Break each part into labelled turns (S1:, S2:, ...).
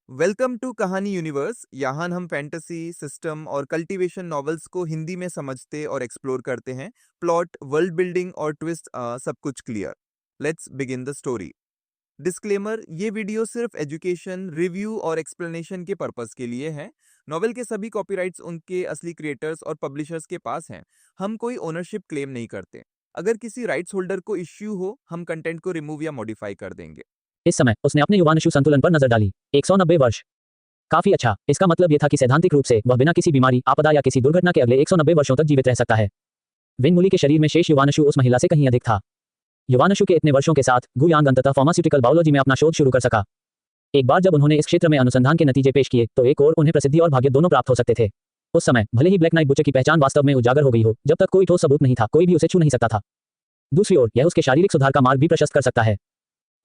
S1: Welcome to Kahani universe. यहाँ हम fantasy system और कल्टीवेशन नॉवेल्स को हिंदी में समझते और एक्सप्लोर करते हैं। प्लॉट, वर्ल्ड बिल्डिंग और ट्विस्ट, सब कुछ clear. Let's begin the story. Disclaimer: ये वीडियो सिर्फ एजुकेशन, रिव्यू और एक्सप्लेनेशन के पर्पस के लिए है। नॉवेल के सभी कॉपीराइट्स उनके असली क्रिएटर्स और पब्लिशर्स के पास हैं। हम कोई ओनरशिप क्लेम नहीं करते। अगर किसी राइट्स होल्डर को इश्यू हो, हम कंटेंट को रिमूव या मॉडिफाई कर देंगे।
S2: इस समय उसने अपने युवानशु संतुलन पर नजर डाली। 190 वर्ष। काफी अच्छा। इसका मतलब यह था कि सैद्धांतिक रूप से वह बिना किसी बीमारी, आपदा या किसी दुर्घटना के अगले 190 वर्षों तक जीवित रह सकता है। विनमुली के शरीर में शेष युवानशु उस महिला से कहीं अधिक था। युवानशु के इतने वर्षों के साथ गु यांग अंततः फार्मास्यूटिकल बायोलॉजी में अपना शोध शुरू कर सका। एक बार जब उन्होंने इस क्षेत्र में अनुसंधान के नतीजे पेश किए तो एक और उन्हें प्रसिद्धि और भाग्य दोनों प्राप्त हो सकते थे। उस समय भले ही ब्लैक नाइट बुचर की पहचान वास्तव में उजागर हो गई हो, जब तक कोई ठोस सबूत नहीं था, कोई भी उसे छू नहीं सकता था। दूसरी ओर यह उसके शारीरिक सुधार का मार्ग भी प्रशस्त कर सकता है।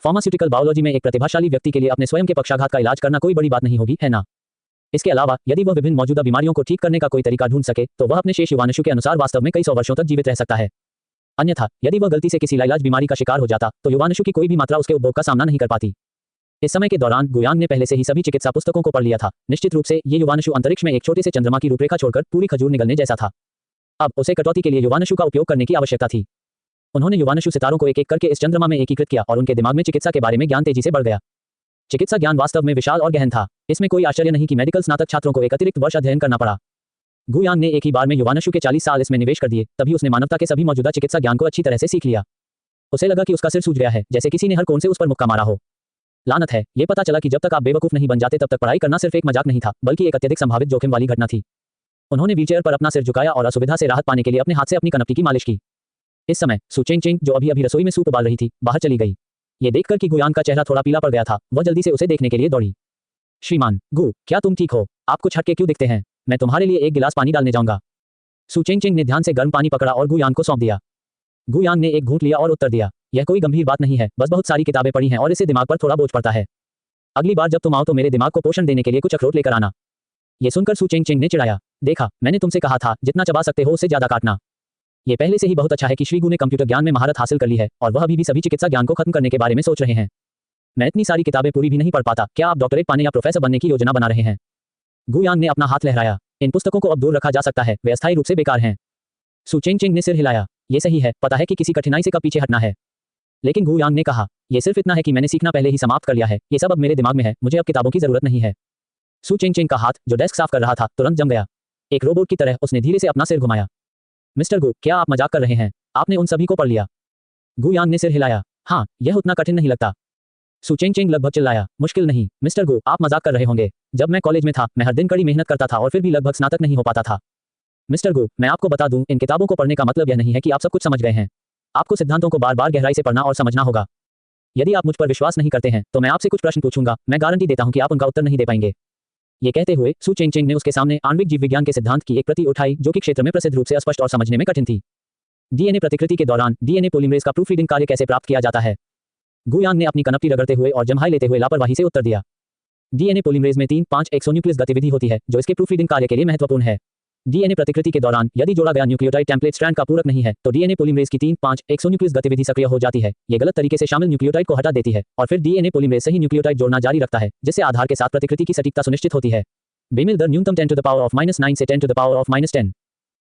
S2: फार्मास्यूटिकल बायोलॉजी में एक प्रतिभाशाली व्यक्ति के लिए अपने स्वयं के पक्षाघात का इलाज करना कोई बड़ी बात नहीं होगी, है ना? इसके अलावा यदि वह विभिन्न मौजूदा बीमारियों को ठीक करने का कोई तरीका ढूंढ सके तो वह अपने शेष युवानशु के अनुसार वास्तव में कई सौ वर्षों तक जीवित रह सकता है। अन्यथा यदि वह गलती से किसी लाइलाज बीमारी का शिकार हो जाता तो युवानशु की कोई भी मात्रा उसके उपभोग का सामना नहीं कर पाती। इस समय के दौरान गुयांग ने पहले से ही सभी चिकित्सा पुस्तकों को पढ़ लिया था। निश्चित रूप से ये युवानशु अंतरिक्ष में एक छोटे से चंद्रमा की रूपरेखा छोड़कर पूरी खजूर निगलने जैसा था। अब उसे कटौती के लिए युवानशु का उपयोग करने की आवश्यकता थी। उन्होंने युवानशु सितारों को एक एक करके इस चंद्रमा में एकीकृत किया और उनके दिमाग में चिकित्सा के बारे में ज्ञान तेजी से बढ़ गया। चिकित्सा ज्ञान वास्तव में विशाल और गहन था। इसमें कोई आश्चर्य नहीं कि मेडिकल स्नातक छात्रों को एक अतिरिक्त वर्ष अध्ययन करना पड़ा। गुयांग ने एक ही बार में युवानशु के 40 साल इसमें निवेश कर दिए, तभी उसने मानवता के सभी मौजूदा चिकित्सा ज्ञान को अच्छी तरह से सीख लिया। उसे लगा कि उसका सिर सूज गया है, जैसे किसी ने हर कोण से उस पर मुक्का मारा हो। लानत है, ये पता चला कि जब तक आप बेवकूफ नहीं बन जाते तब तक पढ़ाई करना सिर्फ एक मजाक नहीं था, बल्कि एक अत्यधिक संभावित जोखिम वाली घटना थी। उन्होंने व्हीलचेयर पर अपना सिर झुकाया और असुविधा से राहत पाने के लिए अपने हाथ से अपनी कनपटी की मालिश की। इस समय सु चेंग, जो अभी अभी रसोई में सूप उबाल रही थी, बाहर चली गई। ये देखकर कि गुयांग का चेहरा थोड़ा पीला पड़ गया था, वह जल्दी से उसे देखने के लिए दौड़ी। श्रीमान गु, क्या तुम ठीक हो? आप कुछ हटके क्यों दिखते हैं? मैं तुम्हारे लिए एक गिलास पानी डालने जाऊंगा। सु चेंग ने ध्यान से गर्म पानी पकड़ा और गुयांग को सौंप दिया। गुयांग ने एक घूंट लिया और उत्तर दिया, यह कोई गंभीर बात नहीं है, बस बहुत सारी किताबें पढ़ी हैं और इससे दिमाग पर थोड़ा बोझ पड़ता है। अगली बार जब तुम आओ तो मेरे दिमाग को पोषण देने के लिए कुछ अखरोट लेकर आना। ये सुनकर सु चेंग ने चिढ़ाया, देखा, मैंने तुमसे कहा था जितना चबा सकते हो उससे ज्यादा काटना। ये पहले से ही बहुत अच्छा है कि श्री गु ने कंप्यूटर ज्ञान में महारत हासिल कर ली है और वह अभी भी सभी चिकित्सा ज्ञान को खत्म करने के बारे में सोच रहे हैं। मैं इतनी सारी किताबें पूरी भी नहीं पढ़ पाता, क्या आप डॉक्टरेट पाने या प्रोफेसर बनने की योजना बना रहे हैं? गुयांग ने अपना हाथ लहराया, इन पुस्तकों को अब दूर रखा जा सकता है, वे अस्थायी रूप से बेकार हैं। सु चेंग ने सिर हिलाया, ये सही है, पता है कि किसी कठिनाई से कब पीछे हटना है। लेकिन गुयांग ने कहा, यह सिर्फ इतना है कि मैंने सीखना पहले ही समाप्त कर लिया है, ये सब अब मेरे दिमाग में है, मुझे अब किताबों की जरूरत नहीं है। सु चेंग का हाथ, जो डेस्क साफ कर रहा था, तुरंत जम गया। एक रोबोट की तरह उसने धीरे से अपना सिर घुमाया। मिस्टर गु, क्या आप मजाक कर रहे हैं? आपने उन सभी को पढ़ लिया? गुयांग ने सिर हिलाया, हाँ, यह उतना कठिन नहीं लगता। सु चेंग लगभग चिल्लाया, मुश्किल नहीं, मिस्टर गु, आप मजाक कर रहे होंगे। जब मैं कॉलेज में था, मैं हर दिन कड़ी मेहनत करता था और फिर भी लगभग स्नातक नहीं हो पाता था। मिस्टर गु, मैं आपको बता दूं, इन किताबों को पढ़ने का मतलब यह नहीं है कि आप सब कुछ समझ गए हैं। आपको सिद्धांतों को बार बार गहराई से पढ़ना और समझना होगा। यदि आप मुझ पर विश्वास नहीं करते हैं तो मैं आपसे कुछ प्रश्न पूछूंगा, मैं गारंटी देता हूं कि आप उनका उत्तर नहीं दे पाएंगे। ये कहते हुए सु चेंग ने उसके सामने आणविक जीव विज्ञान के सिद्धांत की एक प्रति उठाई, जो कि क्षेत्र में प्रसिद्ध रूप से अस्पष्ट और समझने में कठिन थी। डीएनए प्रतिकृति के दौरान डीएनए पॉलीमरेज का प्रूफ रीडिंग कार्य कैसे प्राप्त किया जाता है? गुयांग ने अपनी कनपटी रगड़ते हुए और जम्हाई लेते हुए लापरवाही से उत्तर दिया, डीएनए पॉलीमरेज में 3-5 एक्सोन्यूक्लियस गतिविधि होती है, जो इसके प्रूफ रीडिंग कार्य के लिए महत्वपूर्ण है। डीएनए प्रतिकृति के दौरान यदि जोड़ा गया न्यूक्लियोटाइड टेम्पलेट स्ट्रैंड का पूरक नहीं है तो डीएनए पॉलीमरेज की 3-5 एक्सोन्यूक्लियस गतिविधि सक्रिय हो जाती है। ये गलत तरीके से शामिल न्यूक्लियोटाइड को हटा देती है और फिर डीएनए पॉलीमरेज सही न्यूक्लियोटाइड जोड़ना जारी रखता है, जिससे आधार के साथ प्रतिकृति की सटीकता सुनिश्चित होती है। बेमेल दर न्यूनतम 10⁻⁻9 से 10⁻⁻10।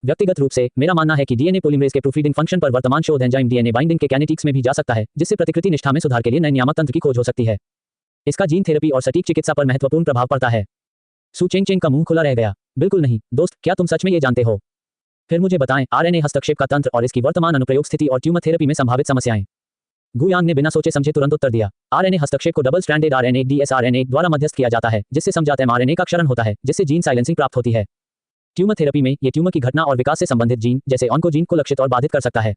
S2: व्यक्तिगत रूप से मेरा मानना है कि डीएनए पॉलीमरेज के प्रूफ रीडिंग फंक्शन पर वर्तमान शोध एंजाइम डीएनए बाइंडिंग के कैनेटिक्स में भी जा सकता है, जिससे प्रतिकृति निष्ठा में सुधार के लिए नए नियामक तंत्र की खोज हो सकती है। इसका जीन थेरेपी और सटीक चिकित्सा पर महत्वपूर्ण प्रभाव पड़ता है। सु चेंग का मुंह खुला रह गया, बिल्कुल नहीं दोस्त, क्या तुम सच में ये जानते हो? फिर मुझे बताएं आरएनए हस्तक्षेप का तंत्र और इसकी वर्तमान अनुप्रयोग स्थिति और ट्यूमर थेरेपी में संभावित समस्याएं। गुयांग ने बिना सोचे समझे तुरंत उत्तर दिया, आरएनए हस्तक्षेप को डबल स्ट्रैंडेड आरएनए डीएसआरएनए द्वारा मध्यस्थ किया जाता है, जिससे समझाते एमआरएनए का क्षरण होता है, जिससे जीन साइलेंसिंग प्राप्त होती है। ट्यूमर थेरेपी में ये ट्यूमर की घटना और विकास से संबंधित जीन जैसे ऑन्कोजीन को लक्षित और बाधित कर सकता है।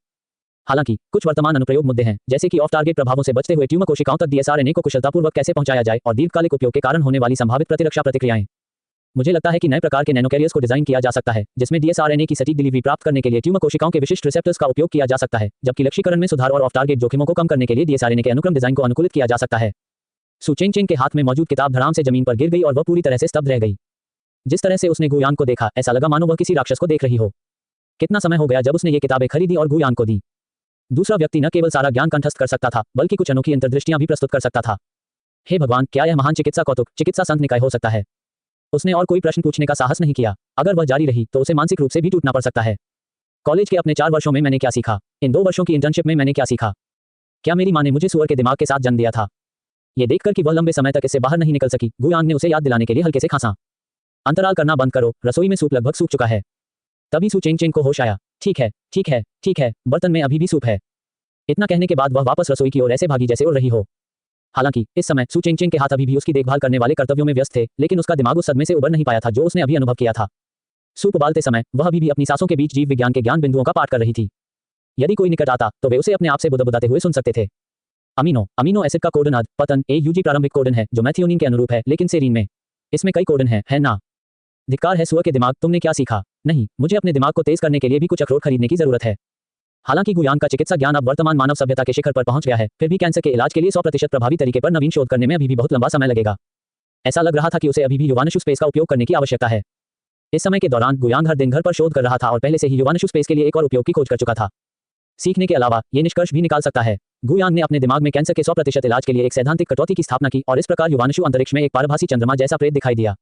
S2: हालांकि कुछ वर्तमान अनुप्रयोग मुद्दे हैं, जैसे कि ऑफ टारगेट प्रभावों से बचते हुए ट्यूमर कोशिकाओं तक डीएसआरएनए को कुशलतापूर्वक कैसे पहुंचाया जाए और दीर्घकालिक उपयोग के कारण होने वाली संभावित प्रतिरक्षा प्रतिक्रियाएं। मुझे लगता है कि नए प्रकार के नैनोकैरियर्स को डिजाइन किया जा सकता है, जिसमें डीएसआरएनए की सटीक डिलीवरी प्राप्त करने के लिए ट्यूमर कोशिकाओं के विशिष्ट रिसेप्टर्स का उपयोग किया जा सकता है, जबकि लक्ष्यीकरण में सुधार और ऑफ टारगेट जोखिमों को कम करने के लिए डीएसआरएनए के अनुक्रम डिजाइन को अनुकूलित किया जा सकता है। सु चेंग के हाथ में मौजूद किताब धड़ाम से जमीन पर गिर गई और वह पूरी तरह से स्तब्ध रह गई। जिस तरह से उसने गुयांग को देखा, ऐसा लगा मानो वह किसी राक्षस को देख रही हो। कितना समय हो गया जब उसने ये किताबें खरीदी और गुयांग को दी। दूसरा व्यक्ति न केवल सारा ज्ञान कंठस्थ कर सकता था, बल्कि कुछ अनोखी अंतर्दृष्टियां भी प्रस्तुत कर सकता था। हे भगवान, क्या यह महान चिकित्सा कौतुक चिकित्सा संत निकाय हो सकता है? उसने और कोई प्रश्न पूछने का साहस नहीं किया। अगर वह जारी रही तो उसे मानसिक रूप से भी टूटना पड़ सकता है। कॉलेज के अपने 4 वर्षों में मैंने क्या सीखा? इन 2 वर्षों की इंटर्नशिप में मैंने क्या सीखा? क्या मेरी माँ ने मुझे सुअर के दिमाग के साथ जन्म दिया था? ये देखकर कि वह लंबे समय तक इससे बाहर नहीं निकल सकी, गुयांग ने उसे याद दिलाने के लिए हल्के से खांसा। अंतराल करना बंद करो, रसोई में सूप लगभग सूख चुका है। तभी सू चेंग चेंग को होश आया। ठीक है, ठीक है, ठीक है, बर्तन में अभी भी सूप है। इतना कहने के बाद वह वापस रसोई की ओर ऐसे भागी जैसे उड़ रही हो। हालांकि इस समय सू चेंग चेंग के हाथ अभी भी उसकी देखभाल करने वाले कर्तव्यों में व्यस्त थे, लेकिन उसका दिमाग उस सदमे से उबर नहीं पाया था जो उसने अभी अनुभव किया था। सूप उबालते समय वह अभी भी अपनी सांसों के बीच जीव विज्ञान के ज्ञान बिंदुओं का पाठ कर रही थी। यदि कोई निकट आता तो वे उसे अपने आप से बुदबुदाते हुए सुन सकते थे। अमीनो एसिड का कोडन अद पतन AUG प्रारंभिक कोडन है जो मैथियोनिन के अनुरूप है, लेकिन सेरीन में इसमें कई कोडन है ना? धिक्कार है सुअर के दिमाग, तुमने क्या सीखा? नहीं, मुझे अपने दिमाग को तेज करने के लिए भी कुछ अखरोट खरीदने की जरूरत है। हालांकि गुयांग का चिकित्सा ज्ञान अब वर्तमान मानव सभ्यता के शिखर पर पहुंच गया है, फिर भी कैंसर के इलाज के लिए 100% प्रभावी तरीके पर नवीन शोध करने में अभी भी बहुत लंबा समय लगेगा। ऐसा लग रहा था कि उसे अभी भी युवानशु स्पेस का उपयोग करने की आवश्यकता है। इस समय के दौरान गुयांग हर दिन घर पर शोध कर रहा था और पहले से ही युवानशु स्पेस के लिए एक और उपयोग की खोज कर चुका था। सीखने के अलावा ये निष्कर्ष भी निकाल सकता है। गुयांग ने अपने दिमाग में कैंसर के 100% इलाज के लिए एक सैद्धांतिक कटौती की स्थापना की और इस प्रकार युवानशु अंतरिक्ष में एक पारभासी चंद्रमा जैसा प्रेत दिखाई दिया।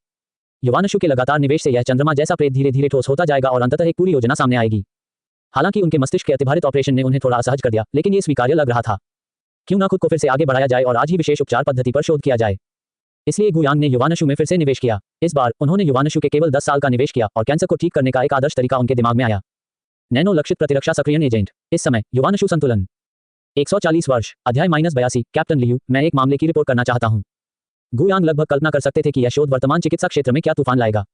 S2: युवानशु के लगातार निवेश से यह चंद्रमा जैसा प्रेत धीरे धीरे ठोस होता जाएगा और अंततः एक पूरी योजना सामने आएगी। हालांकि उनके मस्तिष्क के अतिभारित ऑपरेशन ने उन्हें थोड़ा असहज कर दिया, लेकिन ये स्वीकार्य लग रहा था। क्यों ना खुद को फिर से आगे बढ़ाया जाए और आज ही विशेष उपचार पद्धति पर शोध किया जाए। इसलिए गुयांग ने युवानशु में फिर से निवेश किया। इस बार उन्होंने युवानशु के केवल 10 साल का निवेश किया और कैंसर को ठीक करने का एक आदर्श तरीका उनके दिमाग में आया। नैनो लक्षित प्रतिरक्षा सक्रियण एजेंट। इस समय युवानशु संतुलन 140 वर्ष। अध्याय -82। कैप्टन लियू, मैं एक मामले की रिपोर्ट करना चाहता हूँ। गुयांग लगभग कल्पना कर सकते थे कि यह शोध वर्तमान चिकित्सा क्षेत्र में क्या तूफान लाएगा,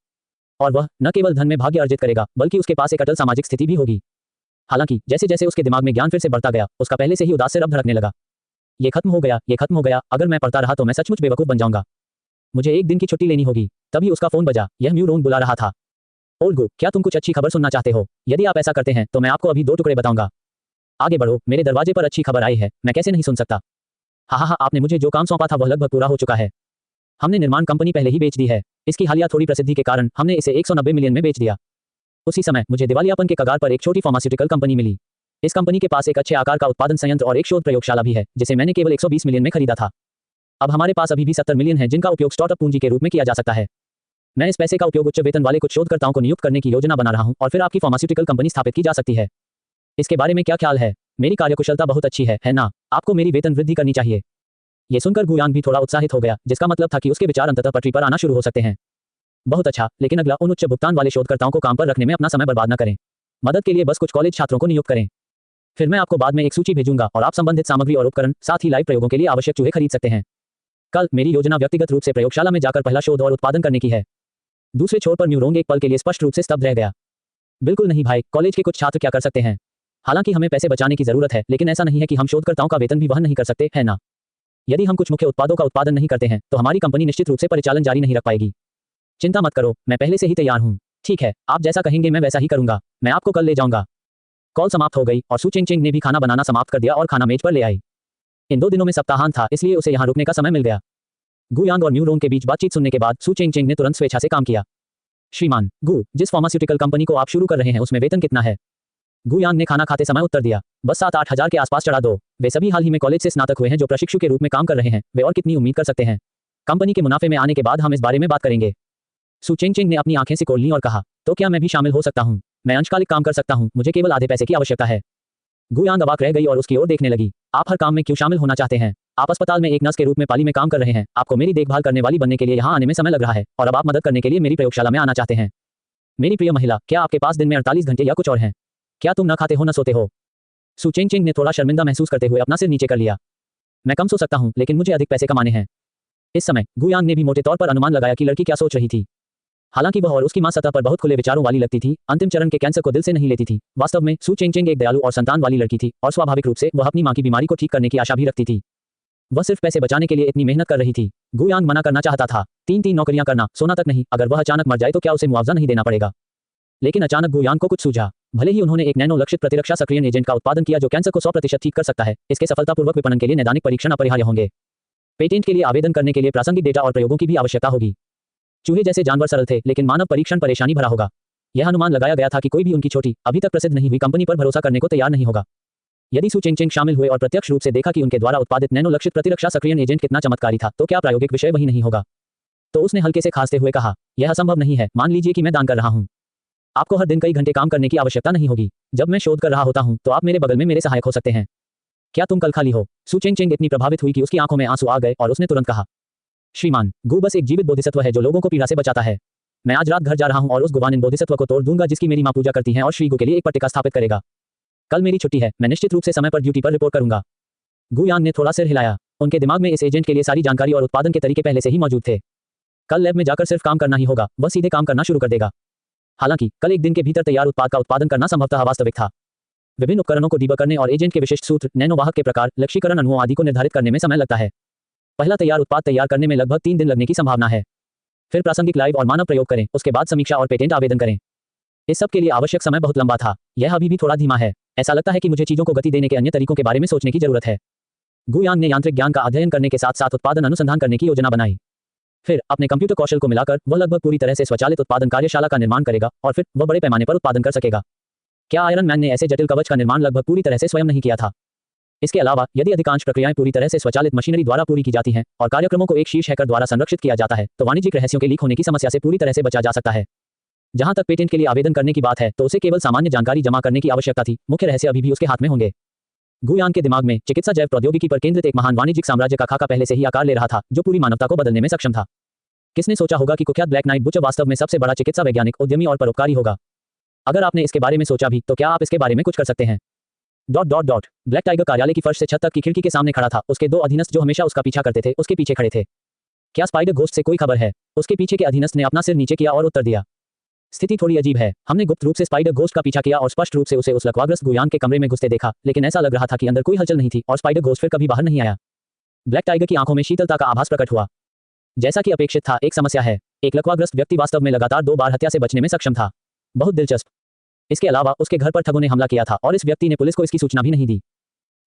S2: और वह न केवल धन में भाग्य अर्जित करेगा बल्कि उसके पास एक अटल सामाजिक स्थिति भी होगी। हालांकि जैसे जैसे उसके दिमाग में ज्ञान फिर से बढ़ता गया, उसका पहले से ही उदास सिर अब धड़कने लगा। ये खत्म हो गया, ये खत्म हो गया। अगर मैं पढ़ता रहा तो मैं सचमुच बेवकूफ बन जाऊंगा। मुझे एक दिन की छुट्टी लेनी होगी। तभी उसका फोन बजा। यह म्यूरोंग बुला रहा था। ओल्गो, क्या तुम कुछ अच्छी खबर सुनना चाहते हो? यदि आप ऐसा करते हैं तो मैं आपको अभी 2 टुकड़े बताऊंगा। आगे बढ़ो, मेरे दरवाजे पर अच्छी खबर आई है, मैं कैसे नहीं सुन सकता। हाँ, आपने मुझे जो काम सौंपा था वह लगभग पूरा हो चुका है। हमने निर्माण कंपनी पहले ही बेच दी है। इसकी हालिया थोड़ी प्रसिद्धि के कारण हमने इसे 190 मिलियन में बेच दिया। उसी समय मुझे दिवालियापन के कगार पर एक छोटी फार्मास्यूटिकल कंपनी मिली। इस कंपनी के पास एक अच्छे आकार का उत्पादन संयंत्र और एक शोध प्रयोगशाला भी है, जिसे मैंने केवल 120 मिलियन में खरीदा था। अब हमारे पास अभी भी 70 मिलियन है जिनका उपयोग स्टार्टअप पूंजी के रूप में किया जा सकता है। मैं इस पैसे का उपयोग उच्च वेतन वाले कुछ शोधकर्ताओं को नियुक्त करने की योजना बना रहा हूं और फिर आपकी फार्मास्यूटिकल कंपनी स्थापित की जा सकती है। इसके बारे में क्या ख्याल है? मेरी कार्यकुशलता बहुत अच्छी है ना? आपको मेरी वेतन वृद्धि करनी चाहिए। ये सुनकर गुयांग भी थोड़ा उत्साहित हो गया, जिसका मतलब था कि उसके विचार अंततः पटरी पर आना शुरू हो सकते हैं। बहुत अच्छा, लेकिन अगला उन उच्च भुगतान वाले शोधकर्ताओं को काम पर रखने में अपना समय बर्बाद न करें। मदद के लिए बस कुछ कॉलेज छात्रों को नियुक्त करें। फिर मैं आपको बाद में एक सूची भेजूंगा और आप संबंधित सामग्री और उपकरण, साथ ही लाइव प्रयोगों के लिए आवश्यक चूहे खरीद सकते हैं। कल मेरी योजना व्यक्तिगत रूप से प्रयोगशाला में जाकर पहला शोध और उत्पादन करने की है। दूसरे छोर पर म्यूरोंग एक पल के लिए स्पष्ट रूप से स्तब्ध रह गया। बिल्कुल नहीं भाई, कॉलेज के कुछ छात्र क्या कर सकते हैं? हालांकि हमें पैसे बचाने की जरूरत है, लेकिन ऐसा नहीं है कि हम शोधकर्ताओं का वेतन भी वहन नहीं कर सकते, है ना? यदि हम कुछ मुख्य उत्पादों का उत्पादन नहीं करते हैं तो हमारी कंपनी निश्चित रूप से परिचालन जारी नहीं रख पाएगी। चिंता मत करो, मैं पहले से ही तैयार हूँ। ठीक है, आप जैसा कहेंगे मैं वैसा ही करूंगा। मैं आपको कल ले जाऊंगा। कॉल समाप्त हो गई और सू चेंग चेंग ने भी खाना बनाना समाप्त कर दिया और खाना मेज पर ले आई। इन 2 दिनों में सप्ताहांत था, इसलिए उसे यहाँ रुकने का समय मिल गया। गुयांग और म्यूरोंग के बीच बातचीत सुनने के बाद सू चेंग चेंग ने तुरंत स्वेच्छा से काम किया। श्रीमान गु, जिस फार्मास्यूटिकल कंपनी को आप शुरू कर रहे हैं उसमें वेतन कितना है? गुयांग ने खाना खाते समय उत्तर दिया, बस 7-8 हजार के आसपास चढ़ा दो। वे सभी हाल ही में कॉलेज से स्नातक हुए हैं जो प्रशिक्षु के रूप में काम कर रहे हैं। वे और कितनी उम्मीद कर सकते हैं? कंपनी के मुनाफे में आने के बाद हम इस बारे में बात करेंगे। सू चेंग चेंग ने अपनी आंखें सिकोड़ लीं और कहा, तो क्या मैं भी शामिल हो सकता हूँ? मैं अंशकालिक काम कर सकता हूँ, मुझे केवल आधे पैसे की आवश्यकता है। गुयांग अवाक रह गई और उसकी ओर देखने लगी। आप हर काम में क्यों शामिल होना चाहते हैं? आप अस्पताल में एक नर्स के रूप में पाली में काम कर रहे हैं। आपको मेरी देखभाल करने वाली बनने के लिए यहाँ आने में समय लग रहा है और अब आप मदद करने के लिए मेरी प्रयोगशाला में आना चाहते हैं। मेरी प्रिय महिला, क्या आपके पास दिन में 48 घंटे या कुछ और हैं? क्या तुम न खाते हो न सोते हो? सू चेंग चेंग ने थोड़ा शर्मिंदा महसूस करते हुए अपना सिर नीचे कर लिया। मैं कम सो सकता हूँ, लेकिन मुझे अधिक पैसे कमाने हैं। इस समय गुयांग ने भी मोटे तौर पर अनुमान लगाया कि लड़की क्या सोच रही थी। हालांकि वह और उसकी मां सतह पर बहुत खुले विचारों वाली लगती थी, अंतिम चरण के कैंसर को दिल से नहीं लेती थी। वास्तव में सू चेंग चेंग एक दयालु और संतान वाली लड़की थी और स्वाभाविक रूप से वह अपनी मां की बीमारी को ठीक करने की आशा भी रखती थी। वह सिर्फ पैसे बचाने के लिए इतनी मेहनत कर रही थी। गुयांग मना करना चाहता था। 3-3 नौकरियां करना, सोना तक नहीं। अगर वह अचानक मर जाए तो क्या उसे मुआवजा नहीं देना पड़ेगा? लेकिन अचानक गुयांग को कुछ सूझा। भले ही उन्होंने एक नैनो लक्षित प्रतिरक्षा सक्रियण एजेंट का उत्पादन किया जो कैंसर को 100% ठीक कर सकता है, इसके सफलतापूर्वक विपणन के लिए नैदानिक परीक्षण अपरिहार्य होंगे। पेटेंट के लिए आवेदन करने के लिए प्रासंगिक डेटा और प्रयोगों की भी आवश्यकता होगी। चूहे जैसे जानवर सरल थे, लेकिन मानव परीक्षण परेशानी भरा होगा। यह अनुमान लगाया गया था कि कोई भी उनकी छोटी, अभी तक प्रसिद्ध नहीं हुई कंपनी पर भरोसा करने को तैयार नहीं होगा। यदि सु चेंग चेंग शामिल हुए और प्रत्यक्ष रूप से देखा कि उनके द्वारा उत्पादित नैनो लक्षित प्रतिरक्षा सक्रियण एजेंट कितना चमत्कारी था, तो क्या प्रायोगिक विषय वही नहीं होगा? तो उसने हल्के से खांसते हुए कहा, यह असंभव नहीं है। मान लीजिए कि मैं दान कर रहा हूँ। आपको हर दिन कई घंटे काम करने की आवश्यकता नहीं होगी। जब मैं शोध कर रहा होता हूँ तो आप मेरे बगल में मेरे सहायक हो सकते हैं। क्या तुम कल खाली हो? सु चेंग चेंग इतनी प्रभावित हुई कि उसकी आंखों में आंसू आ गए और उसने तुरंत कहा, श्रीमान, गु बस एक जीवित बोधिसत्व है जो लोगों को पीड़ा से बचाता है। मैं आज रात घर जा रहा हूँ और उस गुवानिन बोधिसत्व को तोड़ दूंगा जिसकी मेरी माँ पूजा करती हैं और श्री गु के लिए एक पट्टिका स्थापित करेगा। कल मेरी छुट्टी है, मैं निश्चित रूप से समय पर ड्यूटी पर रिपोर्ट करूंगा। गु यान ने थोड़ा सिर हिलाया। उनके दिमाग में इस एजेंट के लिए सारी जानकारी और उत्पादन के तरीके पहले से ही मौजूद थे। कल लैब में जाकर सिर्फ काम करना ही होगा, वह सीधे काम करना शुरू कर देगा। हालांकि कल एक दिन के भीतर तैयार उत्पाद का उत्पादन करना संभवतः वास्तविक था। विभिन्न उपकरणों को डीबग करने और एजेंट के विशिष्ट सूत्र, नैनोवाहक के प्रकार, लक्ष्यीकरण अणुओं आदि को निर्धारित करने में समय लगता है। पहला तैयार उत्पाद तैयार करने में लगभग 3 दिन लगने की संभावना है। फिर प्रासंगिक लाइव और मानव प्रयोग करें, उसके बाद समीक्षा और पेटेंट आवेदन करें। इस सब के लिए आवश्यक समय बहुत लंबा था। यह अभी भी थोड़ा धीमा है। ऐसा लगता है कि मुझे चीजों को गति देने के अन्य तरीकों के बारे में सोचने की जरूरत है। गु यांग ने यांत्रिक ज्ञान का अध्ययन करने के साथ साथ उत्पादन अनुसंधान करने की योजना बनाई। फिर अपने कंप्यूटर कौशल को मिलाकर वह लगभग पूरी तरह से स्वचालित उत्पादन कार्यशाला का निर्माण करेगा और फिर वह बड़े पैमाने पर उत्पादन कर सकेगा। क्या आयरन मैन ने ऐसे जटिल कवच का निर्माण लगभग पूरी तरह से स्वयं नहीं किया था? इसके अलावा यदि अधिकांश प्रक्रियाएं पूरी तरह से स्वचालित मशीनरी द्वारा पूरी की जाती हैं और कार्यक्रमों को एक शीर्ष हैकर द्वारा संरक्षित किया जाता है, तो वाणिज्यिक रहस्यों के लीक होने की समस्या से पूरी तरह से बचा जा सकता है। जहां तक पेटेंट के लिए आवेदन करने की बात है, तो उसे केवल सामान्य जानकारी जमा करने की आवश्यकता थी। मुख्य रहस्य अभी भी उसके हाथ में होंगे। गु यान के दिमाग में चिकित्सा जैव प्रौद्योगिकी पर केंद्रित एक महान वाणिज्यिक साम्राज्य का खाका पहले से ही आकार ले रहा था, जो पूरी मानवता को बदलने में सक्षम था। किसने सोचा होगा कि कुख्यात ब्लैक नाइट बुचर वास्तव में सबसे बड़ा चिकित्सा वैज्ञानिक, उद्यमी और परोपकारी होगा? अगर आपने इसके बारे में सोचा भी, तो क्या आप इसके बारे में कुछ कर सकते हैं? ... ब्लैक टाइगर कार्यालय की फर्श से छत तक की खिड़की के सामने खड़ा था। उसके 2 अधीनस्थ जो हमेशा उसका पीछा करते थे, उसके पीछे खड़े थे। क्या स्पाइडर घोस्ट से कोई खबर है? उसके पीछे के अधीनस्थ ने अपना सिर नीचे किया और उत्तर दिया, स्थिति थोड़ी अजीब है। हमने गुप्त रूप से स्पाइडर घोस्ट का पीछा किया और स्पष्ट रूप से उसे उस लकवाग्रस्त गु यांग के कमरे में घुसते देखा, लेकिन ऐसा लग रहा था कि अंदर कोई हलचल नहीं थी और स्पाइडर घोस्ट फिर कभी बाहर नहीं आया। ब्लैक टाइगर की आंखों में शीतलता का आभास प्रकट हुआ। जैसा कि अपेक्षित था, एक समस्या है। एक लकवाग्रस्त व्यक्ति वास्तव में लगातार 2 बार हत्या से बचने में सक्षम था। बहुत दिलचस्प। इसके अलावा उसके घर पर ठगों ने हमला किया था और इस व्यक्ति ने पुलिस को इसकी सूचना भी नहीं दी।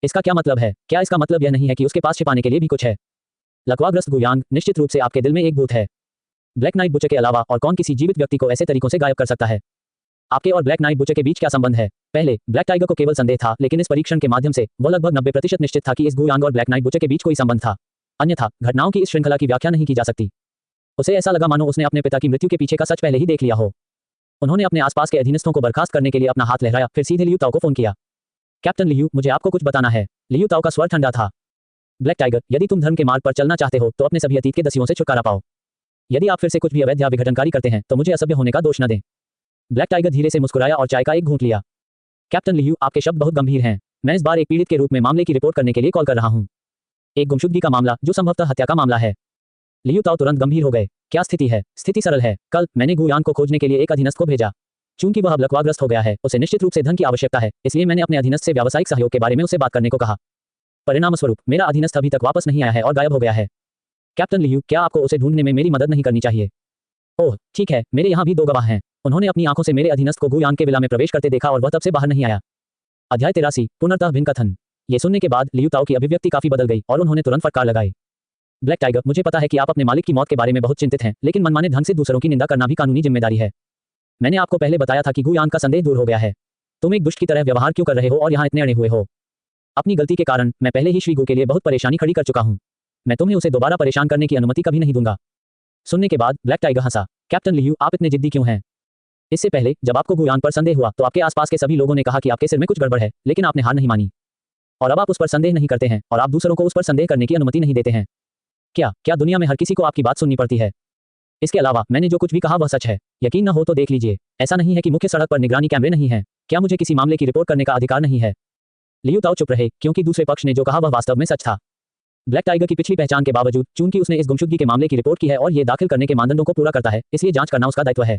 S2: इसका क्या मतलब है? क्या इसका मतलब यह नहीं है कि उसके पास छिपाने के लिए भी कुछ है? लकवाग्रस्त गु यांग, निश्चित रूप से आपके दिल में एक भूत है। ब्लैक नाइट बुचर के अलावा और कौन किसी जीवित व्यक्ति को ऐसे तरीकों से गायब कर सकता है? आपके और ब्लैक नाइट बुचर के बीच क्या संबंध है? पहले ब्लैक टाइगर को केवल संदेह था, लेकिन इस परीक्षण के माध्यम से वह लगभग 90% निश्चित था कि इस गु यांग और ब्लैक नाइट बुचर के बीच कोई संबंध था। अन्यथा घटनाओं की इस श्रृंखला की व्याख्या नहीं की जा सकती। उसे ऐसा लगा मानो उसने अपने पिता की मृत्यु के पीछे का सच पहले ही देख लिया हो। उन्होंने अपने आसपास के अधीनस्थों को बर्खास्त करने के लिए अपना हाथ लहराया, फिर सीधे लियू ताओ को फोन किया। कैप्टन लियू, मुझे आपको कुछ बताना है। लियू ताओ का स्वर ठंडा था। ब्लैक टाइगर, यदि तुम धर्म के मार्ग पर चलना चाहते हो तो अपने सभी अतीत के दस्युओं से छुटकारा पाओ। यदि आप फिर से कुछ भी अवैध या विघटनकारी करते हैं तो मुझे असभ्य होने का दोष न दें। ब्लैक टाइगर धीरे से मुस्कुराया और चाय का एक घूंट लिया। कैप्टन लियू, आपके शब्द बहुत गंभीर हैं। मैं इस बार एक पीड़ित के रूप में मामले की रिपोर्ट करने के लिए कॉल कर रहा हूँ। एक गुमशुदगी का मामला जो संभवतः हत्या का मामला है। लियू ताओ तुरंत गंभीर हो गए। क्या स्थिति है? स्थिति सरल है। कल मैंने गु यांग को खोजने के लिए एक अधीनस्थ को भेजा। चूंकि वह अब लकवाग्रस्त हो गया है, उसे निश्चित रूप से धन की आवश्यकता है, इसलिए मैंने अपने अधीनस्थ से व्यावसायिक सहयोग के बारे में उससे बात करने को कहा। परिणामस्वरूप मेरा अधीनस्थ अभी तक वापस नहीं आया है और गायब हो गया है। कैप्टन लियू, क्या आपको उसे ढूंढने में मेरी मदद नहीं करनी चाहिए? ओह ठीक है, मेरे यहाँ भी 2 गवाह हैं। उन्होंने अपनी आंखों से मेरे अधीनस्थ को गु यांग के विला में प्रवेश करते देखा और वह तब से बाहर नहीं आया। अध्याय 83, पुनर्तः भिन्न कथन। ये सुनने के बाद लियू ताओ की अभिव्यक्ति काफी बदल गई और उन्होंने तुरंत फटकार लगाई। ब्लैक टाइगर, मुझे पता है कि आप अपने मालिक की मौत के बारे में बहुत चिंतित हैं, लेकिन मनमाने ढंग से दूसरों की निंदा करना भी कानूनी जिम्मेदारी है। मैंने आपको पहले बताया था कि गु यांग का संदेह दूर हो गया है। तुम एक दुष्ट की तरह व्यवहार क्यों कर रहे हो और यहाँ इतने अड़े हुए हो? अपनी गलती के कारण मैं पहले ही श्री गु के लिए बहुत परेशानी खड़ी कर चुका हूँ। मैं तुम्हें उसे दोबारा परेशान करने की अनुमति कभी नहीं दूंगा। सुनने के बाद ब्लैक टाइगर हंसा। कैप्टन लियू, आप इतने जिद्दी क्यों हैं? इससे पहले जब आपको गु यांग पर संदेह हुआ तो आपके आसपास के सभी लोगों ने कहा कि आपके सिर में कुछ गड़बड़ है, लेकिन आपने हार नहीं मानी। और अब आप उस पर संदेह नहीं करते हैं और आप दूसरों को उस पर संदेह करने की अनुमति नहीं देते हैं। क्या दुनिया में हर किसी को आपकी बात सुननी पड़ती है? इसके अलावा मैंने जो कुछ भी कहा वह सच है। यकीन न हो तो देख लीजिए। ऐसा नहीं है कि मुख्य सड़क पर निगरानी कैमरे नहीं है। क्या मुझे किसी मामले की रिपोर्ट करने का अधिकार नहीं है? लियू ताओ चुप रहे, क्योंकि दूसरे पक्ष ने जो कहा वह वास्तव में सच था। ब्लैक टाइगर की पिछली पहचान के बावजूद, चूंकि उसने इस गुमशुदगी के मामले की रिपोर्ट की है और ये दाखिल करने के मानदंडों को पूरा करता है, इसलिए जांच करना उसका दायित्व है।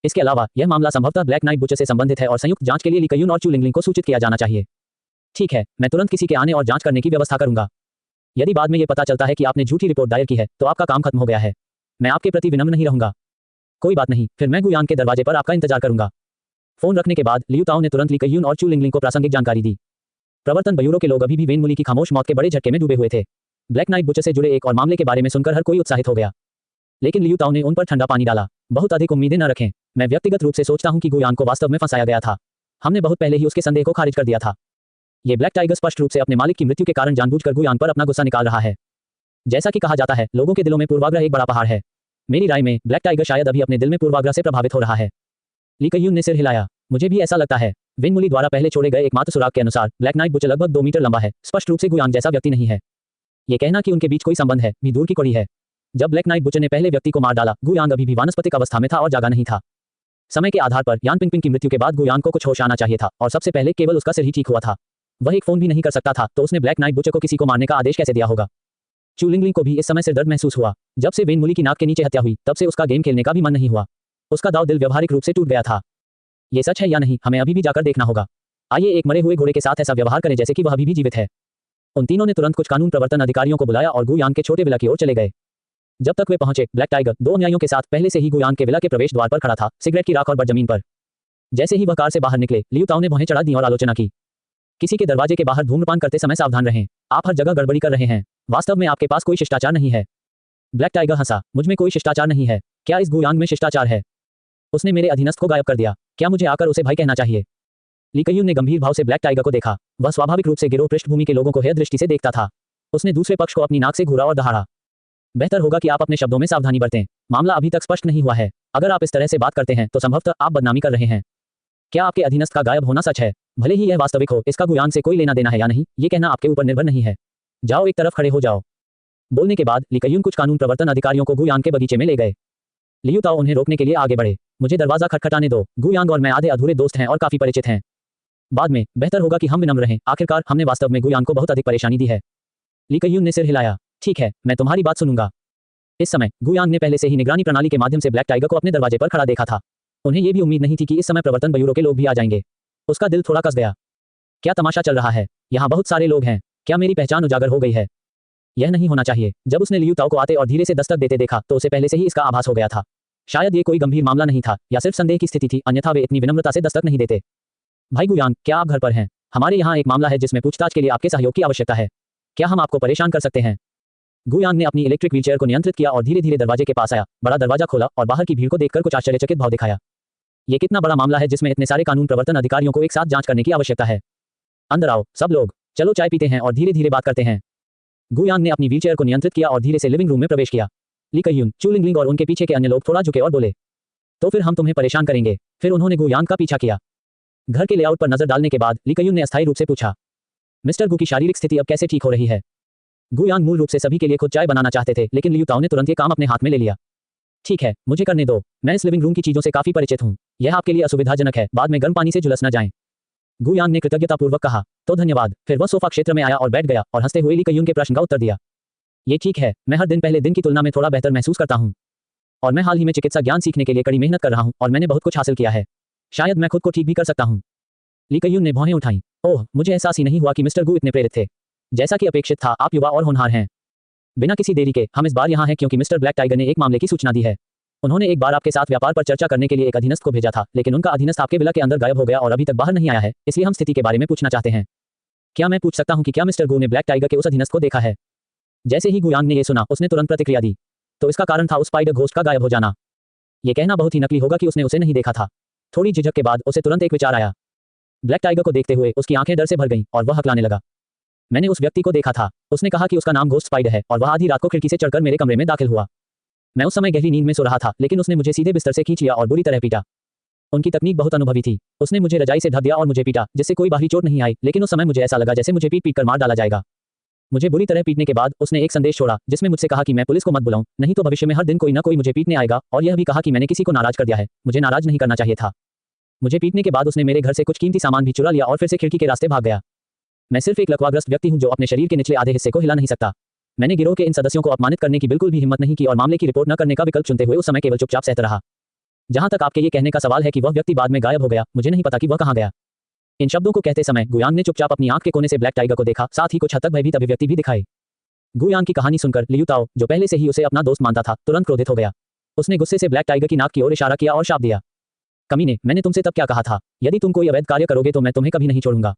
S2: इसके अलावा यह मामला संभवतः ब्लैक नाइट बुचर से संबंधित है और संयुक्त जांच के लिए ली कयून और चू लिंगलिंग को सूचित किया जाना चाहिए। ठीक है, मैं तुरंत किसी के आने और जांच करने की व्यवस्था करूंगा। यदि बाद में यह पता चलता है कि आपने झूठी रिपोर्ट दायर की है, तो आपका काम खत्म हो गया है। मैं आपके प्रति विनम्र नहीं रहूंगा। कोई बात नहीं, फिर मैं गु यांग के दरवाजे पर आपका इंतजार करूंगा। फोन रखने के बाद लियू ताओ ने तुरंत ली कयून और चू लिंगलिंग को प्रासंगिक जानकारी दी। प्रवर्तन ब्यूरो के लोग अभी भी वेन मुली की खामोश मौत के बड़े झटके में डूबे हुए थे। ब्लैक नाइट बुचर से जुड़े एक और मामले के बारे में सुनकर हर कोई उत्साहित हो गया, लेकिन लियू ताओ ने उन पर ठंडा पानी डाला। बहुत अधिक उम्मीदें न रखें। मैं व्यक्तिगत रूप से सोचता हूं कि गु यांग को वास्तव में फंसाया गया था। हमने बहुत पहले ही उसके संदेह को खारिज कर दिया था। ये ब्लैक टाइगर स्पष्ट रूप से अपने मालिक की मृत्यु के कारण जानबूझकर गुयान पर अपना गुस्सा निकाल रहा है। जैसा कि कहा जाता है, लोगों के दिलों में पूर्वाग्रह एक बड़ा पहाड़ है। मेरी राय में ब्लैक टाइगर शायद अभी अपने दिल में पूर्वाग्रह से प्रभावित हो रहा है। ली कयून ने सिर हिलाया। मुझे भी ऐसा लगता है। विन मुली द्वारा पहले छोड़े गए एकमात्र सुराग के अनुसार ब्लैक नाइट बुच लगभग 2 मीटर लंबा है। स्पष्ट रूप से गुयान जैसा व्यक्ति नहीं है। ये कहना कि उनके बीच कोई संबंध है भी दूर की कड़ी है। जब ब्लैक नाइट बुचर ने पहले व्यक्ति को मार डाला, गुयान अभी भी वानस्पतिक अवस्था में था और जागा नहीं था। समय के आधार पर यान पिंगपिंग की मृत्यु के बाद गुयान को कुछ होश आना चाहिए था और सबसे पहले केवल उसका सिर ही ठीक हुआ था। वह एक फोन भी नहीं कर सकता था, तो उसने ब्लैक नाइट बुचर को किसी को मारने का आदेश कैसे दिया होगा। चू लिंगलिंग को भी इस समय सिर दर्द महसूस हुआ। जब से वेन मुली की नाक के नीचे हत्या हुई, तब से उसका गेम खेलने का भी मन नहीं हुआ। उसका दाव दिल व्यवहारिक रूप से टूट गया था। ये सच है या नहीं, हमें अभी भी जाकर देखना होगा। आइए एक मरे हुए घोड़े के साथ ऐसा व्यवहार करें जैसे कि वह अभी भी जीवित है। उन तीनों ने तुरंत कुछ कानून प्रवर्तन अधिकारियों को बुलाया और गुयान के छोटे विला की ओर चले गए। जब तक वे पहुंचे, ब्लैक टाइगर 2 अनुयायियों के साथ पहले से ही गुयान के विला के प्रवेश द्वार पर खड़ा था, सिगरेट की राख और बट जमीन पर। जैसे ही वह कार से बाहर निकले, लियू ताओ ने भौहें चढ़ा दी और आलोचना की। किसी के दरवाजे के बाहर धूम्रपान करते समय सावधान रहें। आप हर जगह गड़बड़ी कर रहे हैं। वास्तव में आपके पास कोई शिष्टाचार नहीं है। ब्लैक टाइगर हंसा। मुझ में कोई शिष्टाचार नहीं है। क्या इस गुयांग में शिष्टाचार है? उसने मेरे अधीनस्थ को गायब कर दिया। क्या मुझे आकर उसे भाई कहना चाहिए? ली कयून ने गंभीर भाव से ब्लैक टाइगर को देखा। वह स्वाभाविक रूप से गिरोह पृष्ठभूमि के लोगों को हेय दृष्टि से देखता था। उसने दूसरे पक्ष को अपनी नाक से घूरा और दहाड़ा। बेहतर होगा कि आप अपने शब्दों में सावधानी बरतें। मामला अभी तक स्पष्ट नहीं हुआ है। अगर आप इस तरह से बात करते हैं तो संभवतः आप बदनामी कर रहे हैं। क्या आपके अधीनस्थ का गायब होना सच है? भले ही यह वास्तविक हो, इसका गुयान से कोई लेना देना है या नहीं, ये कहना आपके ऊपर निर्भर नहीं है। जाओ एक तरफ खड़े हो जाओ। बोलने के बाद ली कयून कुछ कानून प्रवर्तन अधिकारियों को गुयान के बगीचे में ले गए। लियू ताओ उन्हें रोकने के लिए आगे बढ़े। मुझे दरवाजा खटखटाने दो। गुयांग और मैं आधे अधूरे दोस्त हैं और काफी परिचित हैं। बाद में बेहतर होगा कि हम विनम्र रहें। आखिरकार हमने वास्तव में गुयांग को बहुत अधिक परेशानी दी है। ली कयून ने सिर हिलाया। ठीक है, मैं तुम्हारी बात सुनूंगा। इस समय गुयांग ने पहले से ही निगरानी प्रणाली के माध्यम से ब्लैक टाइगर को अपने दरवाजे पर खड़ा देखा था। उन्हें यह भी उम्मीद नहीं थी कि इस समय प्रवर्तन ब्यूरो के लोग भी आ जाएंगे। उसका दिल थोड़ा कस गया। क्या तमाशा चल रहा है? यहाँ बहुत सारे लोग हैं। क्या मेरी पहचान उजागर हो गई है? यह नहीं होना चाहिए। जब उसने लियू ताओ को आते और धीरे से दस्तक देते देखा तो उसे पहले से ही इसका आभास हो गया था। शायद ये कोई गंभीर मामला नहीं था या सिर्फ संदेह की स्थिति थी, अन्यथा वे इतनी विनम्रता से दस्तक नहीं देते। भाई गुयांग, क्या आप घर पर हैं? हमारे यहाँ एक मामला है जिसमें पूछताछ के लिए आपके सहयोग की आवश्यकता है। क्या हम आपको परेशान कर सकते हैं? गुयांग ने अपनी इलेक्ट्रिक व्हीलचेयर को नियंत्रित किया और धीरे धीरे दरवाजे के पास आया, बड़ा दरवाजा खोला और बाहर की भीड़ को देखकर कुछ आश्चर्यचकित भाव दिखाया। ये कितना बड़ा मामला है जिसमें इतने सारे कानून प्रवर्तन अधिकारियों को एक साथ जांच करने की आवश्यकता है। अंदर आओ सब लोग, चलो चाय पीते हैं और धीरे धीरे बात करते हैं। गुयांग ने अपनी व्हीलचेयर को नियंत्रित किया और धीरे से लिविंग रूम में प्रवेश किया। ली कयून, चू लिंगलिंग और उनके पीछे के अन्य लोग थोड़ा झुके और बोले, तो फिर हम तुम्हें परेशान करेंगे। फिर उन्होंने गुयांग का पीछा किया। घर के लेआउट पर नजर डालने के बाद ली कयून ने अस्थायी रूप से पूछा, मिस्टर गु की शारीरिक स्थिति अब कैसे ठीक हो रही है? गुयांग मूल रूप से सभी के लिए खुद चाय बनाना चाहते थे, लेकिन लियू ताओ ने तुरंत ये काम अपने हाथ में ले लिया। ठीक है, मुझे करने दो। मैं इस लिविंग रूम की चीजों से काफी परिचित हूँ। यह आपके लिए असुविधाजनक है, बाद में गर्म पानी से झुलस न जाएं। गुयांग ने कृतज्ञतापूर्वक कहा, तो धन्यवाद। फिर वह सोफा क्षेत्र में आया और बैठ गया और हंसते हुए ली कयून के प्रश्न का उत्तर दिया। ये ठीक है, मैं हर दिन पहले दिन की तुलना में थोड़ा बेहतर महसूस करता हूँ और मैं हाल ही में चिकित्सा ज्ञान सीखने के लिए कड़ी मेहनत कर रहा हूँ और मैंने बहुत कुछ हासिल किया है। शायद मैं खुद को ठीक भी कर सकता हूँ। ली कयून ने भौहें उठाई। ओह, मुझे एहसास ही नहीं हुआ कि मिस्टर गु इतने प्रेरित थे। जैसा कि अपेक्षित था, आप युवा और होनहार हैं। बिना किसी देरी के हम इस बार यहाँ हैं क्योंकि मिस्टर ब्लैक टाइगर ने एक मामले की सूचना दी है। उन्होंने एक बार आपके साथ व्यापार पर चर्चा करने के लिए एक अधीनस्थ को भेजा था, लेकिन उनका अधीनस्थ आपके विला के अंदर गायब हो गया और अभी तक बाहर नहीं आया है, इसलिए हम स्थिति के बारे में पूछना चाहते हैं। क्या मैं पूछ सकता हूँ कि क्या मिस्टर गु ने ब्लैक टाइगर के उस अधीनस्थ को देखा है? जैसे ही गुयांग ने यह सुना, उसने तुरंत प्रतिक्रिया दी। तो इसका कारण था उस स्पाइडर घोस्ट का गायब हो जाना। यह कहना बहुत ही नकली होगा कि उसने उसे नहीं देखा था। थोड़ी झिझक के बाद उसे तुरंत एक विचार आया। ब्लैक टाइगर को देखते हुए उसकी आंखें डर से भर गईं और वह हकलाने लगा। मैंने उस व्यक्ति को देखा था। उसने कहा कि उसका नाम घोस्ट स्पाइडर है और वह आधी रात को खिड़की से चढ़कर मेरे कमरे में दाखिल हुआ। मैं उस समय गहरी नींद में सो रहा था, लेकिन उसने मुझे सीधे बिस्तर से खींच लिया और बुरी तरह पीटा। उनकी तकनीक बहुत अनुभवी थी। उसने मुझे रजाई से ढक दिया और मुझे पीटा, जिससे कोई बाहरी चोट नहीं आई, लेकिन उस समय मुझे ऐसा लगा जैसे मुझे पीट कर मार डाला जाएगा। मुझे बुरी तरह पीटने के बाद उसने एक संदेश छोड़ा जिसमें मुझसे कहा कि मैं पुलिस को मत बुलाऊं, नहीं तो भविष्य में हर दिन कोई ना कोई मुझे पीटने आएगा, और यह भी कहा कि मैंने किसी को नाराज कर दिया है। मुझे नाराज नहीं करना चाहिए था। मुझे पीटने के बाद उसने मेरे घर से कुछ कीमती सामान भी चुरा लिया और फिर से खिड़की के रास्ते भाग गया। मैं सिर्फ एक लकवाग्रस्त व्यक्ति हूं जो अपने शरीर के निचले आधे हिस्से को हिला नहीं सकता। मैंने गिरोह के इन सदस्यों को अपमानित करने की बिल्कुल भी हिम्मत नहीं की और मामले की रिपोर्ट न करने का विकल्प चुनते हुए उस समय केवल चुपचाप सहता रहा। जहां तक आपके ये कहने का सवाल है कि वह व्यक्ति बाद में गायब हो गया, मुझे नहीं पता कि वह कहां गया। इन शब्दों को कहते समय गुयांग ने चुपचाप अपनी आंख के कोने से ब्लैक टाइगर को देखा, साथ ही कुछ हद तक भयभीत अभिव्यक्ति भी दिखाई। गुयांग की कहानी सुनकर लियू ताओ, जो पहले से ही उसे अपना दोस्त मानता था, तुरंत क्रोधित हो गया। उसने गुस्से से ब्लैक टाइगर की नाक की ओर इशारा किया और शाप दिया। कमीने, मैंने तुमसे तब क्या कहा था? यदि तुम कोई अवैध कार्य करोगे तो मैं तुम्हें कभी नहीं छोड़ूंगा।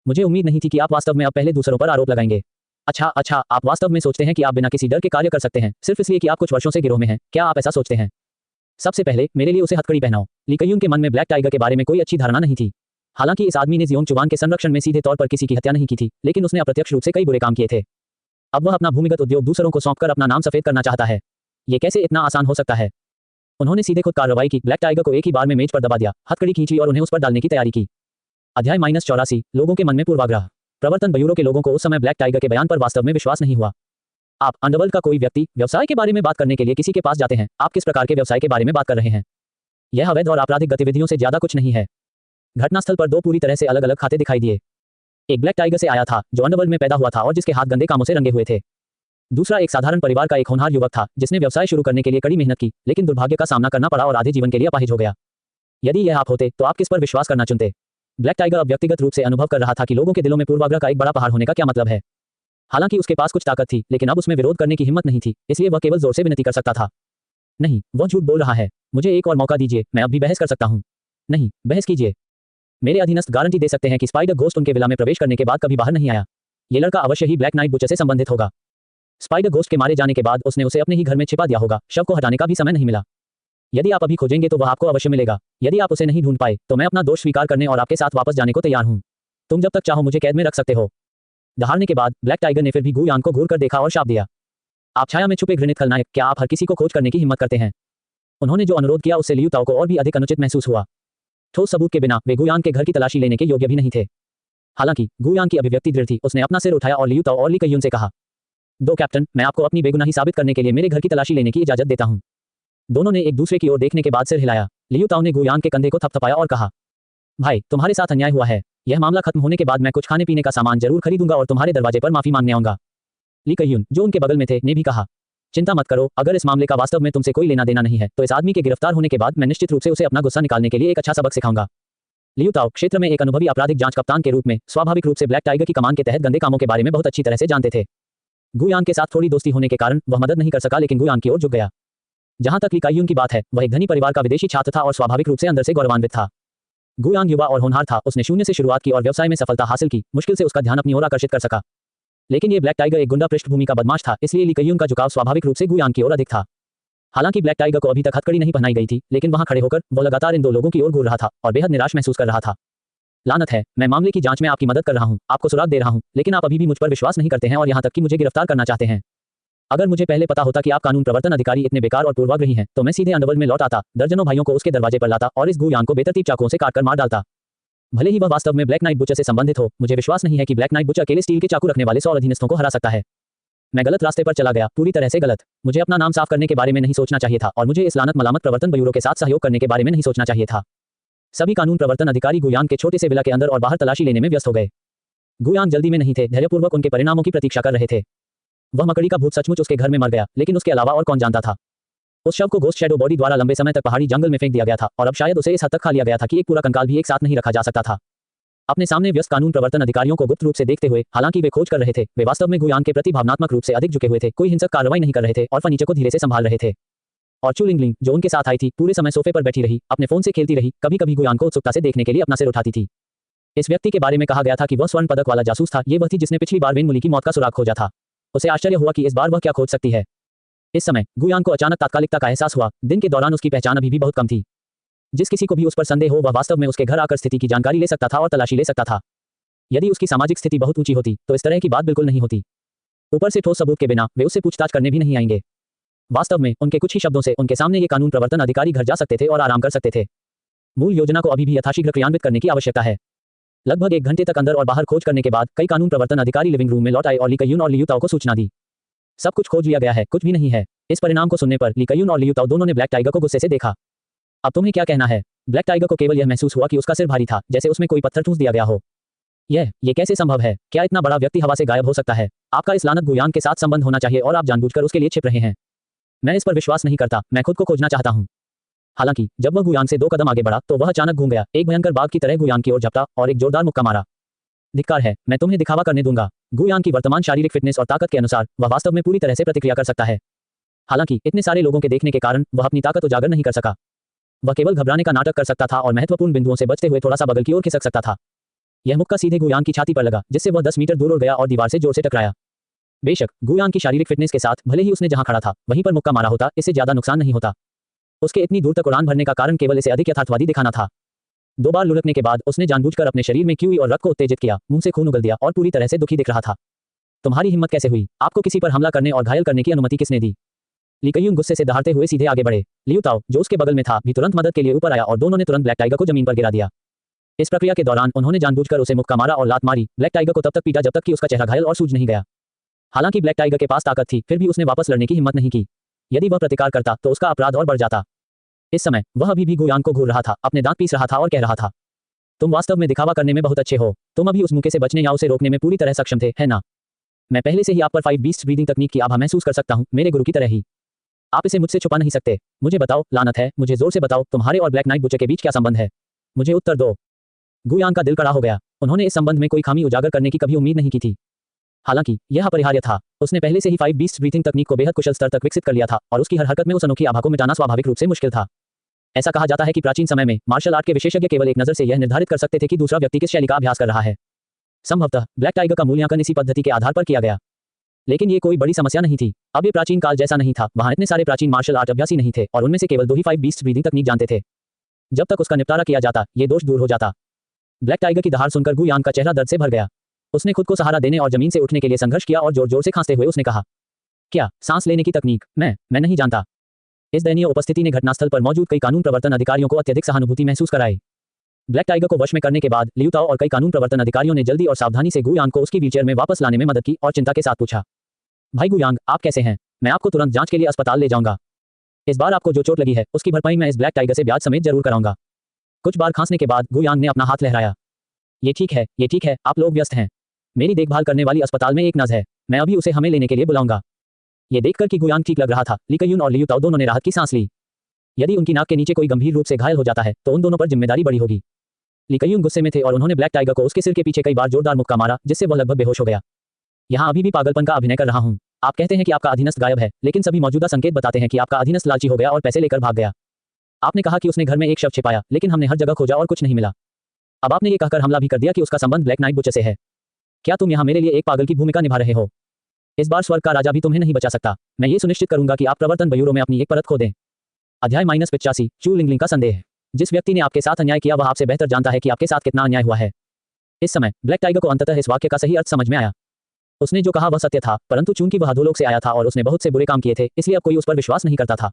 S2: मुझे उम्मीद नहीं थी कि आप वास्तव में अब पहले दूसरों पर आरोप लगाएंगे। अच्छा, आप वास्तव में सोचते हैं कि आप बिना किसी डर के कार्य कर सकते हैं, सिर्फ इसलिए कि आप कुछ वर्षों से गिरोह में हैं? क्या आप ऐसा सोचते हैं? सबसे पहले मेरे लिए उसे हथकड़ी पहनाओ। ली कयून के मन में ब्लैक टाइगर के बारे में कोई अच्छी धारणा नहीं थी। हालांकि इस आदमी ने जियोंग चुवान के संरक्षण में सीधे तौर पर किसी की हत्या नहीं की थी, लेकिन उसने अप्रत्यक्ष रूप से कई बुरे काम किए थे। अब वह अपना भूमिगत उद्योग दूसरों को सौंपकर अपना नाम सफेद करना चाहता है। ये कैसे इतना आसान हो सकता है? उन्होंने सीधे खुद कार्रवाई की, ब्लैक टाइगर को एक ही बार में मेज पर दबा दिया, हथकड़ी खींच ली और उन्हें उस पर डालने की तैयारी की। अध्याय -84 लोगों के मन में पूर्वाग्रह। प्रवर्तन ब्यूरो के लोगों को उस समय ब्लैक टाइगर के बयान पर वास्तव में विश्वास नहीं हुआ। आप अंडरवर्ल्ड का कोई व्यक्ति व्यवसाय के बारे में बात करने के लिए किसी के पास जाते हैं, आप किस प्रकार के व्यवसाय के बारे में बात कर रहे हैं? यह अवैध और आपराधिक गतिविधियों से ज्यादा कुछ नहीं है। घटनास्थल पर दो पूरी तरह से अलग अलग खाते दिखाई दिए। एक ब्लैक टाइगर से आया था, जो अंडरवर्ल्ड में पैदा हुआ था और जिसके हाथ गंदे कामों से रंगे हुए थे। दूसरा एक साधारण परिवार का एक होनहार युवक था, जिसने व्यवसाय शुरू करने के लिए कड़ी मेहनत की, लेकिन दुर्भाग्य का सामना करना पड़ा और आधे जीवन के लिए अपाहिज हो गया। यदि यह आप होते तो आप किस पर विश्वास करना चुनते? ब्लैक टाइगर अब व्यक्तिगत रूप से अनुभव कर रहा था कि लोगों के दिलों में पूर्वाग्रह का एक बड़ा पहाड़ होने का क्या मतलब है। हालांकि उसके पास कुछ ताकत थी, लेकिन अब उसमें विरोध करने की हिम्मत नहीं थी, इसलिए वह केवल जोर से विनती कर सकता था। नहीं, वह झूठ बोल रहा है। मुझे एक और मौका दीजिए, मैं अब भी बहस कर सकता हूँ। नहीं, बहस कीजिए। मेरे अधीनस्थ गारंटी दे सकते हैं कि स्पाइडर घोस्ट उनके विला में प्रवेश करने के बाद कभी बाहर नहीं आया। ये लड़का अवश्य ही ब्लैक नाइट बुचर से संबंधित होगा। स्पाइडर घोस्ट के मारे जाने के बाद उसने उसे अपने ही घर में छिपा दिया होगा, शव को हटाने का भी समय नहीं मिला। यदि आप अभी खोजेंगे तो वह आपको अवश्य मिलेगा। यदि आप उसे नहीं ढूंढ पाए तो मैं अपना दोष स्वीकार करने और आपके साथ वापस जाने को तैयार हूं। तुम जब तक चाहो मुझे कैद में रख सकते हो। दहाड़ने के बाद ब्लैक टाइगर ने फिर भी गुयान को घूर कर देखा और शाप दिया। आप छाया में छुपे घृणित खलनायक, क्या आप हर किसी को खोज करने की हिम्मत करते हैं? उन्होंने जो अनुरोध किया उससे लियू ताओ को और भी अधिक अनुचित महसूस हुआ। ठोस सबूत के बिना वे गुयान के घर की तलाशी लेने के योग्य भी नहीं थे। हालांकि गुयान की अभिव्यक्ति दृढ़ थी। उसने अपना सिर उठाया और लियू ताओ और ली कयुन से कहा, दो कैप्टन, मैं आपको अपनी बेगुनाही साबित करने के लिए मेरे घर की तलाशी लेने की इजाजत देता हूं। दोनों ने एक दूसरे की ओर देखने के बाद सिर हिलाया। लियू ताओ ने गुयान के कंधे को थपथपाया और कहा, भाई, तुम्हारे साथ अन्याय हुआ है। यह मामला खत्म होने के बाद मैं कुछ खाने पीने का सामान जरूर खरीदूंगा और तुम्हारे दरवाजे पर माफी मांगने आऊंगा। ली कयुन, जो उनके बगल में थे, ने भी कहा, चिंता मत करो, अगर इस मामले का वास्तव में तुमसे कोई लेना देना नहीं है तो इस आदमी के गिरफ्तार होने के बाद मैं निश्चित रूप से उसे अपना गुस्सा निकालने के लिए एक अच्छा सबक सिखाऊंगा। लियू ताओ क्षेत्र में एक अनुभवी आपराधिक जांच कप्तान के रूप में स्वाभाविक रूप से ब्लैक टाइगर की कमान के तहत गंदे कामों के बारे में बहुत अच्छी तरह से जानते थे। गुयान के साथ थोड़ी दोस्ती होने के कारण वह मदद नहीं कर सका, लेकिन गुयान की ओर झुक गया। जहां तक ली कायुन की बात है, वह एक धनी परिवार का विदेशी छात्र था और स्वाभाविक रूप से अंदर से गौरवान्वित था। गुयान युवा और होनहार था, उसने शून्य से शुरुआत की और व्यवसाय में सफलता हासिल की, मुश्किल से उसका ध्यान अपनी ओर आकर्षित कर सका। लेकिन ये ब्लैक टाइगर एक गुंडा पृष्ठभूमि का बदमाश था, इसलिए ली कयुन का झुकाव स्वाभाविक रूप से गुयान की ओर अधिक था। हालांकि ब्लैक टाइगर को अभी तक हथकड़ी नहीं पहनाई गई थी, लेकिन वहां खड़े होकर वो लगातार इन दो लोगों की ओर घूर रहा था और बेहद निराश महसूस कर रहा था। लानत है, मैं मामले की जांच में आपकी मदद कर रहा हूं, आपको सुराग दे रहा हूं, लेकिन आप अभी भी मुझ पर विश्वास नहीं करते हैं और यहां तक कि मुझे गिरफ्तार करना चाहते हैं। अगर मुझे पहले पता होता कि आप कानून प्रवर्तन अधिकारी इतने बेकार और पूर्वाग्रही हैं, तो मैं सीधे अंडरवर्ल्ड में लौट आता, दर्जनों भाइयों को उसके दरवाजे पर लाता और इस गुयान को बेतरतीब चाकुओं से काटकर मार डालता। भले ही वह वास्तव में ब्लैक नाइट बुचर से संबंधित हो, मुझे विश्वास नहीं है कि ब्लैक नाइट बुचर अकेले स्टील के चाकू रखने वाले 100 अधीनस्थों को हरा सकता है। मैं गलत रास्ते पर चला गया, पूरी तरह से गलत। मुझे अपना नाम साफ करने के बारे में नहीं सोचना चाहिए था और मुझे इस लानत मलामत प्रवर्तन ब्यूरो के साथ सहयोग करने के बारे में नहीं सोचना चाहिए था। सभी कानून प्रवर्तन अधिकारी गुयान के छोटे से विला के अंदर और बाहर तलाशी लेने में व्यस्त हो गए। गुयान जल्दी में नहीं थे, धैर्यपूर्वक उनके परिणामों की प्रतीक्षा कर रहे थे। वह मकड़ी का भूत सचमुच उसके घर में मर गया, लेकिन उसके अलावा और कौन जानता था। उस शव को घोस्ट शैडो बॉडी द्वारा लंबे समय तक पहाड़ी जंगल में फेंक दिया गया था और अब शायद उसे इस हद तक खा लिया गया था कि एक पूरा कंकाल भी एक साथ नहीं रखा जा सकता था। अपने सामने व्यस्त कानून प्रवर्तन अधिकारियों को गुप्त रूप से देखते हुए, हालांकि वे खोज कर रहे थे, वे वास्तव में गुयान के प्रति भावनात्मक रूप से अधिक झुके हुए थे, कोई हिंसक कार्रवाई नहीं कर रहे थे और फर्नीचर को धीरे से संभाल रहे थे। और चू लिंगलिंग, जो उनके साथ आई थी, पूरे समय सोफे पर बैठी रही, अपने फोन से खेलती रही, कभी कभी गुयान को उत्सुकता से देखने के लिए अपना सिर उठाती थी। इस व्यक्ति के बारे में कहा गया था कि वह स्वर्ण पदक वाला जासूस था। ये वह थी जिसने पिछली बार वेन मुली की मौत का सुराग खोजा था। उसे आश्चर्य हुआ कि इस बार वह क्या खोज सकती है। इस समय गुयान को अचानक तात्कालिकता का एहसास हुआ। दिन के दौरान उसकी पहचान अभी भी बहुत कम थी। जिस किसी को भी उस पर संदेह हो, वह वास्तव में उसके घर आकर स्थिति की जानकारी ले सकता था और तलाशी ले सकता था। यदि उसकी सामाजिक स्थिति बहुत ऊंची होती तो इस तरह की बात बिल्कुल नहीं होती। ऊपर से ठोस सबूत के बिना वे उससे पूछताछ करने भी नहीं आएंगे। वास्तव में उनके कुछ ही शब्दों से उनके सामने ये कानून प्रवर्तन अधिकारी घर जा सकते थे और आराम कर सकते थे। मूल योजना को अभी भी यथाशीघ्र क्रियान्वित करने की आवश्यकता है। लगभग 1 घंटे तक अंदर और बाहर खोज करने के बाद कई कानून प्रवर्तन अधिकारी लिविंग रूम में लौट आए और ली कयुन और लियू ताओ को सूचना दी। सब कुछ खोज लिया गया है, कुछ भी नहीं है। इस परिणाम को सुनने पर ली कयुन और लियू ताओ दोनों ने ब्लैक टाइगर को गुस्से से देखा। अब तुम्हें क्या कहना है? ब्लैक टाइगर को केवल यह महसूस हुआ कि उसका सिर भारी था, जैसे उसमें कोई पत्थर ठूंस दिया गया हो। ये कैसे संभव है? क्या इतना बड़ा व्यक्ति हवा से गायब हो सकता है? आपका इस लानत गुयान के साथ संबंध होना चाहिए और आप जानबूझकर उसके लिए छिप रहे हैं। मैं इस पर विश्वास नहीं करता, मैं खुद को खोजना चाहता हूं। हालांकि जब वह गुयान से 2 कदम आगे बढ़ा तो वह अचानक घूम गया, एक भयंकर बाघ की तरह गुयान की ओर झपटा और एक जोरदार मुक्का मारा। धिक्कार है, मैं तुम्हें दिखावा करने दूंगा। गुयान की वर्तमान शारीरिक फिटनेस और ताकत के अनुसार वह वास्तव में पूरी तरह से प्रतिक्रिया कर सकता है। हालांकि इतने सारे लोगों के देखने के कारण वह अपनी ताकत उजागर नहीं कर सका। वह केवल घबराने का नाटक कर सकता था और महत्वपूर्ण बिंदुओं से बचते हुए थोड़ा सा बगल की ओर खिसक सकता था। यह मुक्का सीधे गुयान की छाती पर लगा, जिससे वह 10 मीटर दूर उड़ गया और दीवार से जोर से टकराया। बेशक गुयान की शारीरिक फिटनेस के साथ भले ही उसने जहां खड़ा था वहीं पर मुक्का मारा होता, इससे ज्यादा नुकसान नहीं होता। उसके इतनी दूर तक उड़ान भरने का कारण केवल इसे अधिक यथार्थवादी दिखाना था। 2 बार लुढ़कने के बाद उसने जानबूझकर अपने शरीर में क्यूई और रक्त को उत्तेजित किया, मुंह से खून उगल दिया और पूरी तरह से दुखी दिख रहा था। तुम्हारी हिम्मत कैसे हुई? आपको किसी पर हमला करने और घायल करने की अनुमति किसने दी? ली कयून गुस्से से दहाड़ते हुए सीधे आगे बढ़े। लियू ताओ, जो उसके बगल में था, भी तुरंत मदद के लिए ऊपर आया और दोनों ने तुरंत ब्लैक टाइगर को जमीन पर गिरा दिया। इस प्रक्रिया के दौरान उन्होंने जानबूझकर उसे मुक्का मारा और लात मारी। ब्लैक टाइगर को तब तक पीटा जब तक कि उसका चेहरा घायल और सूज नहीं गया। हालांकि ब्लैक टाइगर के पास ताकत थी, फिर भी उसने वापस लड़ने की हिम्मत नहीं की। यदि वह प्रतिकार करता तो उसका अपराध और बढ़ जाता। इस समय वह अभी भी गुयांग को घूर रहा था, अपने दांत पीस रहा था और कह रहा था, तुम वास्तव में दिखावा करने में बहुत अच्छे हो। तुम अभी उस मौके से बचने या उसे रोकने में पूरी तरह सक्षम थे, है ना? मैं पहले से ही आप पर 5 बीस्ट ब्रीदिंग तकनीक की आभा महसूस कर सकता हूं, मेरे गुरु की तरह ही। आप इसे मुझसे छुपा नहीं सकते। मुझे बताओ, लानत है, मुझे जोर से बताओ, तुम्हारे और ब्लैक नाइट बुचे के बीच क्या संबंध है? मुझे उत्तर दो। गुयांग का दिल कड़ा हो गया। उन्होंने इस संबंध में कोई खामी उजागर करने की कभी उम्मीद नहीं की थी। हालांकि यह अपरिहार्य था। उसने पहले से ही 5 बीस्ट ब्रीथिंग तकनीक को बेहद कुशल स्तर तक विकसित कर लिया था और उसकी हर हरकत में उस अनोखी आभा को मिटाना स्वाभाविक रूप से मुश्किल था। ऐसा कहा जाता है कि प्राचीन समय में मार्शल आर्ट के विशेषज्ञ केवल एक नजर से यह निर्धारित कर सकते थे कि दूसरा व्यक्ति किस शैली का अभ्यास कर रहा है। संभवतः ब्लैक टाइगर का मूल्यांकन इसी पद्धति के आधार पर किया गया। लेकिन ये कोई बड़ी समस्या नहीं थी। अब ये प्राचीन काल जैसा नहीं था। वहां इतने सारे प्राचीन मार्शल आर्ट अभ्यासी नहीं थे और उनमें से केवल 2 ही 5 बीस्ट ब्रीदिंग तकनीक जानते थे। जब तक उसका निपटारा किया जाता, ये दोष दूर हो जाता। ब्लैक टाइगर की दहाड़ सुनकर गुयांग का चेहरा दर्द से भर गया। उसने खुद को सहारा देने और जमीन से उठने के लिए संघर्ष किया और जोर जोर से खांसते हुए उसने कहा, क्या सांस लेने की तकनीक? मैं नहीं जानता। इस दयनीय उपस्थिति ने घटनास्थल पर मौजूद कई कानून प्रवर्तन अधिकारियों को अत्यधिक सहानुभूति महसूस कराई। ब्लैक टाइगर को वश में करने के बाद लियू ताओ और कई कानून प्रवर्तन अधिकारियों ने जल्दी और सावधानी से गुयांग को उसकी व्हीलचेयर में वापस लाने में मदद की और चिंता के साथ पूछा, भाई गुयांग, आप कैसे हैं? मैं आपको तुरंत जांच के लिए अस्पताल ले जाऊंगा। इस बार आपको जो चोट लगी है उसकी भरपाई मैं इस ब्लैक टाइगर से ब्याज समेत जरूर कराऊंगा। कुछ बार खांसने के बाद गुयांग ने अपना हाथ लहराया। ये ठीक है, आप लोग व्यस्त हैं। मेरी देखभाल करने वाली अस्पताल में एक नर्स है, मैं अभी उसे हमें लेने के लिए बुलाऊंगा। ये देखकर कि गुयांग ठीक लग रहा था, ली कयून और लियू ताओ दोनों ने राहत की सांस ली। यदि उनकी नाक के नीचे कोई गंभीर रूप से घायल हो जाता है तो उन दोनों पर जिम्मेदारी बड़ी होगी। ली कयून गुस्से में थे और उन्होंने ब्लैक टाइगर को उसके सिर के पीछे कई बार जोरदार मुक्का मारा, जिससे वह लगभग बेहोश हो गया। यहाँ अभी भी पागलपन का अभिनय कर रहा हूँ। आप कहते हैं कि आपका अधीनस्थ गायब है, लेकिन सभी मौजूदा संकेत बताते हैं कि आपका अधीनस्थ लालची हो गया और पैसे लेकर भाग गया। आपने कहा कि उसने घर में एक शव छिपाया, लेकिन हमने हर जगह खोजा और कुछ नहीं मिला। अब आपने ये कहकर हमला भी कर दिया कि उसका संबंध ब्लैक नाइट बुचे से है। क्या तुम यहाँ मेरे लिए एक पागल की भूमिका निभा रहे हो? इस बार स्वर्ग का राजा भी तुम्हें नहीं बचा सकता। मैं ये सुनिश्चित करूंगा कि आप प्रवर्तन ब्यूरो में अपनी एक परत खो दें। अध्याय -85 चू लिंगलिंग का संदेह। जिस व्यक्ति ने आपके साथ अन्याय किया वह आपसे बेहतर जानता है कि आपके साथ कितना अन्याय हुआ है। इस समय ब्लैक टाइगर को अंततः इस वाक्य का सही अर्थ समझ में आया। उसने जो कहा वह सत्य था, परंतु चूंकि वह अधोलोक से आया था और उसने बहुत से बुरे काम किए थे, इसलिए अब कोई उस पर विश्वास नहीं करता था।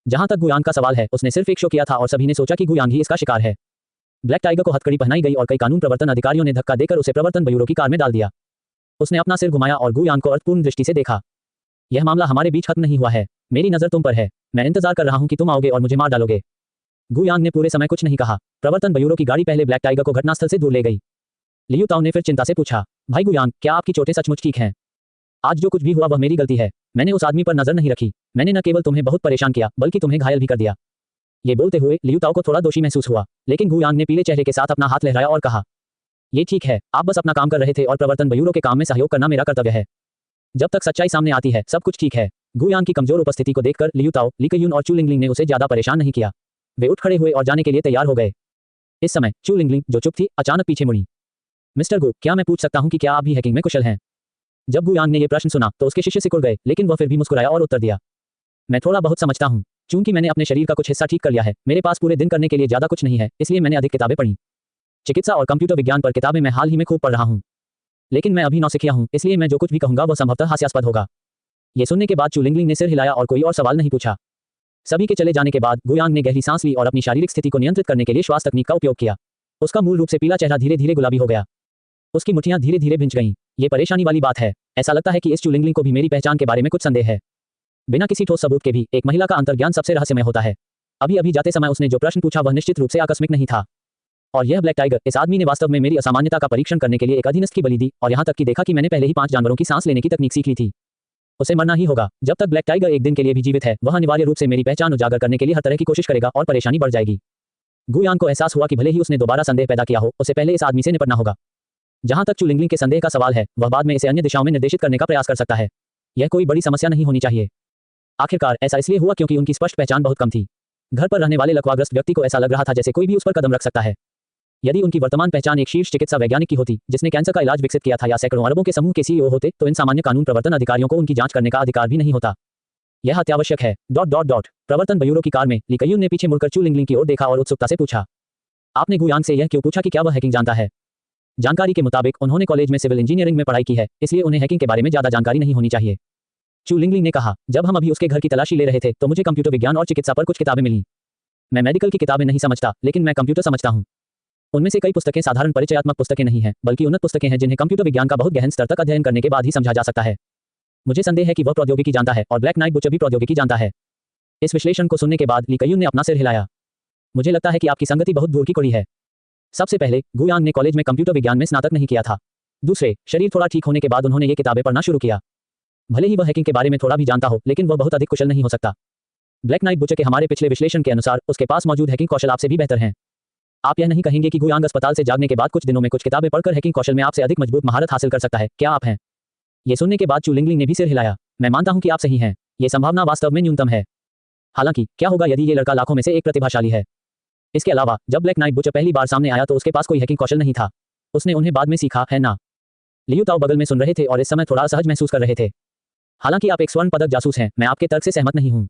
S2: जहां तक गुयांग का सवाल है, उसने सिर्फ एक शो किया था और सभी ने सोचा कि गुयांग ही इसका शिकार है। ब्लैक टाइगर को हथकड़ी पहनाई गई और कई कानून प्रवर्तन अधिकारियों ने धक्का देकर उसे प्रवर्तन ब्यूरो की कार में डाल दिया। उसने अपना सिर घुमाया और गुयांग को अर्थपूर्ण दृष्टि से देखा। यह मामला हमारे बीच खत्म नहीं हुआ है। मेरी नजर तुम पर है। मैं इंतजार कर रहा हूं कि तुम आओगे और मुझे मार डालोगे। गुयांग ने पूरे समय कुछ नहीं कहा। प्रवर्तन ब्यूरो की गाड़ी पहले ब्लैक टाइगर को घटनास्थल से दूर ले गई। लियू ताओ ने फिर चिंता से पूछा, भाई गुयांग, क्या आपकी चोटें सचमुच ठीक हैं? आज जो कुछ भी हुआ वह मेरी गलती है। मैंने उस आदमी पर नजर नहीं रखी। मैंने न केवल तुम्हें बहुत परेशान किया, बल्कि तुम्हें घायल भी कर दिया। ये बोलते हुए लियू ताओ को थोड़ा दोषी महसूस हुआ, लेकिन गुयांग ने पीले चेहरे के साथ अपना हाथ लहराया और कहा, ये ठीक है, आप बस अपना काम कर रहे थे और प्रवर्तन ब्यूरो के काम में सहयोग करना मेरा कर्तव्य है। जब तक सच्चाई सामने आती है सब कुछ ठीक है। गुयांग की कमजोर उपस्थिति को देखकर लियू ताओ, ली कयून और चू लिंगलिंग ने उसे ज्यादा परेशान नहीं किया। वे उठ खड़े हुए और जाने के लिए तैयार हो गए। इस समय चू लिंगलिंग, जो चुप थी, अचानक पीछे मुड़ी। मिस्टर गु, क्या मैं पूछ सकता हूं कि क्या आप भी हैकिंग में कुशल हैं? जब गुयांग ने यह प्रश्न सुना तो उसके शिष्य सिकुड़ गए, लेकिन वह फिर भी मुस्कुराया और उत्तर दिया, मैं थोड़ा बहुत समझता हूं। चूंकि मैंने अपने शरीर का कुछ हिस्सा ठीक कर लिया है, मेरे पास पूरे दिन करने के लिए ज्यादा कुछ नहीं है, इसलिए मैंने अधिक किताबें पढ़ी। चिकित्सा और कंप्यूटर विज्ञान पर किताबें मैं हाल ही में खूब पढ़ रहा हूं। लेकिन मैं अभी नौसिखिया हूं, इसलिए मैं जो कुछ भी कहूंगा वह संभवतः हास्यास्पद होगा। ये सुनने के बाद चू लिंगलिंग ने सिर हिलाया और कोई और सवाल नहीं पूछा। सभी के चले जाने के बाद गुयांग ने गहरी सांस ली और अपनी शारीरिक स्थिति को नियंत्रित करने के लिए श्वास तकनीक का उपयोग किया। उसका मूल रूप से पीला चेहरा धीरे धीरे गुलाबी हो गया। उसकी मुट्ठियां धीरे धीरे भिंच गईं। ये परेशानी वाली बात है। ऐसा लगता है कि इस चू लिंगलिंग को भी मेरी पहचान के बारे में कुछ संदेह है। बिना किसी ठोस सबूत के भी एक महिला का अंतर्ज्ञान सबसे रहस्यमय होता है। अभी जाते समय उसने जो प्रश्न पूछा वह निश्चित रूप से आकस्मिक नहीं था। और यह ब्लैक टाइगर, इस आदमी ने वास्तव में मेरी असामान्यता का परीक्षण करने के लिए एक अधीनस्थ की बलि दी और यहाँ तक कि देखा कि मैंने पहले ही 5 जानवरों की सांस लेने की तकनीक सीख ली थी। उसे मरना ही होगा। जब तक ब्लैक टाइगर एक दिन के लिए भी जीवित है, वह अनिवार्य रूप से मेरी पहचान उजागर करने के लिए हर तरह की कोशिश करेगा और परेशानी बढ़ जाएगी। गुयांग को एहसास हुआ कि भले ही उसने दोबारा संदेह पैदा किया हो, उसे पहले इस आदमी से निपटना होगा। जहां तक चू लिंगलिंग के संदेह का सवाल है, वह बाद में इसे अन्य दिशाओं में निर्देशित करने का प्रयास कर सकता है। यह कोई बड़ी समस्या नहीं होनी चाहिए। आखिरकार ऐसा इसलिए हुआ क्योंकि उनकी स्पष्ट पहचान बहुत कम थी। घर पर रहने वाले लकवाग्रस्त व्यक्ति को ऐसा लग रहा था जैसे कोई भी उस पर कदम रख सकता है। यदि उनकी वर्तमान पहचान एक शीर्ष चिकित्सा वैज्ञानिक की होती जिसने कैंसर का इलाज विकसित किया था, या सैकड़ों अरबों के समूह के सीईओ होते, तो इन सामान्य कानून प्रवर्तन अधिकारियों को उनकी जांच करने का अधिकार भी नहीं होता। यह अत्यावश्यक है। ... प्रवर्तन ब्यूरो की कार में ली कयून ने पीछे मुड़कर चू लिंगलिंग की ओर देखा और उत्सुकता से पूछा, आपने गुयांग से यह क्यों पूछा कि क्या वह हैकिंग जानता है? जानकारी के मुताबिक उन्होंने कॉलेज में सिविल इंजीनियरिंग में पढ़ाई की है, इसलिए उन्हें हैकिंग के बारे में ज्यादा जानकारी नहीं होनी चाहिए। चू लिंगलिंग ने कहा, जब हम अभी उसके घर की तलाशी ले रहे थे तो मुझे कंप्यूटर विज्ञान और चिकित्सा पर कुछ किताबें मिली। मैं मेडिकल की किताबें नहीं समझता, लेकिन मैं कंप्यूटर समझता हूँ। उनमें से कई पुस्तकें साधारण परिचयात्मक पुस्तकें नहीं हैं, बल्कि उन्नत पुस्तकें हैं जिन्हें कंप्यूटर विज्ञान का बहुत गहन स्तर तक अध्ययन करने के बाद ही समझा जा सकता है। मुझे संदेह है कि वह प्रौद्योगिकी जानता है और ब्लैक नाइट बुचर भी प्रौद्योगिकी जानता है। इस विश्लेषण को सुनने के बाद ली कयून ने अपना सिर हिलाया। मुझे लगता है कि आपकी संगति बहुत दूर की कड़ी है। सबसे पहले, गुयांग ने कॉलेज में कंप्यूटर विज्ञान में स्नातक नहीं किया था। दूसरे, शरीर थोड़ा ठीक होने के बाद उन्होंने ये किताबें पढ़ना शुरू किया। भले ही वह हैकिंग के बारे में थोड़ा भी जानता हो, लेकिन वह बहुत अधिक कुशल नहीं हो सकता। ब्लैक नाइट बुचर के हमारे पिछले विश्लेषण के अनुसार उसके पास मौजूद हैकिंग कौशल आपसे भी बेहतर हैं। आप यह नहीं कहेंगे कि गुयांग अस्पताल से जागने के बाद कुछ दिनों में कुछ किताबें पढ़कर हैकिंग कौशल में आपसे अधिक मजबूत महारत हासिल कर सकता है, क्या आप हैं? ये सुनने के बाद चू लिंगलिंग ने भी सिर हिलाया। मैं मानता हूं कि आप सही हैं। ये संभावना वास्तव में न्यूनतम है। हालांकि क्या होगा यदि ये लड़का लाखों में से एक प्रतिभाशाली है? इसके अलावा जब ब्लैक नाइट बुचर पहली बार सामने आया तो उसके पास कोई हैकिंग कौशल नहीं था। उसने उन्हें बाद में सीखा, है ना? लियू ताओ बगल में सुन रहे थे और इस समय थोड़ा असहज महसूस कर रहे थे। हालांकि आप एक स्वर्ण पदक जासूस हैं, मैं आपके तर्क से सहमत नहीं हूं।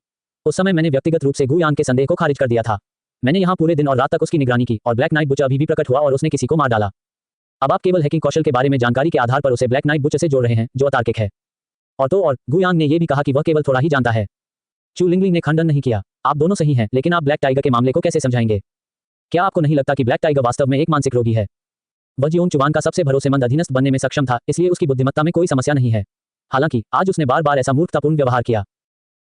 S2: उस समय मैंने व्यक्तिगत रूप से गुयांग के संदेह को खारिज कर दिया था। मैंने यहाँ पूरे दिन और रात तक उसकी निगरानी की और ब्लैक नाइट बुचर अभी भी प्रकट हुआ और उसने किसी को मार डाला। अब आप केवल हैकिंग कौशल के बारे में जानकारी के आधार पर उसे ब्लैक नाइट बुचर से जोड़ रहे हैं, जो अतार्किक है। और गुयांग ने यह भी कहा कि वह केवल थोड़ा ही जानता है। चू लिंगलिंग ने खंडन नहीं किया। आप दोनों सही हैं, लेकिन आप ब्लैक टाइगर के मामले को कैसे समझाएंगे? क्या आपको नहीं लगता कि ब्लैक टाइगर वास्तव में एक मानसिक रोगी है? वह जियोंग चुवान का सबसे भरोसेमंद अधीनस्थ बनने में सक्षम था, इसलिए उसकी बुद्धिमत्ता में कोई समस्या नहीं है। हालांकि आज उसने बार बार ऐसा मूर्खतापूर्ण व्यवहार किया।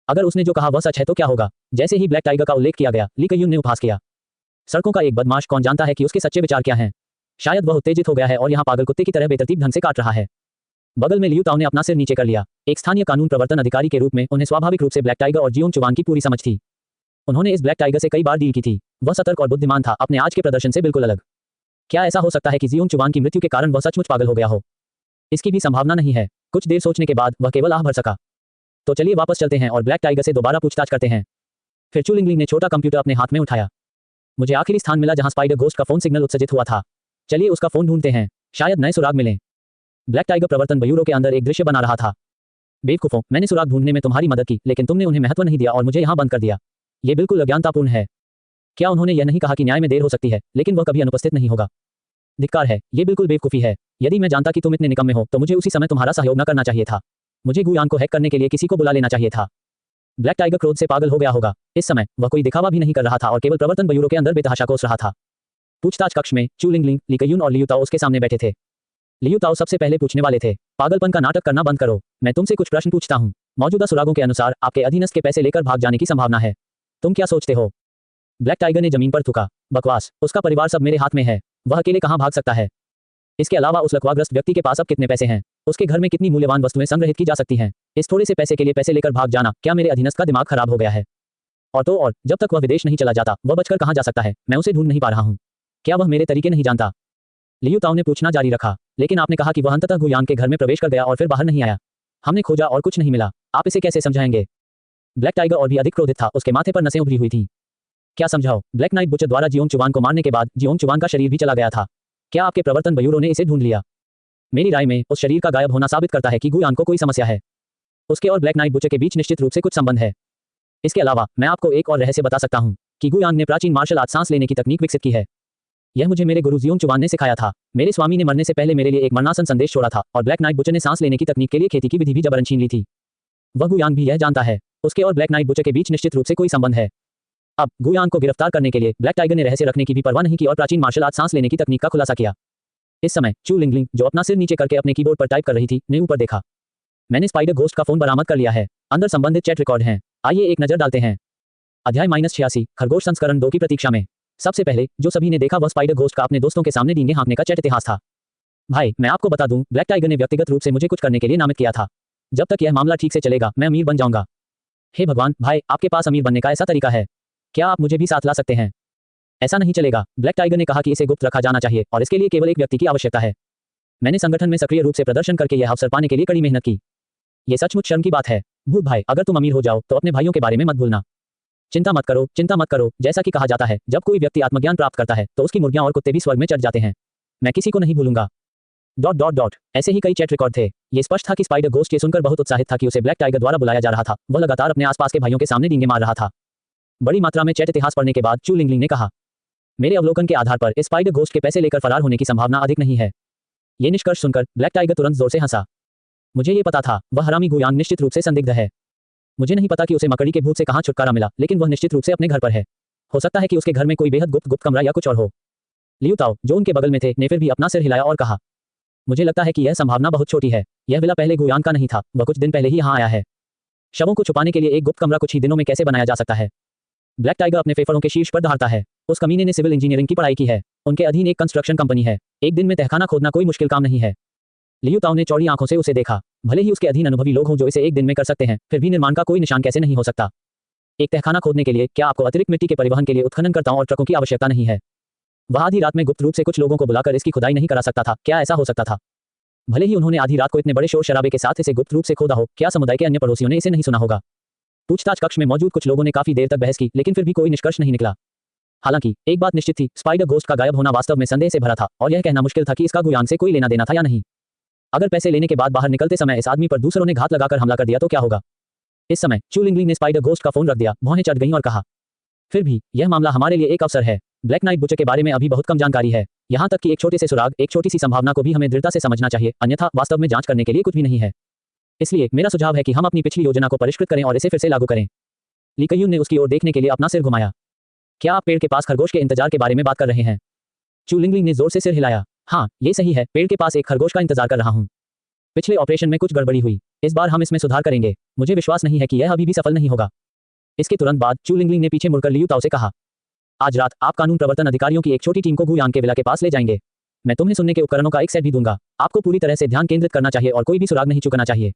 S2: अगर उसने जो कहा वह सच है तो क्या होगा? जैसे ही ब्लैक टाइगर का उल्लेख किया गया, ली कयून ने उपहास किया। सड़कों का एक बदमाश, कौन जानता है कि उसके सच्चे विचार क्या हैं? शायद वह उत्तेजित हो गया है और यहाँ पागल कुत्ते की तरह बेतरतीब ढंग से काट रहा है। बगल में लियू ताओ ने अपना सिर नीचे कर लिया। एक स्थानीय कानून प्रवर्तन अधिकारी के रूप में उन्हें स्वाभाविक रूप से ब्लैक टाइगर और जियोंग चुवान की पूरी समझ थी। उन्होंने इस ब्लैक टाइगर से कई बार डील की थी। वह सतर्क और बुद्धिमान था, अपने आज के प्रदर्शन से बिल्कुल अलग। क्या ऐसा हो सकता है कि जियोंग चुवान की मृत्यु के कारण वह सचमुच पागल हो गया हो? इसकी भी संभावना नहीं है। कुछ देर सोचने के बाद वह केवल आह भर सका। तो चलिए वापस चलते हैं और ब्लैक टाइगर से दोबारा पूछताछ करते हैं। फिर चू लिंगलिंग ने छोटा कंप्यूटर अपने हाथ में उठाया। मुझे आखिरी स्थान मिला जहां स्पाइडर घोस्ट का फोन सिग्नल उत्सर्जित हुआ था। चलिए उसका फोन ढूंढते हैं, शायद नए सुराग मिलें। ब्लैक टाइगर प्रवर्तन ब्यूरो के अंदर एक दृश्य बना रहा था। बेवकूफों, मैंने सुराग ढूंढने में तुम्हारी मदद की, लेकिन तुमने उन्हें महत्व नहीं दिया और मुझे यहाँ बंद कर दिया। ये बिल्कुल अज्ञानतापूर्ण है। क्या उन्होंने यह नहीं कहा कि न्याय में देर हो सकती है, लेकिन वह कभी अनुपस्थित नहीं होगा? धिक्कार है, ये बिल्कुल बेवकूफी है। यदि मैं जानता कि तुम इतने निकम्मे हो तो मुझे उसी समय तुम्हारा सहयोग न करना चाहिए था। मुझे गुयांग को हैक करने के लिए किसी को बुला लेना चाहिए था। ब्लैक टाइगर क्रोध से पागल हो गया होगा। इस समय वह कोई दिखावा भी नहीं कर रहा था और केवल प्रवर्तन ब्यूरो के अंदर बेतहाशा कोस रहा था। पूछताछ कक्ष में चू लिंगलिंग, ली कयून और लियू ताओ उसके सामने बैठे थे। लियू ताओ सबसे पहले पूछने वाले थे। पागलपन का नाटक करना बंद करो। मैं तुमसे कुछ प्रश्न पूछता हूँ। मौजूदा सुरागों के अनुसार आपके अधीनस्थ के पैसे लेकर भाग जाने की संभावना है। तुम क्या सोचते हो? ब्लैक टाइगर ने जमीन पर थूका। बकवास, उसका परिवार सब मेरे हाथ में है। वह अकेले कहाँ भाग सकता है? इसके अलावा उस लकवाग्रस्त व्यक्ति के पास अब कितने पैसे हैं? उसके घर में कितनी मूल्यवान वस्तुएं संग्रहित की जा सकती हैं? इस थोड़े से पैसे के लिए पैसे लेकर भाग जाना, क्या मेरे अधीनस्थ का दिमाग खराब हो गया है? और जब तक वह विदेश नहीं चला जाता वह बचकर कहाँ जा सकता है? मैं उसे ढूंढ नहीं पा रहा हूँ। क्या वह मेरे तरीके नहीं जानता? लियू ताओ ने पूछना जारी रखा। लेकिन आपने कहा कि वह अंततः गुयांग के घर में प्रवेश कर गया और फिर बाहर नहीं आया। हमने खोजा और कुछ नहीं मिला। आप इसे कैसे समझाएंगे? ब्लैक टाइगर और भी अधिक क्रोधित था। उसके माथे पर नसें उभरी हुई थी। क्या समझाओ? ब्लैक नाइट बुचर द्वारा जियोंग चुवान को मारने के बाद जियोंग चुवान का शरीर भी चला गया था। क्या आपके प्रवर्तन ब्यूरो ने इसे ढूंढ लिया? मेरी राय में उस शरीर का गायब होना साबित करता है कि गुयांग को कोई समस्या है। उसके और ब्लैक नाइट बुचर के बीच निश्चित रूप से कुछ संबंध है। इसके अलावा मैं आपको एक और रहस्य बता सकता हूँ कि गुयांग ने प्राचीन मार्शल आर्ट सांस लेने की तकनीक विकसित की है। यह मुझे मेरे गुरु जियोंग चुवान ने सिखाया था। मेरे स्वामी ने मरने से पहले मेरे लिए एक मरणासन संदेश छोड़ा था और ब्लैक नाइट बुचर ने सांस लेने की तकनीक के लिए खेती की विधि भी जबरन छीन ली थी। वह गुयांग भी यह जानता है। उसके और ब्लैक नाइट बुचर के बीच निश्चित रूप से कोई संबंध है। अब गुयांग को गिरफ्तार करने के लिए ब्लैक टाइगर ने रहस्य रखने की भी परवाह नहीं की और प्राचीन मार्शल आर्ट सांस लेने की तकनीक का खुलासा किया। इस समय चू लिंगलिंग, जो अपना सिर नीचे करके अपने कीबोर्ड पर टाइप कर रही थी, ने ऊपर देखा। मैंने स्पाइडर घोस्ट का फोन बरामद कर लिया है। अंदर संबंधित चैट रिकॉर्ड हैं। आइए एक नजर डालते हैं। अध्याय -86, खरगोश संस्करण 2 की प्रतीक्षा में। सबसे पहले जो सभी ने देखा वह स्पाइडर घोस्ट का अपने दोस्तों के सामने डींगे हाँकने का चैट इतिहास था। भाई, मैं आपको बता दूं, ब्लैक टाइगर ने व्यक्तिगत रूप से मुझे कुछ करने के लिए नामित किया था। जब तक यह मामला ठीक से चलेगा मैं अमीर बन जाऊंगा। हे भगवान, भाई, आपके पास अमीर बनने का ऐसा तरीका है? क्या आप मुझे भी साथ ला सकते हैं? ऐसा नहीं चलेगा। ब्लैक टाइगर ने कहा कि इसे गुप्त रखा जाना चाहिए और इसके लिए केवल एक व्यक्ति की आवश्यकता है। मैंने संगठन में सक्रिय रूप से प्रदर्शन करके यह अवसर पाने के लिए कड़ी मेहनत की। यह सचमुच शर्म की बात है। भूत भाई, अगर तुम अमीर हो जाओ तो अपने भाइयों के बारे में मत भूलना। चिंता मत करो, चिंता मत करो। जैसा कि कहा जाता है, जब कोई व्यक्ति आत्मज्ञान प्राप्त करता है तो उसकी मुर्गियां और कुत्ते भी स्वर्ग में चढ़ जाते हैं। मैं किसी को नहीं भूलूंगा। ... ऐसे ही कई चैट रिकॉर्ड थे। ये स्पष्ट था कि स्पाइडर घोस्ट ये सुनकर बहुत उत्साहित था कि उसे ब्लैक टाइगर द्वारा बुलाया जा रहा था। वह लगातार अपने आसपास के भाइयों के सामने डींगे मार रहा था। बड़ी मात्रा में चैट इतिहास पढ़ने के बाद चू लिंगलिंग ने कहा, मेरे अवलोकन के आधार पर इस स्पाइडर घोस्ट के पैसे लेकर फरार होने की संभावना अधिक नहीं है। ये निष्कर्ष सुनकर ब्लैक टाइगर तुरंत जोर से हंसा। मुझे ये पता था, वह हरामी गुयांग निश्चित रूप से संदिग्ध है। मुझे नहीं पता कि उसे मकड़ी के भूत से कहाँ छुटकारा मिला, लेकिन वह निश्चित रूप से अपने घर पर है। हो सकता है कि उसके घर में कोई बेहद गुप्त कमरा या कुछ और हो। लियू ताओ, जो उनके बगल में थे, ने फिर भी अपना सिर हिलाया और कहा, मुझे लगता है कि यह संभावना बहुत छोटी है। यह विला पहले गुयांग का नहीं था, वह कुछ दिन पहले ही यहाँ आया है। शवों को छुपाने के लिए एक गुप्त कमरा कुछ ही दिनों में कैसे बनाया जा सकता है? ब्लैक टाइगर अपने फेफड़ों के शीर्ष पर दहाड़ता है। उस कमीने ने सिविल इंजीनियरिंग की पढ़ाई की है। उनके अधीन एक कंस्ट्रक्शन कंपनी है। एक दिन में तहखाना खोदना कोई मुश्किल काम नहीं है। लियू ताओ ने चौड़ी आंखों से उसे देखा। भले ही उसके अधीन अनुभवी लोग हों जो इसे एक दिन में कर सकते हैं, फिर भी निर्माण का कोई निशान कैसे नहीं हो सकता? एक तहखाना खोदने के लिए क्या आपको अतिरिक्त मिट्टी के परिवहन के लिए उत्खननकर्ताओं और ट्रकों की आवश्यकता नहीं है? वह आधी रात में गुप्त रूप से कुछ लोगों को बुलाकर इसकी खुदाई नहीं करा सकता था? क्या ऐसा हो सकता था? भले ही उन्होंने आधी रात को इतने बड़े शोर शराबे के साथ इसे गुप्त रूप से खोदा हो, क्या समुदाय के अन्य पड़ोसियों ने इसे नहीं सुना होगा? पूछताछ कक्ष में मौजूद कुछ लोगों ने काफी देर तक बहस की, लेकिन फिर भी कोई निष्कर्ष नहीं निकला। हालांकि एक बात निश्चित थी, स्पाइडर घोस्ट का गायब होना वास्तव में संदेह से भरा था, और यह कहना मुश्किल था कि इसका गुयांग से कोई लेना देना था या नहीं। अगर पैसे लेने के बाद बाहर निकलते समय इस आदमी पर दूसरों ने घात लगाकर हमला कर दिया तो क्या होगा? इस समय चू लिंगलिंग ने स्पाइडर घोस्ट का फोन रख दिया, भौहें चढ़ गईं और कहा, फिर भी यह मामला हमारे लिए एक अवसर है। ब्लैक नाइट बुचर के बारे में अभी बहुत कम जानकारी है। यहाँ तक कि एक छोटे से सुराग, एक छोटी सी संभावना को भी हमें दृढ़ता से समझना चाहिए, अन्यथा वास्तव में जांच करने के लिए कुछ भी नहीं है। इसलिए मेरा सुझाव है कि हम अपनी पिछली योजना को परिष्कृत करें और इसे फिर से लागू करें। ली कयून ने उसकी ओर देखने के लिए अपना सिर घुमाया। क्या आप पेड़ के पास खरगोश के इंतजार के बारे में बात कर रहे हैं? चू लिंगलिंग ने जोर से सिर हिलाया। हाँ, ये सही है, पेड़ के पास एक खरगोश का इंतजार कर रहा हूँ। पिछले ऑपरेशन में कुछ गड़बड़ी हुई, इस बार हम इसमें सुधार करेंगे। मुझे विश्वास नहीं है कि यह अभी भी सफल नहीं होगा। इसके तुरंत बाद चू लिंगलिंग ने पीछे मुड़कर लियू ताओ से कहा, आज रात आप कानून प्रवर्तन अधिकारियों की एक छोटी टीम को गुयांग के विला के पास ले जाएंगे। मैं तुम्हें सुनने के उपकरणों का एक सेट भी दूंगा। आपको पूरी तरह से ध्यान केंद्रित करना चाहिए और कोई भी सुराग नहीं चुकना चाहिए।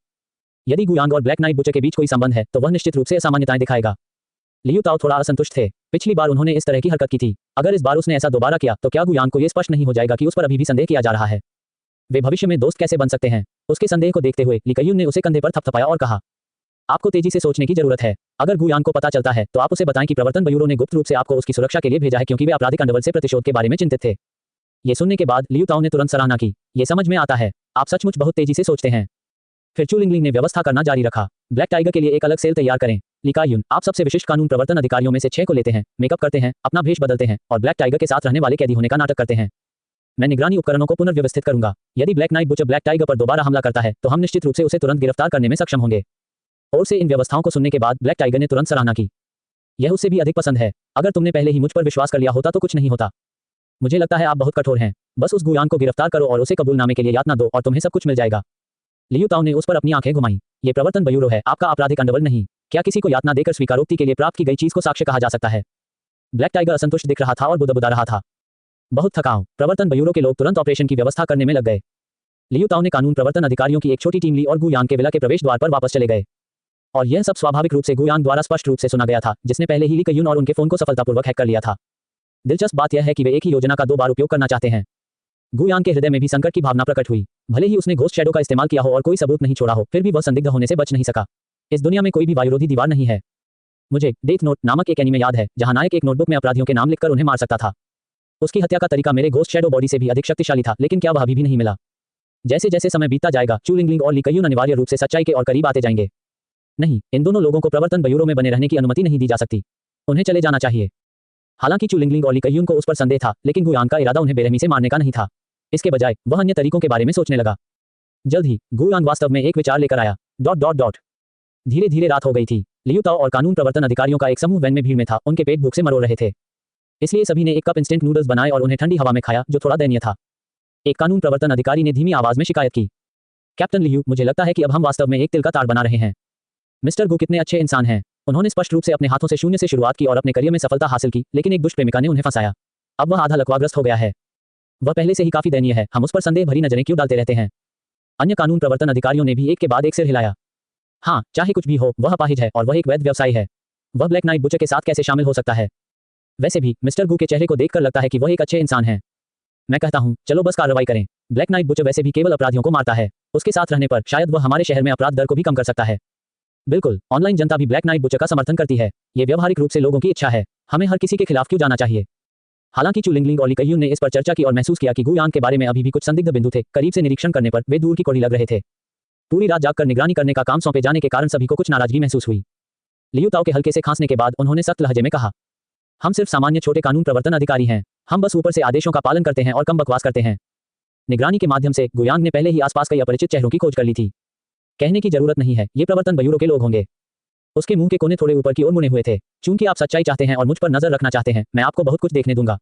S2: यदि गुयांग और ब्लैक नाइट बुचर के बीच कोई संबंध है तो वह निश्चित रूप से असामान्यताएं दिखाएगा। लियू ताओ थोड़ा असंतुष्ट थे। पिछली बार उन्होंने इस तरह की हरकत की थी। अगर इस बार उसने ऐसा दोबारा किया तो क्या गुयांग को यह स्पष्ट नहीं हो जाएगा कि उस पर अभी भी संदेह किया जा रहा है? वे भविष्य में दोस्त कैसे बन सकते हैं? उसके संदेह को देखते हुए ली कयून ने उसे कंधे पर थपथपाया और कहा, आपको तेजी से सोचने की जरूरत है। अगर गुयांग को पता चलता है तो आप उसे बताएं कि प्रवर्तन ब्यूरो ने गुप्त रूप से आपको उसकी सुरक्षा के लिए भेजा है, क्योंकि वे आपराधिक अंडरवर्ल्ड से प्रतिशोध के बारे में चिंतित थे। ये सुनने के बाद लियू ताओ ने तुरंत सराहना की। ये समझ में आता है, आप सचमुच बहुत तेजी से सोचते हैं। फिर चू लिंगलिंग ने व्यवस्था करना जारी रखा। ब्लैक टाइगर के लिए एक अलग सेल तैयार करें। ली कायून, आप सबसे विशिष्ट कानून प्रवर्तन अधिकारियों में से 6 को लेते हैं, मेकअप करते हैं, अपना भेष बदलते हैं और ब्लैक टाइगर के साथ रहने वाले कैदी होने का नाटक करते हैं। मैं निगरानी उपकरणों को पुनर्व्यवस्थित करूंगा। यदि black knight butcher black tiger पर दोबारा हमला करता है तो हम निश्चित रूप से उसे तुरंत गिरफ्तार करने में सक्षम होंगे। और से इन व्यवस्थाओं को सुनने के बाद ब्लैक टाइगर ने तुरंत सराहना की। यह उससे भी अधिक पसंद है। अगर तुमने पहले ही मुझ पर विश्वास कर लिया होता तो कुछ नहीं होता। मुझे लगता है आप बहुत कठोर हैं। बस उस गुयांग को गिरफ्तार करो और उसे कबूलनामे के लिए यातना दो और तुम्हें सब कुछ मिल जाएगा। लियू ताओ ने उस पर अपनी आंखें घुमाई। ये प्रवर्तन ब्यूरो है, आपका आपराधिक अंडरवर्ल्ड नहीं। क्या किसी को यातना देकर स्वीकारोक्ति के लिए प्राप्त की गई चीज को साक्ष्य कहा जा सकता है? ब्लैक टाइगर असंतुष्ट दिख रहा था और बुदबुदा रहा था। बहुत थकाऊ। प्रवर्तन ब्यूरो के लोग तुरंत ऑपरेशन की व्यवस्था करने में लग गए। लियू ताओ ने कानून प्रवर्तन अधिकारियों की एक छोटी टीम ली और गुयांग के विला के प्रवेश द्वार पर वापस चले गए। और यह सब स्वाभाविक रूप से गुयांग द्वारा स्पष्ट रूप से सुना गया था, जिसने पहले ही ली कयून और उनके फोन को सफलतापूर्वक हैक कर लिया था। दिलचस्प बात यह है कि वे एक ही योजना का 2 बार उपयोग करना चाहते हैं। गुयांग के हृदय में भी संकट की भावना प्रकट हुई। भले ही उसने घोस्ट शैडो का इस्तेमाल किया हो और कोई सबूत नहीं छोड़ा हो, फिर भी वह संदिग्ध होने से बच नहीं सका। इस दुनिया में कोई भी वायुरोधी दीवार नहीं है। मुझे डेथ नोट नामक एक एनीमे याद है, जहां नायक एक नोटबुक में अपराधियों के नाम लिखकर उन्हें मार सकता था। उसकी हत्या का तरीका मेरे घोस्ट शैडो बॉडी से भी अधिक शक्तिशाली था, लेकिन क्या वह अभी भी नहीं मिला? जैसे जैसे समय बीतता जाएगा, चू लिंगलिंग और ली कयून अनिवार्य रूप से सच्चाई के और करीब आते जाएंगे। नहीं, इन दोनों लोगों को प्रवर्तन ब्यूरो में बने रहने की अनुमति नहीं दी जा सकती। उन्हें चले जाना चाहिए। हालांकि चू लिंगलिंग और ली कयून को उस पर संदेह था, लेकिन गुयांग का इरादा उन्हें बेरहमी से मारने का नहीं था। इसके बजाय वह अन्य तरीकों के बारे में सोचने लगा। जल्द ही गुयांग वास्तव में एक विचार लेकर आया। धीरे धीरे रात हो गई थी। लियू ताओ और कानून प्रवर्तन अधिकारियों का एक समूह वैन में भीड़ में था। उनके पेट भूख से मरोड़ रहे थे। इसलिए सभी ने एक कप इंस्टेंट नूडल्स बनाए और उन्हें ठंडी हवा में खाया, जो थोड़ा दयनीय था। एक कानून प्रवर्तन अधिकारी ने धीमी आवाज में शिकायत की, कैप्टन लियू, मुझे लगता है कि अब हम वास्तव में एक तिल का ताड़ बना रहे हैं। मिस्टर गु कितने अच्छे इंसान हैं। उन्होंने स्पष्ट रूप से अपने हाथों से शून्य से शुरुआत की और अपने करियर में सफलता हासिल की, लेकिन एक दुष्ट प्रेमिका ने उन्हें फंसाया। अब वह आधा लकवाग्रस्त हो गया है। वह पहले से ही काफी दयनीय है। हम उस पर संदेह भरी नजरें क्यों डालते रहते हैं? अन्य कानून प्रवर्तन अधिकारियों ने भी एक के बाद एक सिर हिलाया। हाँ, चाहे कुछ भी हो, वह अपाहिज है और वह एक वैध व्यवसायी है। वह ब्लैक नाइट बुचर के साथ कैसे शामिल हो सकता है? वैसे भी मिस्टर गु के चेहरे को देखकर लगता है कि वह एक अच्छे इंसान हैं। मैं कहता हूँ, चलो बस कार्रवाई करें। ब्लैक नाइट बुचर वैसे भी केवल अपराधियों को मारता है। उसके साथ रहने पर शायद वह हमारे शहर में अपराध दर को भी कम कर सकता है। बिल्कुल, ऑनलाइन जनता भी ब्लैक नाइट बुचर का समर्थन करती है। ये व्यावहारिक रूप से लोगों की इच्छा है। हमें हर किसी के खिलाफ क्यों जाना चाहिए? हालांकि चू लिंगलिंग और ली कयून ने इस पर चर्चा की और महसूस किया कि गुयांग के बारे में अभी भी कुछ संदिग्ध बिंदु थे। करीब से निरीक्षण करने पर वे दूर की कोढ़ी लग रहे थे। पूरी रात जागकर निगरानी करने का काम सौंपे जाने के कारण सभी को कुछ नाराजगी महसूस हुई। लियू ताओ के हल्के से खांसने के बाद उन्होंने सख्त लहजे में कहा, हम सिर्फ सामान्य छोटे कानून प्रवर्तन अधिकारी हैं। हम बस ऊपर से आदेशों का पालन करते हैं और कम बकवास करते हैं। निगरानी के माध्यम से गुयांग ने पहले ही आसपास कई अपरिचित चेहरों की खोज कर ली थी। कहने की जरूरत नहीं है, ये प्रवर्तन ब्यूरो के लोग होंगे। उसके मुंह के कोने थोड़े ऊपर की ओर मुड़े हुए थे। चूंकि आप सच्चाई चाहते हैं और मुझ पर नजर रखना चाहते हैं, मैं आपको बहुत कुछ देखने दूंगा।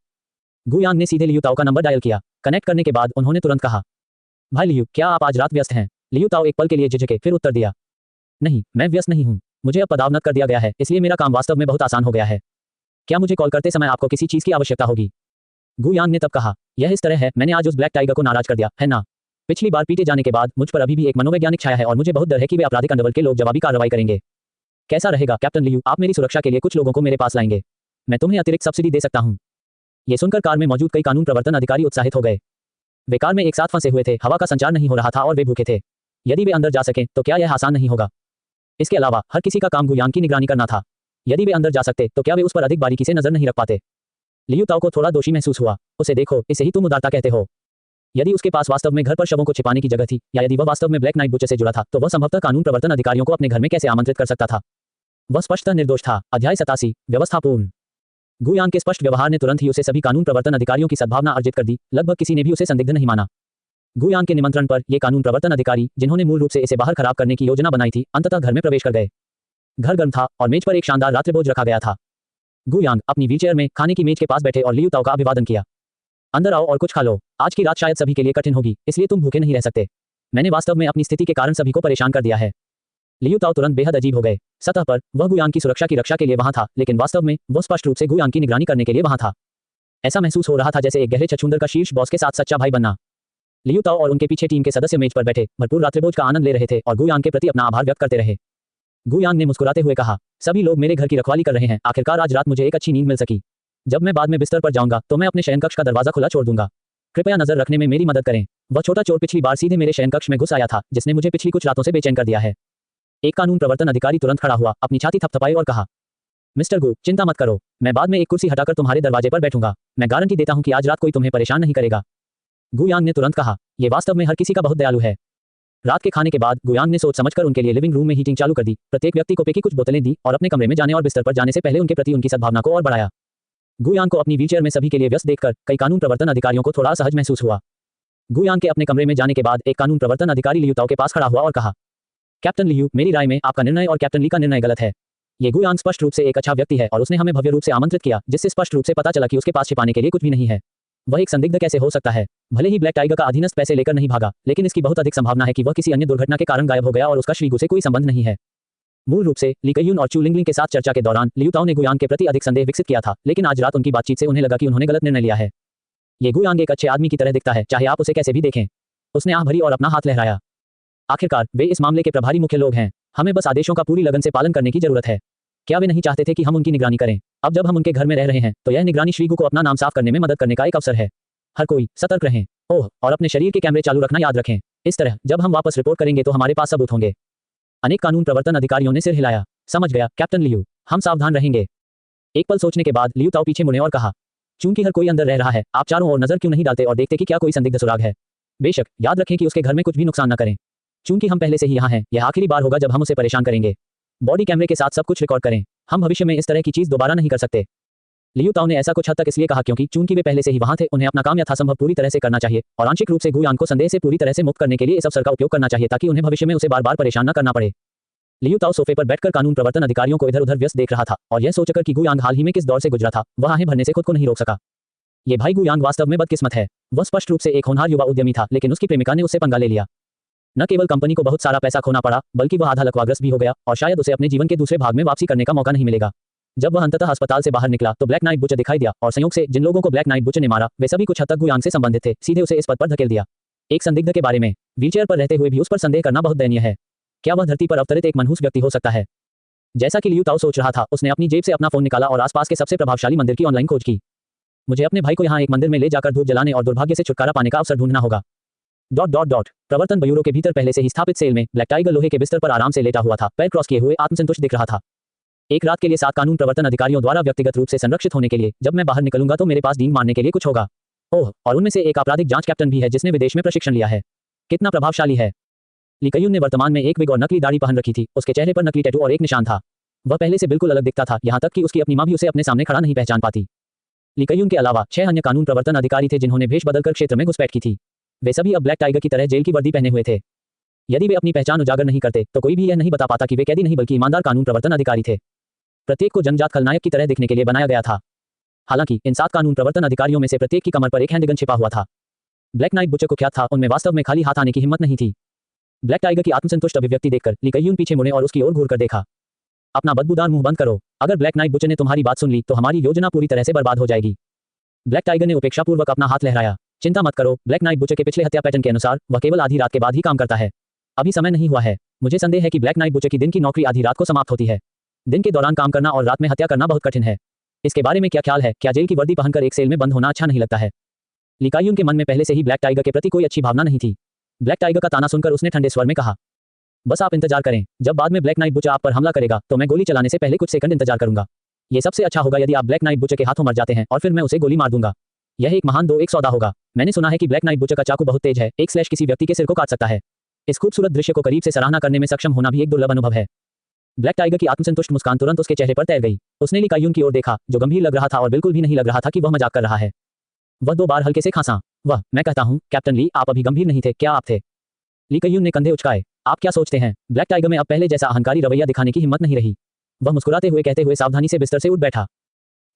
S2: गुयांग ने सीधे लियू ताओ का नंबर डायल किया। कनेक्ट करने के बाद उन्होंने तुरंत कहा, भाई लियू, क्या आप आज रात व्यस्त हैं? लियू ताओ एक पल के लिए झिझके, फिर उत्तर दिया, नहीं, मैं व्यस्त नहीं हूँ। मुझे अब पदोन्नत कर दिया गया है, इसलिए मेरा काम वास्तव में बहुत आसान हो गया है। क्या मुझे कॉल करते समय आपको किसी चीज की आवश्यकता होगी? गुयांग ने तब कहा, यह इस तरह है, मैंने आज उस ब्लैक टाइगर को नाराज कर दिया है ना। पिछली बार पीटे जाने के बाद मुझ पर अभी भी एक मनोवैज्ञानिक छाया है और मुझे बहुत डर है कि वे आपराधिक अंडरवर्ल्ड के लोग जवाबी कार्रवाई करेंगे। कैसा रहेगा कैप्टन लियू, आप मेरी सुरक्षा के लिए कुछ लोगों को मेरे पास लाएंगे। मैं तुम्हें अतिरिक्त सब्सिडी दे सकता हूँ। ये सुनकर कार में मौजूद कई कानून प्रवर्तन अधिकारी उत्साहित हो गए। वे कार में एक साथ फंसे हुए थे, हवा का संचार नहीं हो रहा था और वे भूखे थे। यदि वे अंदर जा सकें तो क्या यह आसान नहीं होगा? इसके अलावा हर किसी का काम गुयांग की निगरानी करना था। यदि वे अंदर जा सकते तो क्या वे उस पर अधिक बारीकी से नजर नहीं रख पाते? लियू ताओ को थोड़ा दोषी महसूस हुआ। उसे देखो, इसे ही तुम उदारता कहते हो। यदि उसके पास वास्तव में घर पर शवों को छिपाने की जगह थी, या यदि वह वास्तव में ब्लैक नाइट बुचे से जुड़ा था, तो वह संभवतः कानून प्रवर्तन अधिकारियों को अपने घर में कैसे आमंत्रित कर सकता था? वह स्पष्टतः निर्दोष था। अध्याय 87, व्यवस्थापूर्ण। गुयांग के स्पष्ट व्यवहार ने तुरंत ही उसे सभी कानून प्रवर्तन अधिकारियों की सद्भावना अर्जित कर दी। लगभग किसी ने भी उसे संदिग्ध नहीं माना। गुयांग के निमंत्रण पर ये कानून प्रवर्तन अधिकारी, जिन्होंने मूल रूप से इसे बाहर खराब करने की योजना बनाई थी, अंततः घर में प्रवेश कर गए। घर गर्म था और मेज पर एक शानदार रात्रिभोज रखा गया था। गुयांग अपनी व्हीलचेयर में खाने की मेज के पास बैठे और लियू ताओ का अभिवादन किया। अंदर आओ और कुछ खा लो। आज की रात शायद सभी के लिए कठिन होगी, इसलिए तुम भूखे नहीं रह सकते। मैंने वास्तव में अपनी स्थिति के कारण सभी को परेशान कर दिया है। लियू ताओ तुरंत बेहद अजीब हो गए। सतह पर वह गुयांग की सुरक्षा की रक्षा के लिए वहां था, लेकिन वास्तव में वह स्पष्ट रूप से गुयांग की निगरानी करने के लिए वहां था। ऐसा महसूस हो रहा था जैसे एक गहरे छछूंदर का शीर्ष बॉस के साथ सच्चा भाई बनना। लियू ताओ और उनके पीछे टीम के सदस्य मेज पर बैठे भरपूर रात्रिभोज का आनंद ले रहे थे और गुयांग के प्रति अपना आभार व्यक्त करते रहे। गुयांग ने मुस्कुराते हुए कहा, सभी लोग मेरे घर की रखवाली कर रहे हैं, आखिरकार आज रात मुझे एक अच्छी नींद मिल सकी। जब मैं बाद में बिस्तर पर जाऊंगा तो मैं अपने शयनकक्ष का दरवाजा खुला छोड़ दूंगा। कृपया नजर रखने में मेरी मदद करें। वह छोटा चोर पिछली बार सीधे मेरे शयनकक्ष में घुस आया था, जिसने मुझे पिछली कुछ रातों से बेचैन कर दिया है। एक कानून प्रवर्तन अधिकारी तुरंत खड़ा हुआ, अपनी छाती थपथपाई और कहा, मिस्टर गु, चिंता मत करो, मैं बाद में एक कुर्सी हटाकर तुम्हारे दरवाजे पर बैठूंगा। मैं गारंटी देता हूं कि आज रात कोई तुम्हें परेशान नहीं करेगा। गुयांग ने तुरंत कहा, यह वास्तव में हर किसी का बहुत दयालु है। रात के खाने के बाद गुयांग ने सोच समझकर उनके लिए लिविंग रूम में हीटिंग चालू कर दी, प्रत्येक व्यक्ति को पे की कुछ बोतलें दी और अपने कमरे में जाने और बिस्तर पर जाने से पहले उनके प्रति उनकी सद्भावना को और बढ़ाया। गुयांग को अपनी व्हीलचेयर में सभी के लिए व्यस्त देखकर कई कानून प्रवर्तन अधिकारियों को थोड़ा असहज महसूस हुआ। गुयांग के अपने कमरे में जाने के बाद एक कानून प्रवर्तन अधिकारी लियू ताओ के पास खड़ा हुआ और कहा, कैप्टन लियू, मेरी राय में आपका निर्णय और कैप्टन ली का निर्णय गलत है। ये गुयांग स्पष्ट रूप से एक अच्छा व्यक्ति है और उसने हमें भव्य रूप से आमंत्रित किया, जिससे स्पष्ट रूप से पता चला कि उसके पास छिपाने के लिए कुछ भी नहीं है। वह एक संदिग्ध कैसे हो सकता है? भले ही ब्लैक टाइगर का अधीनस्थ पैसे लेकर नहीं भागा, लेकिन इसकी बहुत अधिक संभावना है कि वह किसी अन्य दुर्घटना के कारण गायब हो गया और उसका श्रीगु से कोई संबंध नहीं है। मूल रूप से ली कयुन और चू लिंगलिंग के साथ चर्चा के दौरान लियू ताओ ने गुयांग के प्रति अधिक संदेह विकसित किया था, लेकिन आज रात उनकी बातचीत से उन्हें लगा कि उन्होंने गलत निर्णय लिया है। ये गुयांग एक अच्छे आदमी की तरह दिखता है, चाहे आप उसे कैसे भी देखें। उसने आह भरी और अपना हाथ लहराया। आखिरकार वे इस मामले के प्रभारी मुख्य लोग हैं। हमें बस आदेशों का पूरी लगन से पालन करने की जरूरत है। क्या वे नहीं चाहते थे कि हम उनकी निगरानी करें? अब जब हम उनके घर में रह रहे हैं तो यह निगरानी श्रीगु को अपना नाम साफ करने में मदद करने का एक अवसर है। हर कोई सतर्क रहें। ओह, और अपने शरीर के कैमरे चालू रखना याद रखें। इस तरह जब हम वापस रिपोर्ट करेंगे तो हमारे पास सबूत होंगे। अनेक कानून प्रवर्तन अधिकारियों ने सिर हिलाया। समझ गया कैप्टन लियू, हम सावधान रहेंगे। एक पल सोचने के बाद लियू ताओ पीछे मुड़े और कहा, चूंकि हर कोई अंदर रह रहा है, आप चारों ओर नजर क्यों नहीं डालते और देखते कि क्या कोई संदिग्ध सुराग है? बेशक याद रखें कि उसके घर में कुछ भी नुकसान न करें। चूंकि हम पहले से ही यहाँ हैं, यह आखिरी बार होगा जब हम उसे परेशान करेंगे। बॉडी कैमरे के साथ सब कुछ रिकॉर्ड करें। हम भविष्य में इस तरह की चीज दोबारा नहीं कर सकते। लियू ताओ ने ऐसा कुछ हद तक इसलिए कहा क्योंकि चूंकि वे पहले से ही वहां थे, उन्हें अपना काम यथासंभव पूरी तरह से करना चाहिए और आंशिक रूप से गुयांग को संदेह से पूरी तरह से मुक्त करने के लिए इस अवसर का उपयोग करना चाहिए ताकि उन्हें भविष्य में उसे बार बार परेशान न करना पड़े। लियू ताओ सोफे पर बैठकर कानून प्रवर्तन अधिकारियों को इधर उधर व्यस्त देख रहा था और यह सोचकर कि गुयांग हाल ही में किस दौर से गुजरा था, वह आहें भरने से खुद को नहीं रोक सका। ये भाई गुयांग वास्तव में बदकिस्मत है। वह स्पष्ट रूप से एक होनहार युवा उद्यमी था, लेकिन उसकी प्रेमिका ने उससे पंगा ले लिया। न केवल कंपनी को बहुत सारा पैसा खोना पड़ा, बल्कि वह आधा लकवाग्रस्त भी हो गया और शायद उसे अपने जीवन के दूसरे भाग में वापसी करने का मौका नहीं मिलेगा। जब वह अंततः अस्पताल से बाहर निकला तो ब्लैक नाइट बुच दिखाई दिया और संयोग से जिन लोगों को ब्लैक नाइट बुच ने मारा वे सभी कुछ हद तक गुयांग से संबंधित थे। सीधे उसे इस पद पर धकेल दिया। एक संदिग्ध के बारे में व्हीलचेयर पर रहते हुए भी उस पर संदेह करना बहुत दयनीय है। क्या वह धरती पर अवतरित एक मनहूस व्यक्ति हो सकता है? जैसा कि लियू ताओ सोच रहा था, उसने अपनी जेब से अपना फोन निकाला और आसपास के सबसे प्रभावशाली मंदिर की ऑनलाइन खोज की। मुझे अपने भाई को यहाँ एक मंदिर में ले जाकर धूप जलाने और दुर्भाग्य से छुटकारा पाने का अवसर ढूंढना होगा। प्रवर्तन ब्यूरो के भीतर पहले से ही स्थापित सेल में ब्लैक टाइगर लोहे के बिस्तर पर आराम से लेटा हुआ था, पैर क्रॉस किए हुए आत्मसंतुष्ट दिख रहा था। एक रात के लिए 7 कानून प्रवर्तन अधिकारियों द्वारा व्यक्तिगत रूप से संरक्षित होने के लिए जब मैं बाहर निकलूंगा तो मेरे पास डींग मारने के लिए कुछ होगा। ओह, और उनमें से एक आपराधिक जांच कैप्टन भी है जिसने विदेश में प्रशिक्षण लिया है। कितना प्रभावशाली है। ली कयुन ने वर्तमान में एक विग और नकली दाढ़ी पहन रखी थी। उसके चेहरे पर नकली टैटू और एक निशान था। वह पहले से बिल्कुल अलग दिखता था, यहाँ तक कि उसकी अपनी मां भी उसे अपने सामने खड़ा नहीं पहचान पाती। ली कयून के अलावा 6 अन्य कानून प्रवर्तन अधिकारी थे जिन्होंने भेष बदलकर क्षेत्र में घुसपैठ की थी। वे सभी अब ब्लैक टाइगर की तरह जेल की वर्दी पहने हुए थे। यदि वे अपनी पहचान उजागर नहीं करते तो कोई भी यह नहीं बता पाता कि वे कैदी नहीं बल्कि ईमानदार कानून प्रवर्तन अधिकारी थे। प्रत्येक को जन्मजात खलनायक की तरह दिखने के लिए बनाया गया था। हालांकि इन 7 कानून प्रवर्तन अधिकारियों में से प्रत्येक की कमर पर एक हैंडगन छिपा हुआ था। ब्लैक नाइट बुचर को क्या था, उनमें वास्तव में खाली हाथ आने की हिम्मत नहीं थी। ब्लैक टाइगर की आत्मसंतुष्ट अभिव्यक्ति देखकर ली कयून पीछे मुड़े और उसकी ओर घूरकर देखा। अपना बदबूदार मुंह बंद करो। अगर ब्लैक नाइट बुचर ने तुम्हारी बात सुन ली तो हमारी योजना पूरी तरह से बर्बाद हो जाएगी। ब्लैक टाइगर ने उपेक्षापूर्वक अपना हाथ लहराया। चिंता मत करो, ब्लैक नाइट बुचर के पिछले हत्या पैटर्न के अनुसार वह केवल आधी रात के बाद ही काम करता है। अभी समय नहीं हुआ है। मुझे संदेह है कि ब्लैक नाइट बुचर की दिन की नौकरी आधी रात को समाप्त होती है। दिन के दौरान काम करना और रात में हत्या करना बहुत कठिन है। इसके बारे में क्या ख्याल है? क्या जेल की वर्दी पहनकर एक सेल में बंद होना अच्छा नहीं लगता है? ली कायून के मन में पहले से ही ब्लैक टाइगर के प्रति कोई अच्छी भावना नहीं थी। ब्लैक टाइगर का ताना सुनकर उसने ठंडे स्वर में कहा, बस आप इंतजार करें। जब बाद में ब्लैक नाइट बुचर आप पर हमला करेगा तो मैं गोली चलाने से पहले कुछ सेकंड इंतजार करूंगा। ये सबसे अच्छा होगा यदि आप ब्लैक नाइट बुचर के हाथों मर जाते हैं और फिर मैं उसे गोली मार दूंगा। यह एक महान 2-1 सौदा होगा। मैंने सुना है कि ब्लैक नाइट बुचर का चाकू बहुत तेज है, एक स्लैश किसी व्यक्ति के सिर को काट सकता है। इस खूबसूरत दृश्य को करीब से सराहना करने में सक्षम होना भी एक दुर्लभ अनुभव है। ब्लैक टाइगर की आत्मसंतुष्ट मुस्कान तुरंत उसके चेहरे पर तैर गई। उसने ली कायून की ओर देखा, जो गंभीर लग रहा था और बिल्कुल भी नहीं लग रहा था कि वह मजाक कर रहा है। वह 2 बार हल्के से खांसा। मैं कहता हूं, कैप्टन ली, आप अभी गंभीर नहीं थे, क्या आप थे? ली कयून ने कंधे उचकाए। आप क्या सोचते हैं? ब्लैक टाइगर में अब पहले जैसा अहंकारी रवैया दिखाने की हिम्मत नहीं रही। वह मुस्कुराते हुए कहते हुए सावधानी से बिस्तर से उठ बैठा।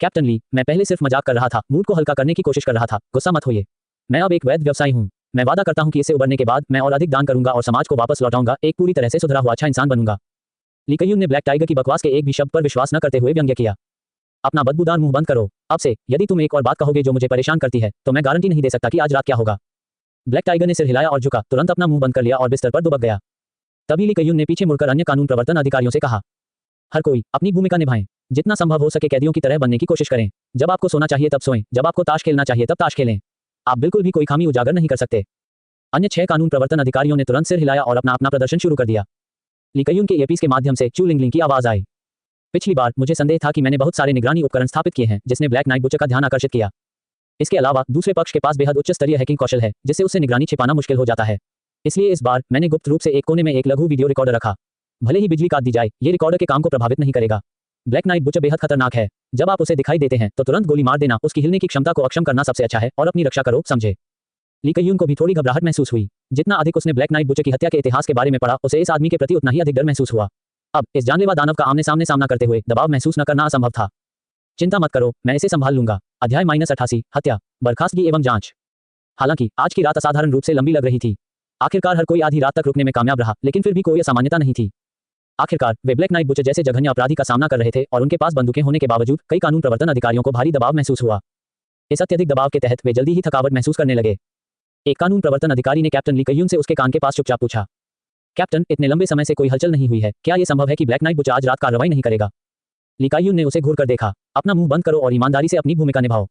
S2: कैप्टन ली, मैं पहले सिर्फ मजाक कर रहा था, मूड को हल्का करने की कोशिश कर रहा था, गुस्सा मत होइए। मैं अब एक वैध व्यवसायी हूं। मैं वादा करता हूं कि इससे उबरने के बाद मैं और अधिक दान करूंगा और समाज को वापस लौटाऊंगा, एक पूरी तरह से सुधरा हुआ अच्छा इंसान बनूंगा। ली कयून ने ब्लैक टाइगर की बकवास के एक भी शब्द पर विश्वास न करते हुए व्यंग्य किया। अपना बदबूदार मुंह बंद करो। अब से यदि तुम एक और बात कहोगे जो मुझे परेशान करती है तो मैं गारंटी नहीं दे सकता कि आज रात क्या होगा। ब्लैक टाइगर ने सिर हिलाया और झुका, तुरंत अपना मुंह बंद कर लिया और बिस्तर पर दुबक गया। तभी ली कयून ने पीछे मुड़कर अन्य कानून प्रवर्तन अधिकारियों से कहा, हर कोई अपनी भूमिका निभाएं। जितना संभव हो सके कैदियों की तरह बनने की कोशिश करें। जब आपको सोना चाहिए तब सोएं, जब आपको ताश खेलना चाहिए तब ताश खेलें। आप बिल्कुल भी कोई खामी उजागर नहीं कर सकते। अन्य 6 कानून प्रवर्तन अधिकारियों ने तुरंत सिर हिलाया और अपना अपना प्रदर्शन शुरू कर दिया। ली कयून के ईयरपीस के माध्यम से चू लिंगलिंग की आवाज आई। पिछली बार मुझे संदेह था कि मैंने बहुत सारे निगरानी उपकरण स्थापित किए हैं जिसने ब्लैक नाइट बुचर का ध्यान आकर्षित किया। इसके अलावा दूसरे पक्ष के पास बेहद उच्च स्तरीय हैकिंग कौशल है जिससे उसे निगरानी छिपाना मुश्किल हो जाता है। इसलिए इस बार मैंने गुप्त रूप से एक कोने में एक लघु वीडियो रिकॉर्डर रखा। भले ही बिजली काट दी जाए, ये रिकॉर्डर के काम को प्रभावित नहीं करेगा। ब्लैक नाइट बुचर बेहद खतरनाक है। जब आप उसे दिखाई देते हैं तो तुरंत गोली मार देना, उसकी हिलने की क्षमता को अक्षम करना सबसे अच्छा है और अपनी रक्षा करो, समझे? ली कयून को भी थोड़ी घबराहट महसूस हुई। जितना अधिक उसने ब्लैक नाइट बुचर की हत्या के इतिहास के बारे में पढ़ा, उसे इस आदमी के प्रति उतना ही अधिक डर महसूस हुआ। अब इस जानलेवा दानव का आमने सामने सामना करते हुए दबाव महसूस न करना असंभव था। चिंता मत करो, मैं इसे संभाल लूंगा। अध्याय -88 हत्या, बर्खास्तगी एवं जांच। हालांकि आज की रात असाधारण रूप से लंबी लग रही थी। आखिरकार हर कोई आधी रात तक रुकने में कामयाब रहा, लेकिन फिर भी कोई असामान्यता नहीं थी। आखिरकार वे ब्लैक नाइट बुचर जैसे जघन्य अपराधी का सामना कर रहे थे और उनके पास बंदूकें होने के बावजूद कई कानून प्रवर्तन अधिकारियों को भारी दबाव महसूस हुआ। इस अत्यधिक दबाव के तहत वे जल्दी ही थकावट महसूस करने लगे। एक कानून प्रवर्तन अधिकारी ने कैप्टन ली कयून से उसके कान के पास चुपचाप पूछा, कैप्टन, इतने लंबे समय से कोई हलचल नहीं हुई है, क्या यह संभव है कि ब्लैक नाइट बुचर आज रात कार्रवाई नहीं करेगा? ली कयून ने उसे घूरकर देखा। अपना मुंह बंद करो और ईमानदारी से अपनी भूमिका निभाओ।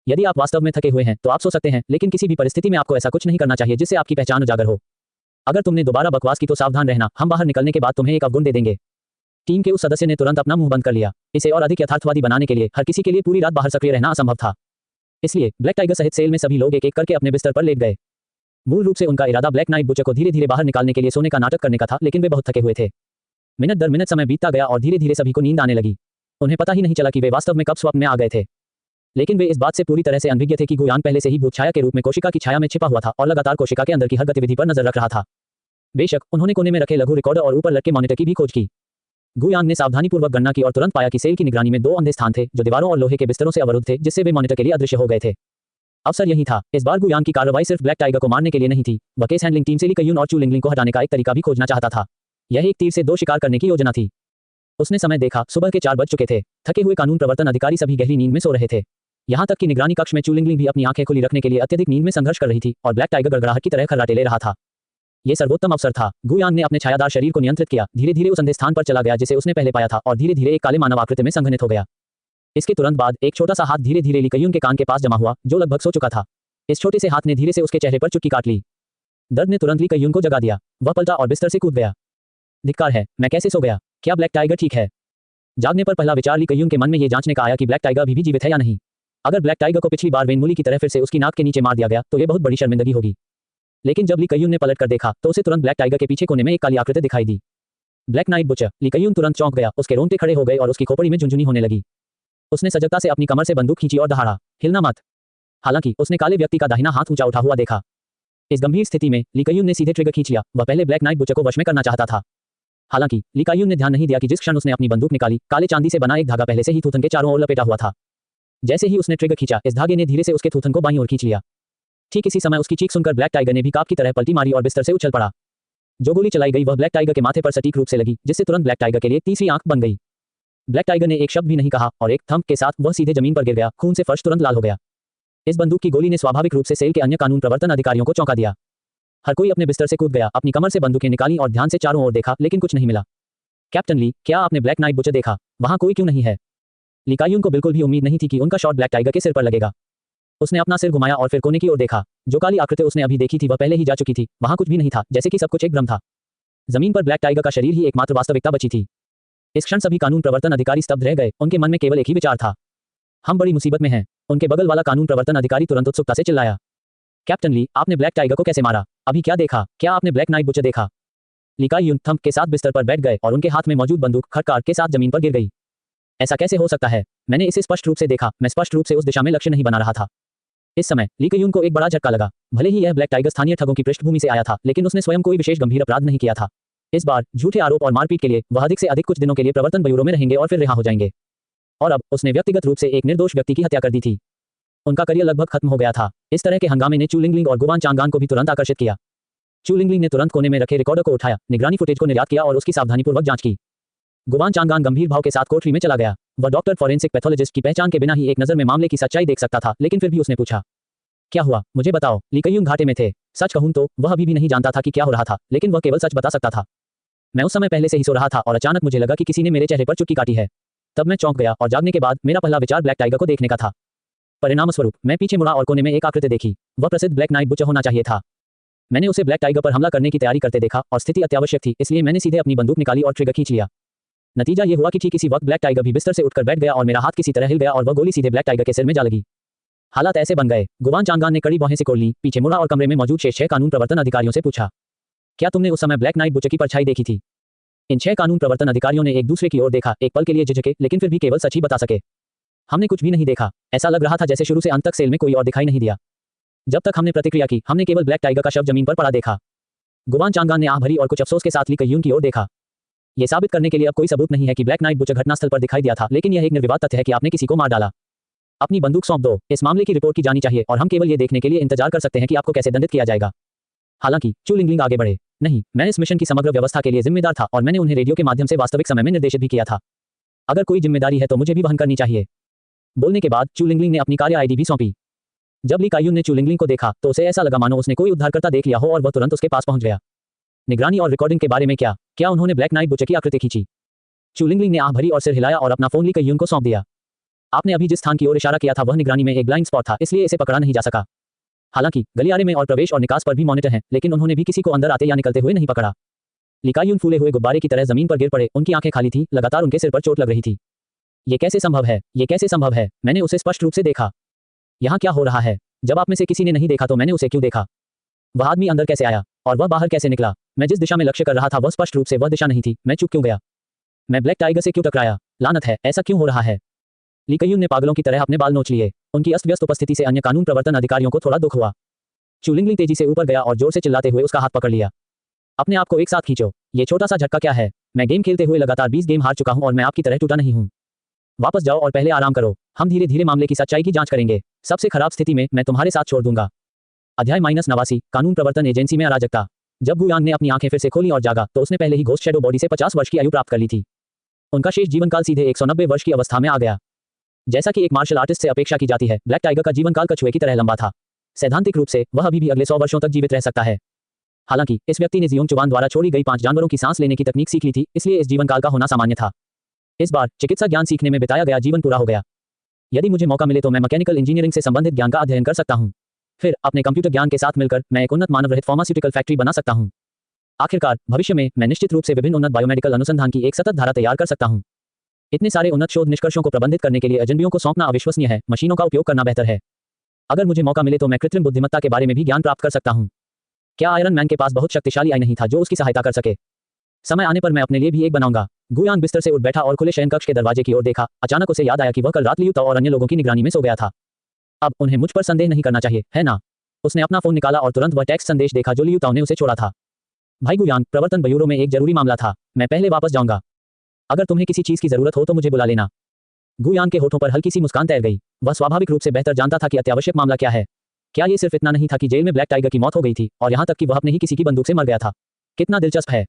S2: यदि आप वास्तव में थके हुए हैं तो आप सो सकते हैं, लेकिन किसी भी परिस्थिति में आपको ऐसा कुछ नहीं करना चाहिए जिससे आपकी पहचान उजागर हो। अगर तुमने दोबारा बकवास की तो सावधान रहना, हम बाहर निकलने के बाद तुम्हें एक अवगुण दे देंगे। टीम के उस सदस्य ने तुरंत अपना मुंह बंद कर लिया। इसे और अधिक यथार्थवादी बनाने के लिए हर किसी के लिए पूरी रात बाहर सक्रिय रहना असंभव था। इसलिए ब्लैक टाइगर सहित सेल में सभी लोग एक एक करके अपने बिस्तर पर लेट गए। मूल रूप से उनका इरादा ब्लैक नाइट बुचर को धीरे धीरे बाहर निकालने के लिए सोने का नाटक करने का था, लेकिन वे बहुत थके हुए थे। मिनट दर मिनट समय बीतता गया और धीरे धीरे सभी को नींद आने लगी। उन्हें पता ही नहीं चला कि वे वास्तव में कब स्वप्न में आ गए थे। लेकिन वे इस बात से पूरी तरह से अनभिज्ञ थे कि गुयान पहले से ही भूत छाया के रूप में कोशिका की छाया में छिपा हुआ था और लगातार कोशिका के अंदर की हर गतिविधि पर नजर रख रहा था। बेशक उन्होंने कोने में रखे लघु रिकॉर्डर और ऊपर लटके मॉनिटर की भी खोज की। गुयान ने सावधानीपूर्वक गणना की और तुरंत पाया कि सेल की निगरानी में 2 अंधे स्थान थे जो दीवारों और लोहे के बिस्तरों से अवरुद्ध थे, जिससे वे मॉनिटर के लिए अदृश्य हो गए थे। अवसर यही था। इस बार गुयान की कार्रवाई सिर्फ ब्लैक टाइगर को मारने के लिए नहीं थी, वह केस हैंडलिंग टीम से ली कयून और चू लिंगलिंग को हटाने का एक तरीका भी खोजना चाहता था। यह एक तीर से 2 शिकार करने की योजना थी। उसने समय देखा, सुबह के 4 बज चुके थे। थके हुए कानून प्रवर्तन अधिकारी सभी गहरी नींद में सो रहे थे। यहाँ तक कि निगरानी कक्ष में चू लिंगलिंग भी अपनी आंखें खुली रखने के लिए अत्यधिक नींद में संघर्ष कर रही थी और ब्लैक टाइगर गड़गड़ाहट की तरह खर्राटे ले रहा था। यह सर्वोत्तम अवसर था। गुयान ने अपने छायादार शरीर को नियंत्रित किया, धीरे धीरे उस अंधे स्थान पर चला गया जिसे उसने पहले पाया था और धीरे धीरे एक काले मानव आकृति में संघनित हो गया। इसके तुरंत बाद एक छोटा सा हाथ धीरे धीरे ली कयून के कान के पास जमा हुआ, जो लगभग सो चुका था। इस छोटे से हाथ ने धीरे से उसके चेहरे पर चुटकी काट ली। दर्द ने तुरंत ली कयून को जगा दिया। वह पलटा और बिस्तर से कूद गया। धिक्कार है, मैं कैसे सो गया? क्या ब्लैक टाइगर ठीक है? जागने पर पहला विचार ली कयून के मन में यह जांचने का आया कि ब्लैक टाइगर अभी भी जीवित है या नहीं। अगर ब्लैक टाइगर को पिछली बार वेनमुली की तरह फिर से उसकी नाक के नीचे मार दिया गया तो यह बहुत बड़ी शर्मिंदगी होगी। लेकिन जब ली कयून ने पलट कर देखा तो उसे तुरंत ब्लैक टाइगर के पीछे कोने में एक काली आकृति दिखाई दी। Black knight butcher. Li Kayun तुरंत चौंक गया, उसके रोंगटे खड़े हो गए और उसकी खोपड़ी में झुनझुनी होने लगी। उसने सजगता से अपनी कमर से बंदूक खींची और दहाड़ा, हिलना मत। हालांकि उसने काले व्यक्ति का दाहिना हाथ ऊंचा उठा हुआ देखा। इस गंभीर स्थिति में ली कयुन ने सीधे ट्रिगर खींच लिया। वह पहले ब्लैक नाइट बुचर को वश में करना चाहता था। हालांकि ली कयुन ने ध्यान नहीं दिया कि जिस क्षण उसने अपनी बंदूक निकाली, काले चांदी से बना एक धागा पहले से ही थूथन के चारों ओर लपेटा हुआ था। जैसे ही उसने ट्रिगर खींचा, इस धागे ने धीरे से उसके थूथन को बाईं ओर खींच लिया। ठीक इसी समय उसकी चीख सुनकर ब्लैक टाइगर ने भी काप की तरह पलटी मारी और बिस्तर से उछल पड़ा। जो गोली चलाई गई वह ब्लैक टाइगर के माथे पर सटीक रूप से लगी, जिससे तुरंत ब्लैक टाइगर के लिए तीसरी आंख बन गई। ब्लैक टाइगर ने एक शब्द भी नहीं कहा और एक थंप के साथ वह सीधे जमीन पर गिर गया। खून से फर्श तुरंत लाल हो गया। इस बंदूक की गोली ने स्वाभाविक रूप से सेल के अन्य कानून प्रवर्तन अधिकारियों को चौंका दिया। हर कोई अपने बिस्तर से कूद गया, अपनी कमर से बंदूकें निकाली और ध्यान से चारों ओर देखा, लेकिन कुछ नहीं मिला। कैप्टन ली, क्या आपने ब्लैक नाइट बुचर देखा? वहां कोई क्यों नहीं है? ली कायुन को बिल्कुल भी उम्मीद नहीं थी कि उनका शॉट ब्लैक टाइगर के सिर पर लगेगा। उसने अपना सिर घुमाया और फिर कोने की ओर देखा। जो काली आकृति उसने अभी देखी थी वह पहले ही जा चुकी थी। वहां कुछ भी नहीं था, जैसे कि सब कुछ एक भ्रम था। जमीन पर ब्लैक टाइगर का शरीर ही एकमात्र वास्तविकता बची थी। इस क्षण सभी कानून प्रवर्तन अधिकारी स्तब्ध रह गए। उनके मन में केवल एक ही विचार था, हम बड़ी मुसीबत में हैं। उनके बगल वाला कानून प्रवर्तन अधिकारी तुरंत उत्सुकता से चिल्लाया, कैप्टन ली, आपने ब्लैक टाइगर को कैसे मारा? अभी क्या देखा? क्या आपने ब्लैक नाइट बुचर देखा? ली कायुन थंप के साथ बिस्तर पर बैठ गए और उनके हाथ में मौजूद बंदूक खड़कार के साथ जमीन पर गिर गई। ऐसा कैसे हो सकता है? मैंने इसे स्पष्ट रूप से देखा। मैं स्पष्ट रूप से उस दिशा में लक्ष्य नहीं बना रहा था। इस समय ली कयुन को एक बड़ा झटका लगा। भले ही यह ब्लैक टाइगर स्थानीय ठगों की पृष्ठभूमि से आया था, लेकिन उसने स्वयं कोई विशेष गंभीर अपराध नहीं किया था। इस बार झूठे आरोप और मारपीट के लिए वह अधिक से अधिक कुछ दिनों के लिए प्रवर्तन ब्यूरो में रहेंगे और फिर रिहा हो जाएंगे। और अब उसने व्यक्तिगत रूप से एक निर्दोष व्यक्ति की हत्या कर दी थी। उनका करियर लगभग खत्म हो गया था। इस तरह के हंगामे ने चू लिंगलिंग और गुवान चांगान को भी तुरंत आकर्षित किया। चू लिंगलिंग ने तुरंत कोने में रखे रिकॉर्डर को उठाया, निगरानी फुटेज को निर्यात किया और उसकी सावधानीपूर्वक जांच की। गुवान चांगान गंभीर भाव के साथ कोठरी में चला गया। वह डॉक्टर फॉरेंसिक पैथोलॉजिस्ट की पहचान के बिना ही एक नजर में मामले की सच्चाई देख सकता था, लेकिन फिर भी उसने पूछा, क्या हुआ? मुझे बताओ। ली कयुन घाटे में थे। सच कहूं तो वह अभी भी नहीं जानता था कि क्या हो रहा था, लेकिन वह केवल सच बता सकता था। मैं उस समय पहले से ही सो रहा था और अचानक मुझे लगा कि किसी ने मेरे चेहरे पर चुटकी काटी है। तब मैं चौंक गया और जागने के बाद मेरा पहला विचार ब्लैक टाइगर को देखने का था। परिणामस्वरूप मैं पीछे मुड़ा और कोने में एक आकृति देखी। वह प्रसिद्ध ब्लैक नाइट बुचर होना चाहिए था। मैंने उसे ब्लैक टाइगर पर हमला करने की तैयारी करते देखा और स्थिति अत्यावश्यक थी, इसलिए मैंने सीधे अपनी बंदूक निकाली और ट्रिगर खींच लिया। नतीजा ये हुआ कि ठीक इसी वक्त ब्लैक टाइगर भी बिस्तर से उठकर बैठ गया और मेरा हाथ किसी तरह हिल गया और वह गोली सीधे ब्लैक टाइगर के सिर में जा लगी। हालात ऐसे बन गए। गुवान चांगान ने कड़ी बाहें सिकोड़ ली, पीछे मुड़ा और कमरे में मौजूद शेष 6 कानून प्रवर्तन अधिकारियों से पूछा, क्या तुमने उस समय ब्लैक नाइट बुचर की परछाई देखी थी? इन 6 कानून प्रवर्तन अधिकारियों ने एक दूसरे की ओर देखा, एक पल के लिए झिझके, लेकिन फिर भी केवल सच ही बता सके। हमने कुछ भी नहीं देखा। ऐसा लग रहा था जैसे शुरू से अंत तक सेल में कोई और दिखाई नहीं दिया। जब तक हमने प्रतिक्रिया की, हमने केवल ब्लैक टाइगर का शव जमीन पर पड़ा देखा। गुवान चांगान ने आह भरी और कुछ अफसोस के साथ ली कयुन की ओर देखा। यह साबित करने के लिए अब कोई सबूत नहीं है कि ब्लैक नाइट बुचर घटनास्थल पर दिखाई दिया था, लेकिन यह एक निर्विवाद तथ्य है कि आपने किसी को मार डाला। अपनी बंदूक सौंप दो। इस मामले की रिपोर्ट की जानी चाहिए और हम केवल ये देखने के लिए इंतजार कर सकते हैं कि आपको कैसे दंडित किया जाएगा। हालांकि चू लिंगलिंग आगे बढ़े, नहीं, मैं इस मिशन की समग्र व्यवस्था के लिए जिम्मेदार था और मैंने उन्हें रेडियो के माध्यम से वास्तविक समय में निर्देशित भी किया था। अगर कोई जिम्मेदारी है तो मुझे भी वहन करनी चाहिए। बोलने के बाद चू लिंगलिंग ने अपनी कार्य आईडी भी सौंपी। जब ली कायुन ने चू लिंगलिंग को देखा तो उसे ऐसा लगा मानो उसने कोई उद्धारकर्ता देख लिया हो और वह तुरंत उसके पास पहुंच गया। निगरानी और रिकॉर्डिंग के बारे में क्या उन्होंने ब्लैक नाइट बुचर की आकृति खींची? चू लिंगलिंग ने आह भरी और सिर हिलाया और अपना फोन ली कयुन को सौंप दिया। आपने अभी जिस स्थान की ओर इशारा किया था वह निगरानी में एक ब्लाइंड स्पॉट था, इसलिए इसे पकड़ा नहीं जा सका। हालांकि गलियारे में और प्रवेश और निकास पर भी मॉनिटर हैं, लेकिन उन्होंने भी किसी को अंदर आते या निकलते हुए नहीं पकड़ा। ली कायुन फूले हुए गुब्बारे की तरह जमीन पर गिर पड़े। उनकी आंखें खाली थी, लगातार उनके सिर पर चोट लग रही थी। ये कैसे संभव है? ये कैसे संभव है? मैंने उसे स्पष्ट रूप से देखा। यहाँ क्या हो रहा है? जब आप में से किसी ने नहीं देखा तो मैंने उसे क्यों देखा? वह आदमी अंदर कैसे आया और वह बाहर कैसे निकला? मैं जिस दिशा में लक्ष्य कर रहा था वह स्पष्ट रूप से वह दिशा नहीं थी। मैं चुप क्यों गया? मैं ब्लैक टाइगर से क्यों टकराया? लानत है, ऐसा क्यों हो रहा है? ली कयुन ने पागलों की तरह अपने बाल नोच लिए। उनकी अस्त व्यस्त उपस्थिति से अन्य कानून प्रवर्तन अधिकारियों को थोड़ा दुख हुआ। चू लिंगलिंग तेजी से ऊपर गया और जोर से चिल्लाते हुए उसका हाथ पकड़ लिया। अपने आप को एक साथ खींचो। ये छोटा सा झटका क्या है? मैं गेम खेलते हुए लगातार 20 गेम हार चुका हूं और मैं आपकी तरह टूटा नहीं हूं। वापस जाओ और पहले आराम करो। हम धीरे धीरे मामले की सच्चाई की जांच करेंगे। सबसे खराब स्थिति में मैं तुम्हारे साथ छोड़ दूंगा। अध्याय -89 कानून प्रवर्तन एजेंसी में अराजकता। जब गुयांग ने अपनी आंखें फिर से खोली और जागा तो उसने पहले ही घोस्ट शैडो बॉडी से 50 वर्ष की आयु प्राप्त कर ली थी। उनका शेष जीवनकाल सीधे 190 वर्ष की अवस्था में आ गया। जैसा कि एक मार्शल आर्टिस्ट से अपेक्षा की जाती है, ब्लैक टाइगर का जीवनकाल कछुए की तरह लंबा था। सैद्धांतिक रूप से वह अभी भी अगले 100 वर्षों तक जीवित रह सकता है। हालांकि इस व्यक्ति ने जियोंग चुवान द्वारा छोड़ी गई 5 जानवरों की सांस लेने की तकनीक सीख ली थी, इसलिए इस जीवनकाल का होना सामान्य था। इस बार चिकित्सा ज्ञान सीखने में बिताया गया जीवन पूरा हो गया। यदि मुझे मौका मिले तो मैं मैकेनिकल इंजीनियरिंग से संबंधित ज्ञान का अध्ययन कर सकता हूं। फिर अपने कंप्यूटर ज्ञान के साथ मिलकर मैं एक उन्नत मानव रहित फार्मास्यूटिकल फैक्ट्री बना सकता हूं। आखिरकार भविष्य में मैं निश्चित रूप से विभिन्न उन्नत बायोमेडिकल अनुसंधान की एक सतत धारा तैयार कर सकता हूं। इतने सारे उन्नत शोध निष्कर्षों को प्रबंधित करने के लिए एजेंसियों को सौंपना अविश्वसनीय है। मशीनों का उपयोग करना बेहतर है। अगर मुझे मौका मिले तो मैं कृत्रिम बुद्धिमत्ता के बारे में भी ज्ञान प्राप्त कर सकता हूं। क्या आयरन मैन के पास बहुत शक्तिशाली आई नहीं था जो उसकी सहायता कर सके? समय आने पर मैं अपने लिए भी एक बनाऊंगा। गुयान बिस्तर से उठ बैठा और खुले शयनकक्ष के दरवाजे की ओर देखा। अचानक उसे याद आया कि वह कल रात लियू ताओ और अन्य लोगों की निगरानी में सो गया था। अब उन्हें मुझ पर संदेह नहीं करना चाहिए, है ना? उसने अपना फोन निकाला और तुरंत वह टेक्स्ट संदेश देखा जो लियू ताओ ने उसे छोड़ा था। भाई गुयान, प्रवर्तन ब्यूरो में एक जरूरी मामला था। मैं पहले वापस जाऊंगा। अगर तुम्हें किसी चीज की जरूरत हो तो मुझे बुला लेना। गुयान के होठों पर हल्की सी मुस्कान तैर गई। वह स्वाभाविक रूप से बेहतर जानता था कि अत्यावश्यक मामला क्या है। क्या ये सिर्फ इतना नहीं था कि जेल में ब्लैक टाइगर की मौत हो गई थी और यहाँ तक कि वह अपने ही किसी की बंदूक से मर गया था? कितना दिलचस्प है।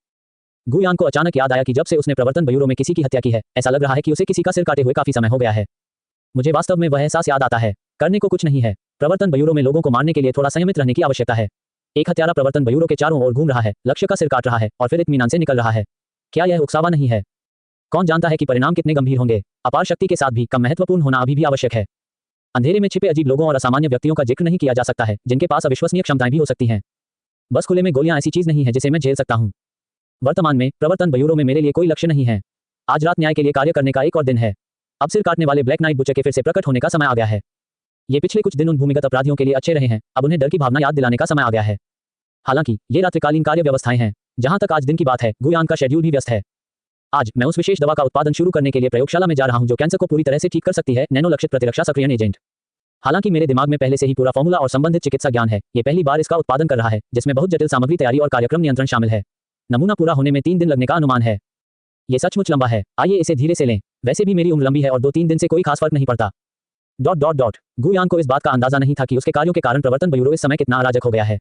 S2: गुयान को अचानक याद आया कि जब से उसने प्रवर्तन ब्यूरो में किसी की हत्या की है, ऐसा लग रहा है कि उसे किसी का सिर काटे हुए काफी समय हो गया है। मुझे वास्तव में वह एहसास याद आता है। करने को कुछ नहीं है। प्रवर्तन ब्यूरो में लोगों को मारने के लिए थोड़ा संयमित रहने की आवश्यकता है। एक हत्यारा प्रवर्तन ब्यूरो के चारों ओर घूम रहा है, लक्ष्य का सिर काट रहा है और फिर इत्मीनान से निकल रहा है। क्या यह उकसावा नहीं है? कौन जानता है कि परिणाम कितने गंभीर होंगे? अपार शक्ति के साथ भी कम महत्वपूर्ण होना अभी भी आवश्यक है। अंधेरे में छिपे अजीब लोगों और असामान्य व्यक्तियों का जिक्र नहीं किया जा सकता है, जिनके पास अविश्वसनीय क्षमताएं भी हो सकती हैं। बस खुले में गोलियां ऐसी चीज नहीं है जिसे मैं झेल सकता हूं। वर्तमान में प्रवर्तन ब्यूरो में मेरे लिए कोई लक्ष्य नहीं है। आज रात न्याय के लिए कार्य करने का एक और दिन है। अब सिर काटने वाले ब्लैक नाइट बुचर के फिर से प्रकट होने का समय आ गया है। ये पिछले कुछ दिन उन भूमिगत अपराधियों के लिए अच्छे रहे हैं, अब उन्हें डर की भावना याद दिलाने का समय आ गया है। हालांकि ये रात्रिकालीन कार्य व्यवस्थाएं हैं। जहां तक आज दिन की बात है, गुयान का शेड्यूल भी व्यस्त है। आज मैं उस विशेष दवा का उत्पादन शुरू करने के लिए प्रयोगशाला में जा रहा हूं जो कैंसर को पूरी तरह से ठीक कर सकती है, नैनो लक्षित प्रतिरक्षा सक्रियण एजेंट। हालांकि मेरे दिमाग में पहले से ही पूरा फॉर्मूला और संबंधित चिकित्सा ज्ञान है, ये पहली बार इसका उत्पादन कर रहा है जिसमें बहुत जटिल सामग्री तैयारी और कार्यक्रम नियंत्रण शामिल है। नमूना पूरा होने में 3 दिन लगने का अनुमान है। ये सचमुच लंबा है। आइए इसे धीरे से लें। वैसे भी मेरी उम्र लंबी है और 2-3 दिन से कोई खास फर्क नहीं पड़ता। गुयान को इस बात का अंदाजा नहीं था कि उसके कार्यों के कारण प्रवर्तन ब्यूरो इस समय कितना अराजक हो गया है।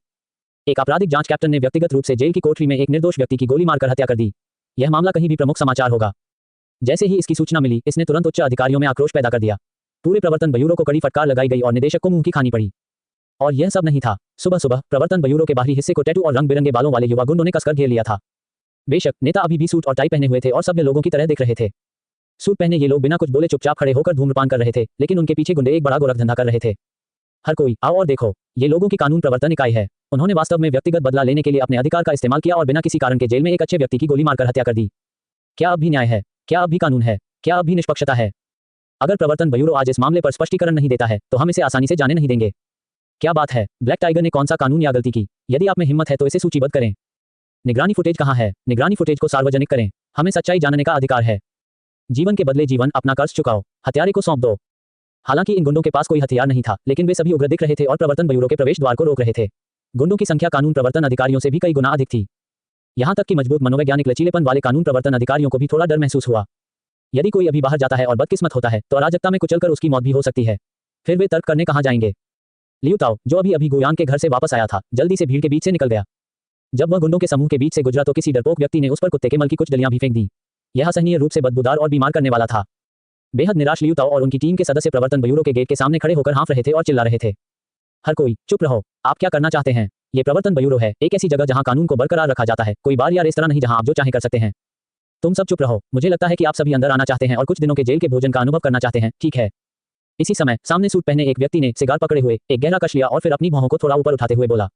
S2: एक आपराधिक जांच कैप्टन ने व्यक्तिगत रूप से जेल की कोठरी में एक निर्दोष व्यक्ति की गोली मारकर हत्या कर दी। यह मामला कहीं भी प्रमुख समाचार होगा। जैसे ही इसकी सूचना मिली, इसने तुरंत उच्च अधिकारियों में आक्रोश पैदा कर दिया। पूरे प्रवर्तन ब्यूरो को कड़ी फटकार लगाई गई और निदेशक को मुंह की खानी पड़ी। और यह सब नहीं था। सुबह सुबह प्रवर्तन ब्यूरो के बाहरी हिस्से को टैटू और रंग बिरंगे बालों वाले युवा गुंडों ने कसकर घेर लिया था। बेशक नेता अभी भी सूट और टाई पहने हुए थे और सभ्य लोगों की तरह दिख रहे थे। सूट पहने ये लोग बिना कुछ बोले चुपचाप खड़े होकर धूम्रपान कर रहे थे, लेकिन उनके पीछे गुंडे एक बड़ा गोरखधंधा कर रहे थे। हर कोई आओ और देखो, ये लोगों की कानून प्रवर्तन इकाई है। उन्होंने वास्तव में व्यक्तिगत बदला लेने के लिए अपने अधिकार का इस्तेमाल किया और बिना किसी कारण के जेल में एक अच्छे व्यक्ति की गोली मारकर हत्या कर दी। क्या अब भी न्याय है? क्या अब भी कानून है? क्या अब भी निष्पक्षता है? अगर प्रवर्तन ब्यूरो आज इस मामले पर स्पष्टीकरण नहीं देता है तो हम इसे आसानी से जाने नहीं देंगे। क्या बात है? ब्लैक टाइगर ने कौन सा कानून या गलती की? यदि आप में हिम्मत है तो इसे सूचीबद्ध करें। निगरानी फुटेज कहाँ है? निगरानी फुटेज को सार्वजनिक करें। हमें सच्चाई जानने का अधिकार है। जीवन के बदले जीवन, अपना कर्ज चुकाओ, हत्यारे को सौंप दो। हालांकि इन गुंडों के पास कोई हथियार नहीं था, लेकिन वे सभी उग्र दिख रहे थे और प्रवर्तन ब्यूरो के प्रवेश द्वार को रोक रहे थे। गुंडों की संख्या कानून प्रवर्तन अधिकारियों से भी कई गुना अधिक थी। यहां तक कि मजबूत मनोवैज्ञानिक लचीलेपन वाले कानून प्रवर्तन अधिकारियों को भी थोड़ा डर महसूस हुआ। यदि कोई अभी बाहर जाता है और बदकिस्मत होता है तो अराजकता में कुचलकर उसकी मौत भी हो सकती है। फिर वे तर्क करने कहां जाएंगे? लियू ताओ, जो अभी अभी गुयान के घर से वापस आया था, जल्दी से भीड़ के बीच से निकल गया। जब वह गुंडों के समूह के बीच से गुजरा तो किसी डरपोक व्यक्ति ने उस पर कुत्ते के मल की कुछ डलियां भी फेंक दी। यह असहनीय रूप से बदबूदार और बीमार करने वाला था। बेहद निराश लियू ताओ और उनकी टीम के सदस्य प्रवर्तन ब्यूरो के गेट के सामने खड़े होकर हाँफ रहे थे और चिल्ला रहे थे। हर कोई चुप रहो। आप क्या करना चाहते हैं? ये प्रवर्तन ब्यूरो है, एक ऐसी जगह जहां कानून को बरकरार रखा जाता है, कोई बार या रेस्तरां नहीं जहां आप जो चाहें कर सकते हैं। तुम सब चुप रहो। मुझे लगता है कि आप सभी अंदर आना चाहते हैं और कुछ दिनों के जेल के भोजन का अनुभव करना चाहते हैं, ठीक है? इसी समय सामने सूट पहने एक व्यक्ति ने सिगार पकड़े हुए एक गहरा कश लिया और फिर अपनी भौहों को थोड़ा ऊपर उठाते हुए बोला,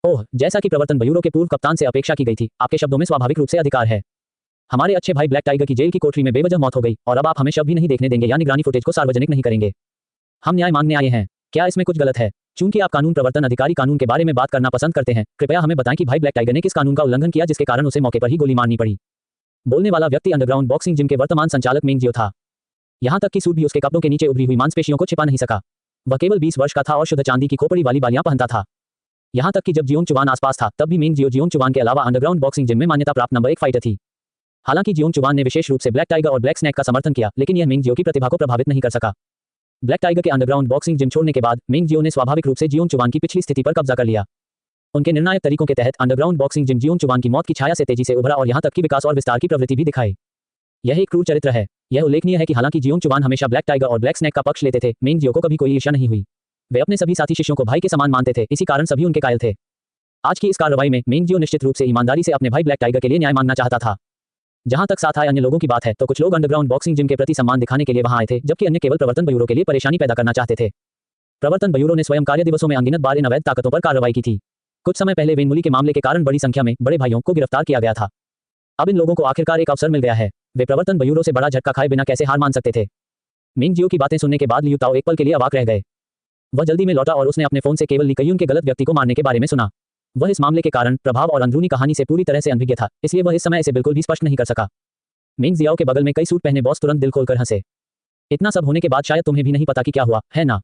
S2: ओह, जैसा कि प्रवर्तन ब्यूरो के पूर्व कप्तान से अपेक्षा की गई थी, आपके शब्दों में स्वाभाविक रूप से अधिकार है। हमारे अच्छे भाई ब्लैक टाइगर की जेल की कोठरी में बेवजह मौत हो गई और अब आप हमें शव भी नहीं देखने देंगे या निगरानी फुटेज को सार्वजनिक नहीं करेंगे। हम न्याय मांगने आए हैं। क्या इसमें कुछ गलत है? चूंकि आप कानून प्रवर्तन अधिकारी कानून के बारे में बात करना पसंद करते हैं, कृपया हमें बताएं कि भाई ब्लैक टाइगर ने किस कानून का उल्लंघन किया जिसके कारण उसे मौके पर ही गोली मारनी पड़ी। बोलने वाला व्यक्ति अंडरग्राउंड बॉक्सिंग जिम के वर्तमान संचालक मेंग जियो था। यहां तक कि सूट भी उसके कपड़ों के नीचे उभरी हुई मांसपेशियों को छिपा नहीं सका। वह केवल 20 वर्ष का था और शुद्ध चांदी की खोपड़ी वाली बालियां पहनता था। यहां तक कि जब जियोंग चुवान आसपास था तब भी मेंग जियो जियोंग चुवान के अलावा अंडरग्राउंड बॉक्सिंग जिम में मान्यता प्राप्त नंबर 1 फाइटर थी। हालांकि जियोंग चुवान ने विशेष रूप से ब्लैक टाइगर और ब्लैक स्नैक का समर्थन किया, लेकिन यह मेंग जियो की प्रतिभा को प्रभावित नहीं कर सका। ब्लैक टाइगर के अंडरग्राउंड बॉक्सिंग जिम छोड़ने के बाद मेंग जियो ने स्वाभाविक रूप से जियोंग चुवान की पिछली स्थिति पर कब्जा कर लिया। उनके निर्णायक तरीकों के तहत अंडरग्राउंड बॉक्सिंग जिम जियोंग चुवान की मौत की छाया से तेजी से उभरा और यहां तक कि विकास और विस्तार की प्रवृत्ति भी दिखाई। यह एक क्रूर चरित्र है। यह उल्लेखनीय है कि हालांकि जियोंग चुवान हमेशा ब्लैक टाइगर और ब्लैक स्नैक का पक्ष लेते थे, मेंग जियो को कभी कोई ईर्ष्या नहीं हुई। वे अपने सभी साथी शिष्यों को भाई के समान मानते थे, इसी कारण सभी उनके कायल थे। आज की इस कार्रवाई में मेंग जियो निश्चित रूप से ईमानदारी से अपने भाई ब्लैक टाइगर के लिए न्याय मांगना चाहता था। जहां तक साथ आए अन्य लोगों की बात है तो कुछ लोग अंडरग्राउंड बॉक्सिंग जिम के प्रति सम्मान दिखाने के लिए वहां आए थे, जबकि अन्य केवल प्रवर्तन ब्यूरो के लिए परेशानी पैदा करना चाहते थे। प्रवर्तन ब्यूरो ने स्वयं कार्य दिवसों में अनगिनत बार इन अवैध ताकतों पर कार्रवाई की थी। कुछ समय पहले वेनमुली के मामले के कारण बड़ी संख्या में बड़े भाइयों को गिरफ्तार किया गया था। अब इन लोगों को आखिरकार एक अवसर मिल गया है। वे प्रवर्तन ब्यूरो से बड़ा झटका खाए बिना कैसे हार मान सकते थे? मेंग जियो की बातें सुनने के बाद लियू ताओ एक पल के लिए अवाक रह गए। वह जल्दी में लौटा और उसने अपने फोन से केवल ली कयुन के गलत व्यक्ति को मारने के बारे में सुना। वह इस मामले के कारण, प्रभाव और अंदरूनी कहानी से पूरी तरह से अनभिज्ञ था, इसलिए वह इस समय इसे बिल्कुल भी स्पष्ट नहीं कर सका। मेंग जियाओ के बगल में कई सूट पहने बॉस तुरंत दिल खोलकर हंसे। इतना सब होने के बाद शायद तुम्हें भी नहीं पता कि क्या हुआ, है ना?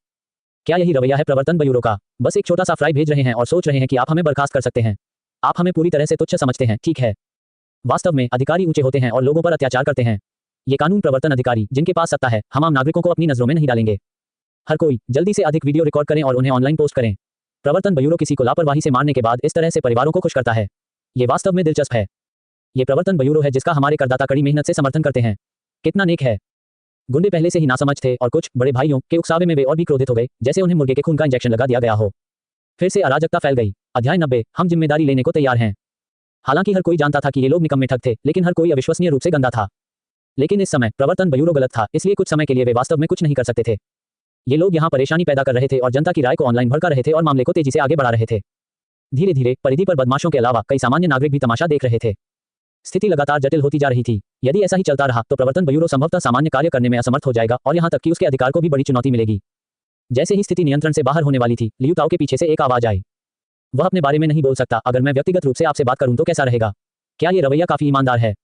S2: क्या यही रवैया है प्रवर्तन ब्यूरो का? बस एक छोटा सा फ्राई भेज रहे हैं और सोच रहे हैं कि आप हमें बर्खास्त कर सकते हैं। आप हमें पूरी तरह से तुच्छ समझते हैं, ठीक है? वास्तव में अधिकारी ऊंचे होते हैं और लोगों पर अत्याचार करते हैं। ये कानून प्रवर्तन अधिकारी जिनके पास सत्ता है, हम आम नागरिकों को अपनी नजरों में नहीं डालेंगे। हर कोई जल्दी से अधिक वीडियो रिकॉर्ड करें और उन्हें ऑनलाइन पोस्ट करें। प्रवर्तन ब्यूरो किसी को लापरवाही से मारने के बाद इस तरह से परिवारों को खुश करता है। ये वास्तव में दिलचस्प है। ये प्रवर्तन ब्यूरो है जिसका हमारे करदाता कड़ी मेहनत से समर्थन करते हैं। कितना नेक है। गुंडे पहले से ही नासमझ थे और कुछ बड़े भाइयों के उकसावे में वे और भी क्रोधित हो गए, जैसे उन्हें मुर्गे के खून का इंजेक्शन लगा दिया गया हो। फिर से अराजकता फैल गई। अध्याय 90, हम जिम्मेदारी लेने को तैयार हैं। हालांकि हर कोई जानता था कि ये लोग निकम्मे ठग थे, लेकिन हर कोई अविश्वसनीय रूप से गंदा था। लेकिन इस समय प्रवर्तन ब्यूरो गलत था, इसलिए कुछ समय के लिए वे वास्तव में कुछ नहीं कर सकते थे। ये लोग यहाँ परेशानी पैदा कर रहे थे और जनता की राय को ऑनलाइन भड़का रहे थे और मामले को तेजी से आगे बढ़ा रहे थे। धीरे धीरे परिधि पर बदमाशों के अलावा कई सामान्य नागरिक भी तमाशा देख रहे थे। स्थिति लगातार जटिल होती जा रही थी। यदि ऐसा ही चलता रहा तो प्रवर्तन ब्यूरो संभवतः सामान्य कार्य करने में असमर्थ हो जाएगा और यहाँ तक कि उसके अधिकार को भी बड़ी चुनौती मिलेगी। जैसे ही स्थिति नियंत्रण से बाहर होने वाली थी, लियू ताओ के पीछे से एक आवाज आई। वह अपने बारे में नहीं बोल सकता। अगर मैं व्यक्तिगत रूप से आपसे बात करूं तो कैसा रहेगा? क्या ये रवैया काफी ईमानदार है?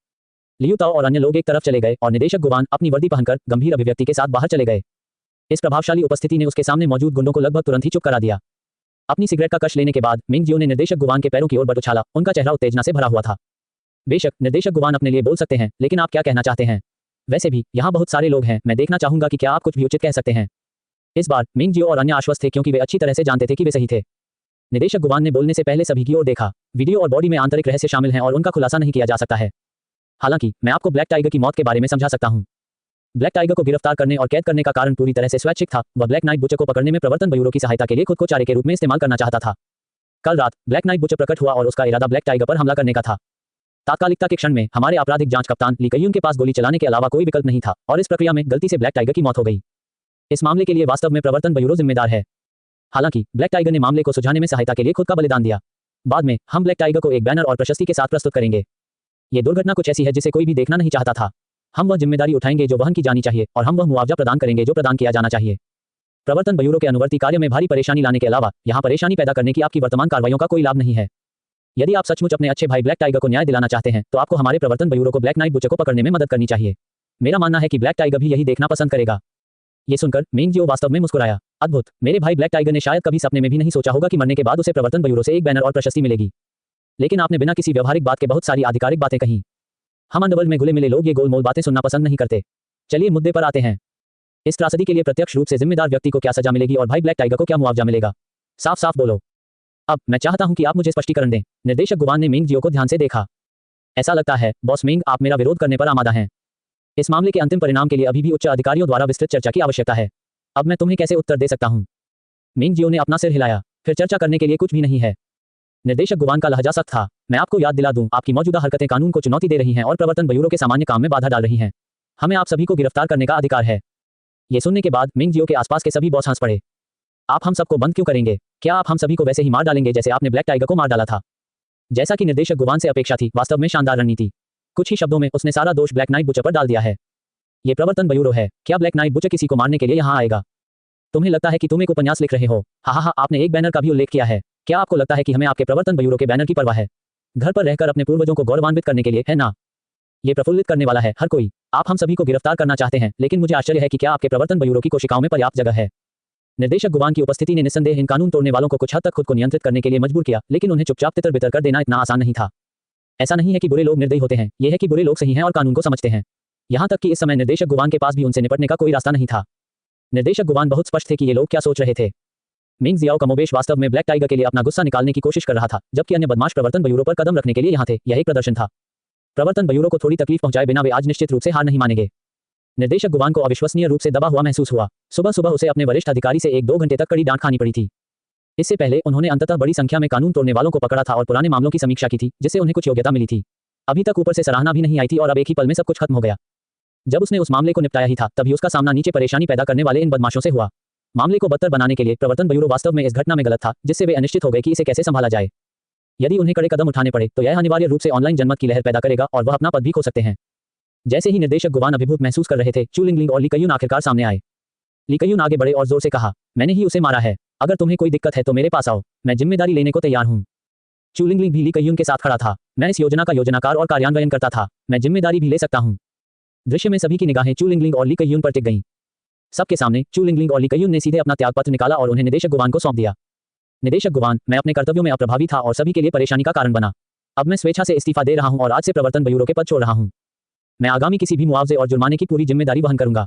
S2: लियू ताओ और अन्य लोग एक तरफ चले गए और निदेशक गुवान अपनी वर्दी पहनकर गंभीर अभिव्यक्ति के साथ बाहर चले गए। इस प्रभावशाली उपस्थिति ने उसके सामने मौजूद गुंडों को लगभग तुरंत ही चुप करा दिया। अपनी सिगरेट का कश लेने के बाद मेंग जियो ने निर्देशक गुवान के पैरों की ओर बट उछाला। उनका चेहरा उत्तेजना से भरा हुआ था। बेशक निर्देशक गुवान अपने लिए बोल सकते हैं, लेकिन आप क्या कहना चाहते हैं? वैसे भी यहाँ बहुत सारे लोग हैं, मैं देखना चाहूंगा कि क्या आप कुछ भी उचित कह सकते हैं। इस बार मेंग जियो और अन्य आश्वस्त थे क्योंकि वे अच्छी तरह से जानते थे कि वे सही थे। निदेशक गुवान ने बोलने से पहले सभी की ओर देखा। वीडियो और बॉडी में आंतरिक रहस्य शामिल हैं और उनका खुलासा नहीं किया जा सकता है। हालांकि मैं आपको ब्लैक टाइगर की मौत के बारे में समझा सकता हूं। ब्लैक टाइगर को गिरफ्तार करने और कैद करने का कारण पूरी तरह से स्वैच्छिक था। वह ब्लैक नाइट बुचर को पकड़ने में प्रवर्तन ब्यूरो की सहायता के लिए खुद को चारे के रूप में इस्तेमाल करना चाहता था। कल रात ब्लैक नाइट बुचर प्रकट हुआ और उसका इरादा ब्लैक टाइगर पर हमला करने का था। तात्कालिकता के क्षण में हमारे आपराधिक जांच कप्तान ली कयुन के पास गोली चलाने के अलावा कोई विकल्प नहीं था और इस प्रक्रिया में गलती से ब्लैक टाइगर की मौत हो गई। इस मामले के लिए वास्तव में प्रवर्तन ब्यूरो जिम्मेदार है। हालांकि ब्लैक टाइगर ने मामले को सुलझाने में सहायता के लिए खुद का बलिदान दिया। बाद में हम ब्लैक टाइगर को एक बैनर और प्रशस्ति के साथ प्रस्तुत करेंगे। ये दुर्घटना कुछ ऐसी है जिसे कोई भी देखना नहीं चाहता था। हम वह जिम्मेदारी उठाएंगे जो वहन की जानी चाहिए और हम वह मुआवजा प्रदान करेंगे जो प्रदान किया जाना चाहिए। प्रवर्तन ब्यूरो के अनुवर्ती कार्य में भारी परेशानी लाने के अलावा यहाँ परेशानी पैदा करने की आपकी वर्तमान कार्रवाइयों का कोई लाभ नहीं है। यदि आप सचमुच अपने अच्छे भाई ब्लैक टाइगर को न्याय दिलाना चाहते हैं तो आपको हमारे प्रवर्तन ब्यूरो को ब्लैक नाइट बुचर को पकड़ने में मदद करनी चाहिए। मेरा मानना है कि ब्लैक टाइगर भी यही देखना पसंद करेगा। ये सुनकर मेंग जियो वास्तव में मुस्कुराया। अद्भुत! मेरे भाई ब्लैक टाइगर ने शायद कभी सपने में भी नहीं सोचा होगा कि मरने के बाद उसे प्रवर्तन ब्यूरो से एक बैनर और प्रशस्ति मिलेगी। लेकिन आपने बिना किसी व्यवहारिक बात के बहुत सारी आधिकारिक बातें कहीं। हम अंडरवर्ल्ड में घुले मिले लोग ये गोलमोल बातें सुनना पसंद नहीं करते। चलिए मुद्दे पर आते हैं। इस त्रासदी के लिए प्रत्यक्ष रूप से जिम्मेदार व्यक्ति को क्या सजा मिलेगी और भाई ब्लैक टाइगर को क्या मुआवजा मिलेगा? साफ साफ बोलो। अब मैं चाहता हूं कि आप मुझे स्पष्टीकरण दें। निर्देशक गुवान ने मेंग जियो को ध्यान से देखा। ऐसा लगता है बॉस मेंग, आप मेरा विरोध करने पर आमादा हैं। इस मामले के अंतिम परिणाम के लिए अभी भी उच्च अधिकारियों द्वारा विस्तृत चर्चा की आवश्यकता है। अब मैं तुम्हें कैसे उत्तर दे सकता हूं? मेंग जियो ने अपना सिर हिलाया। फिर चर्चा करने के लिए कुछ भी नहीं है। निर्देशक गुवान का लहजा सख्त था। मैं आपको याद दिला दूं, आपकी मौजूदा हरकतें कानून को चुनौती दे रही हैं और प्रवर्तन ब्यूरो के सामान्य काम में बाधा डाल रही हैं। हमें आप सभी को गिरफ्तार करने का अधिकार है। ये सुनने के बाद मेंग जियो के आसपास के सभी बॉस हंस पड़े। आप हम सबको बंद क्यों करेंगे? क्या आप हम सभी को वैसे ही मार डालेंगे जैसे आपने ब्लैक टाइगर को मार डाला था? जैसा कि निर्देशक गुवान से अपेक्षा थी, वास्तव में शानदार रणनीति। कुछ ही शब्दों में उसने सारा दोष ब्लैक नाइट बुचर पर डाल दिया है। ये प्रवर्तन ब्यूरो है। क्या ब्लैक नाइट बुचर किसी को मारने के लिए यहाँ आएगा? तुम्हें लगता है कि तुम एक उपन्यास लिख रहे हो? हा, आपने एक बैनर का भी उल्लेख किया है। क्या आपको लगता है कि हमें आपके प्रवर्तन ब्यूरो के बैनर की परवाह है? घर पर रहकर अपने पूर्वजों को गौरवान्वित करने के लिए, है ना? ये प्रफुल्लित करने वाला है हर कोई। आप हम सभी को गिरफ्तार करना चाहते हैं, लेकिन मुझे आश्चर्य है कि क्या आपके प्रवर्तन ब्यूरो की कोशिकाओं में पर्याप्त जगह है। निर्देशक गुवान की उपस्थिति ने निस्संदेह इन कानून तोड़ने वालों को कुछ हद तक खुद को नियंत्रित करने के लिए मजबूर किया, लेकिन उन्हें चुपचाप तितर बितर कर देना इतना आसान नहीं था। ऐसा नहीं है कि बुरे लोग निर्दयी होते हैं, यह है कि बुरे लोग सही हैं और कानून को समझते हैं। यहाँ तक कि इस समय निर्देशक गुवान के पास भी उनसे निपटने का कोई रास्ता नहीं था। निर्देशक गुवान बहुत स्पष्ट थे कि ये लोग क्या सोच रहे थे। मेंग जियाओ कमोबेश वास्तव में ब्लैक टाइगर के लिए अपना गुस्सा निकालने की कोशिश कर रहा था, जबकि अन्य बदमाश प्रवर्तन ब्यूरो पर कदम रखने के लिए यहाँ थे। यह एक प्रदर्शन था। प्रवर्तन ब्यूरो को थोड़ी तकलीफ पहुंचाए बिना वे आज निश्चित रूप से हार नहीं मानेंगे। निर्देशक गुवान को अविश्वसनीय रूप से दबा हुआ महसूस हुआ। सुबह सुबह उसे अपने वरिष्ठ अधिकारी से 1-2 घंटे तक कड़ी डांट खानी पड़ी थी। इससे पहले उन्होंने अंततः बड़ी संख्या में कानून तोड़ने वालों को पकड़ा था और पुराने मामलों की समीक्षा की थी, जिससे उन्हें कुछ योग्यता मिली थी। अभी तक ऊपर से सराहना भी नहीं आई थी और अब एक ही पल में सब कुछ खत्म हो गया। जब उसने उस मामले को निपटाया ही था, तभी उसका सामना नीचे परेशानी पैदा करने वाले इन बदमाशों से हुआ। मामले को बदतर बनाने के लिए प्रवर्तन ब्यूरो वास्तव में इस घटना में गलत था, जिससे वे अनिश्चित हो गए कि इसे कैसे संभाला जाए। यदि उन्हें कड़े कदम उठाने पड़े तो यह अनिवार्य रूप से ऑनलाइन जनमत की लहर पैदा करेगा और वह अपना पद भी खो सकते हैं। जैसे ही निर्देशक गुवान अभिभूत महसूस कर रहे थे, चू लिंगलिंग और ली कयुन आखिरकार सामने आए। ली कयुन आगे बढ़े और जोर से कहा, मैंने ही उसे मारा है। अगर तुम्हें कोई दिक्कत है तो मेरे पास आओ, मैं जिम्मेदारी लेने को तैयार हूँ। चू लिंगलिंग भी ली कयुन के साथ खड़ा था। मैं इस योजना का योजनाकार और कार्यान्वयन करता था, मैं जिम्मेदारी भी ले सकता हूँ। दृश्य में सभी की निगाहें चू लिंगलिंग और ली कयुन पर टिक गईं। सबके सामने चू लिंगलिंग और ली कयुन ने सीधे अपना त्यागपत्र निकाला और उन्हें निदेशक गुवान को सौंप दिया। निदेशक गुवान, मैं अपने कर्तव्यों में अप्रभावी था और सभी के लिए परेशानी का कारण बना। अब मैं स्वेच्छा से इस्तीफा दे रहा हूं और आज से प्रवर्तन ब्यूरो के पद छोड़ रहा हूं। मैं आगामी किसी भी मुआवजे और जुर्माने की पूरी जिम्मेदारी वहन करूंगा।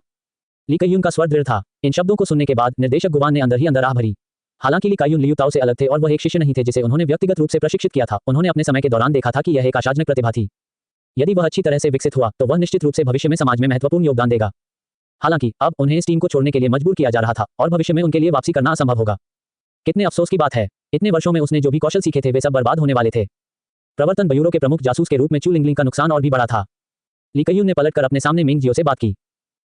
S2: ली कयुन का स्वर दृढ़ था। इन शब्दों को सुनने के बाद निर्देशक गुवान ने अंदर ही अंदर आह भरी। हालांकि ली कयुन लियू ताओ से अलग थे और वह एक शिष्य नहीं थे जिसे उन्होंने व्यक्तिगत रूप से प्रशिक्षित किया था। उन्होंने अपने समय के दौरान देखा था कि यह एक आशाजनक प्रतिभा थी। यदि वह अच्छी तरह से विकसित हुआ तो वह निश्चित रूप से भविष्य में समाज में महत्वपूर्ण योगदान देगा। हालांकि अब उन्हें इस टीम को छोड़ने के लिए मजबूर किया जा रहा था और भविष्य में उनके लिए वापसी करना असंभव होगा। कितने अफसोस की बात है, इतने वर्षों में उसने जो भी कौशल सीखे थे वे सब बर्बाद होने वाले थे। प्रवर्तन ब्यूरो के प्रमुख जासूस के रूप में चू लिंगलिंग का नुकसान और भी बड़ा था। ली कयुन ने पलटकर अपने सामने मिंग जियो से बात की।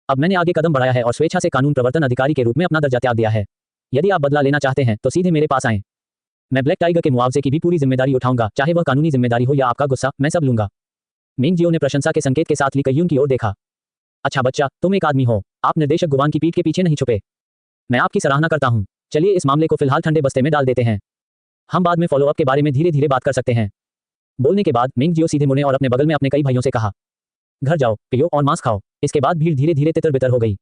S2: अब मैंने आगे कदम बढ़ाया है और स्वेच्छा से कानून प्रवर्तन अधिकारी के रूप में अपना दर्जा त्याग दिया है। यदि आप बदला लेना चाहते हैं तो सीधे मेरे पास आएं। मैं ब्लैक टाइगर के मुआवजे की भी पूरी जिम्मेदारी उठाऊंगा, चाहे वह कानूनी जिम्मेदारी हो या आपका गुस्सा, मैं सब लूंगा। मिंग जियो ने प्रशंसा के संकेत के साथ ली कयुन की ओर देखा। अच्छा बच्चा, तुम एक आदमी हो, आप निर्देशक गुवान की पीठ के पीछे नहीं छुपे। मैं आपकी सराहना करता हूं। चलिए इस मामले को फिलहाल ठंडे बस्ते में डाल देते हैं। हम बाद में फॉलोअप के बारे में धीरे धीरे बात कर सकते हैं। बोलने के बाद मिंग जियो सीधे मुड़े और अपने बगल में अपने कई भाइयों से कहा, घर जाओ, पियो और मांस खाओ। इसके बाद भीड़ धीरे धीरे तितर बितर हो गई।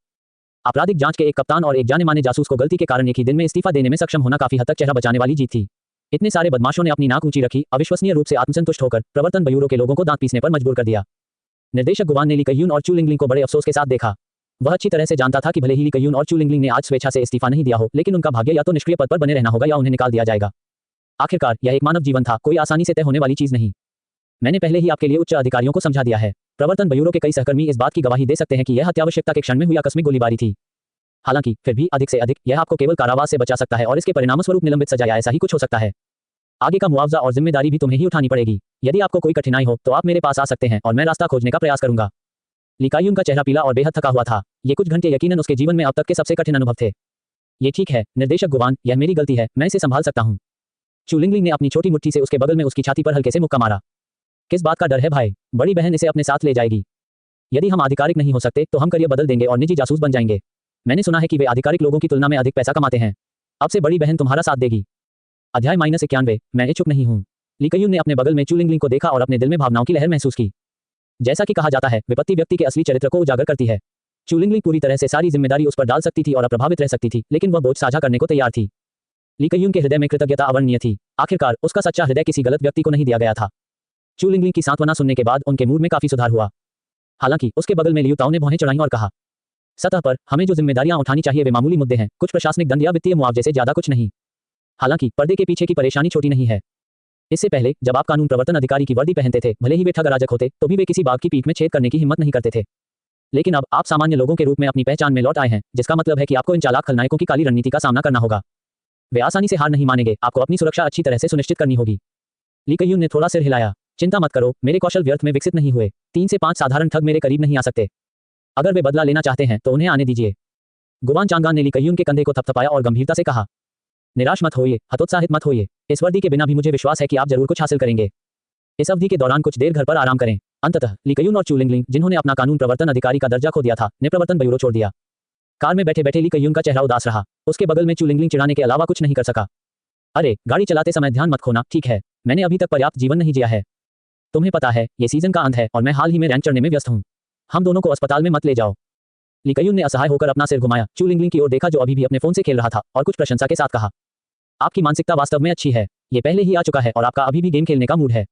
S2: आपराधिक जांच के एक कप्तान और एक जाने माने जासूस को गलती के कारण एक ही दिन में इस्तीफा देने में सक्षम होना काफी हद तक चेहरा बचाने वाली जीत थी। इतने सारे बदमाशों ने अपनी नाक ऊंची रखी, अविश्वसनीय रूप से आत्मसंतुष्ट होकर प्रवर्तन ब्यूरो के लोगों को दांत पीसने पर मजबूर कर दिया। निर्देशक गुवान ने ली कयुन और चू लिंगलिंग को बड़े अफसोस के साथ देखा। वह अच्छी तरह से जानता था कि भले ही ली कयुन और चू लिंगलिंग ने आज स्वेच्छा से इस्तीफा नहीं दिया हो, लेकिन उनका भाग्य या तो निष्क्रिय पद पर बने रहना होगा या उन्हें निकाल दिया जाएगा। आखिरकार यह एक मानव जीवन था, कोई आसानी से तय होने वाली चीज नहीं। मैंने पहले ही आपके लिए उच्च अधिकारियों को समझा दिया है। प्रवर्तन ब्यूरो के कई सहकर्मी इस बात की गवाही दे सकते हैं कि यह अत्यावश्यकता के क्षण में हुई आकस्मिक गोलीबारी थी। हालांकि फिर भी अधिक से अधिक यह आपको केवल कारावास से बचा सकता है और इसके परिणामस्वरूप निलंबित सजा या ऐसा ही कुछ हो सकता है। आगे का मुआवजा और जिम्मेदारी भी तुम्हें ही उठानी पड़ेगी। यदि आपको कोई कठिनाई हो तो आप मेरे पास आ सकते हैं और मैं रास्ता खोजने का प्रयास करूंगा। ली कयुन का चेहरा पीला और बेहद थका हुआ था। ये कुछ घंटे यकीनन उसके जीवन में अब तक के सबसे कठिन अनुभव थे। ये ठीक है निर्देशक गुवान, यह मेरी गलती है, मैं इसे संभाल सकता हूँ। चू लिंगलिंग ने अपनी छोटी मुट्ठी से उसके बगल में उसकी छाती पर हल्के से मुक्का मारा। किस बात का डर है भाई, बड़ी बहन इसे अपने साथ ले जाएगी। यदि हम आधिकारिक नहीं हो सकते तो हम करियर बदल देंगे और निजी जासूस बन जाएंगे। मैंने सुना है कि वे आधिकारिक लोगों की तुलना में अधिक पैसा कमाते हैं। अब से बड़ी बहन तुम्हारा साथ देगी। अध्याय -91। मैं इच्छुक नहीं हूँ। ली कयुन ने अपने बगल में चू लिंगलिंग को देखा और अपने दिल में भावनाओं की लहर महसूस की। जैसा कि कहा जाता है, विपत्ति व्यक्ति के असली चरित्र को उजागर करती है। चू लिंगलिंग पूरी तरह से सारी जिम्मेदारी उस पर डाल सकती थी और अप्रभावित रह सकती थी, लेकिन वह बोझ साझा करने को तैयार थी। ली कयुन के हृदय में कृतज्ञता अवर्णनीय थी। आखिरकार उसका सच्चा हृदय किसी गलत व्यक्ति को नहीं दिया गया था। चू लिंगलिंग की सांत्वना सुनने के बाद उनके मूड में काफी सुधार हुआ। हालांकि उसके बगल में लियू ताओ ने भौहें चढ़ाईं और कहा, सतह पर हमें जो जिम्मेदारियां उठानी चाहिए वे मामूली मुद्दे हैं, कुछ प्रशासनिक दंड या वित्तीय मुआवजे से ज्यादा कुछ नहीं। हालांकि पर्दे के पीछे की परेशानी छोटी नहीं है। इससे पहले जब आप कानून प्रवर्तन अधिकारी की वर्दी पहनते थे, भले ही वे ठग अराजक होते तो भी वे किसी बाघ की पीठ में छेद करने की हिम्मत नहीं करते थे। लेकिन अब आप सामान्य लोगों के रूप में अपनी पहचान में लौट आए हैं, जिसका मतलब है कि आपको इन चालाक खलनायकों की काली रणनीति का सामना करना होगा। वे आसानी से हार नहीं मानेंगे, आपको अपनी सुरक्षा अच्छी तरह से सुनिश्चित करनी होगी। ली कयुन ने थोड़ा सिर हिलाया। चिंता मत करो, मेरे कौशल व्यर्थ में विकसित नहीं हुए। 3 से 5 साधारण ठग मेरे करीब नहीं आ सकते। अगर वे बदला लेना चाहते हैं तो उन्हें आने दीजिए। गुवान चांगान ने ली कयुन के कंधे को थपथपाया और गंभीरता से कहा, निराश मत होइए, हतोत्साहित मत होइए। इस वर्दी के बिना भी मुझे विश्वास है कि आप जरूर कुछ हासिल करेंगे। इस अवधि के दौरान कुछ देर घर पर आराम करें। अंततः ली कयुन और चू लिंगलिंग, जिन्होंने अपना कानून प्रवर्तन अधिकारी का दर्जा खो दिया था, ने प्रवर्तन ब्यूरो छोड़ दिया। कार में बैठे बैठे ली कयुन का चेहरा उदास रहा। उसके बगल में चू लिंगलिंग चिढ़ाने के अलावा कुछ नहीं कर सका। अरे गाड़ी चलाते समय ध्यान मत खोना, ठीक है? मैंने अभी तक पर्याप्त जीवन नहीं जिया है। तुम्हें पता है ये सीजन का अंत है और मैं हाल ही में रैंक चढ़ने में व्यस्त हूँ। हम दोनों को अस्पताल में मत ले जाओ। ली कयुन ने असहाय होकर अपना सिर घुमाया, चू लिंगलिंग की ओर देखा जो अभी भी अपने फोन से खेल रहा था, और कुछ प्रशंसा के साथ कहा, आपकी मानसिकता वास्तव में अच्छी है। ये पहले ही आ चुका है और आपका अभी भी गेम खेलने का मूड है।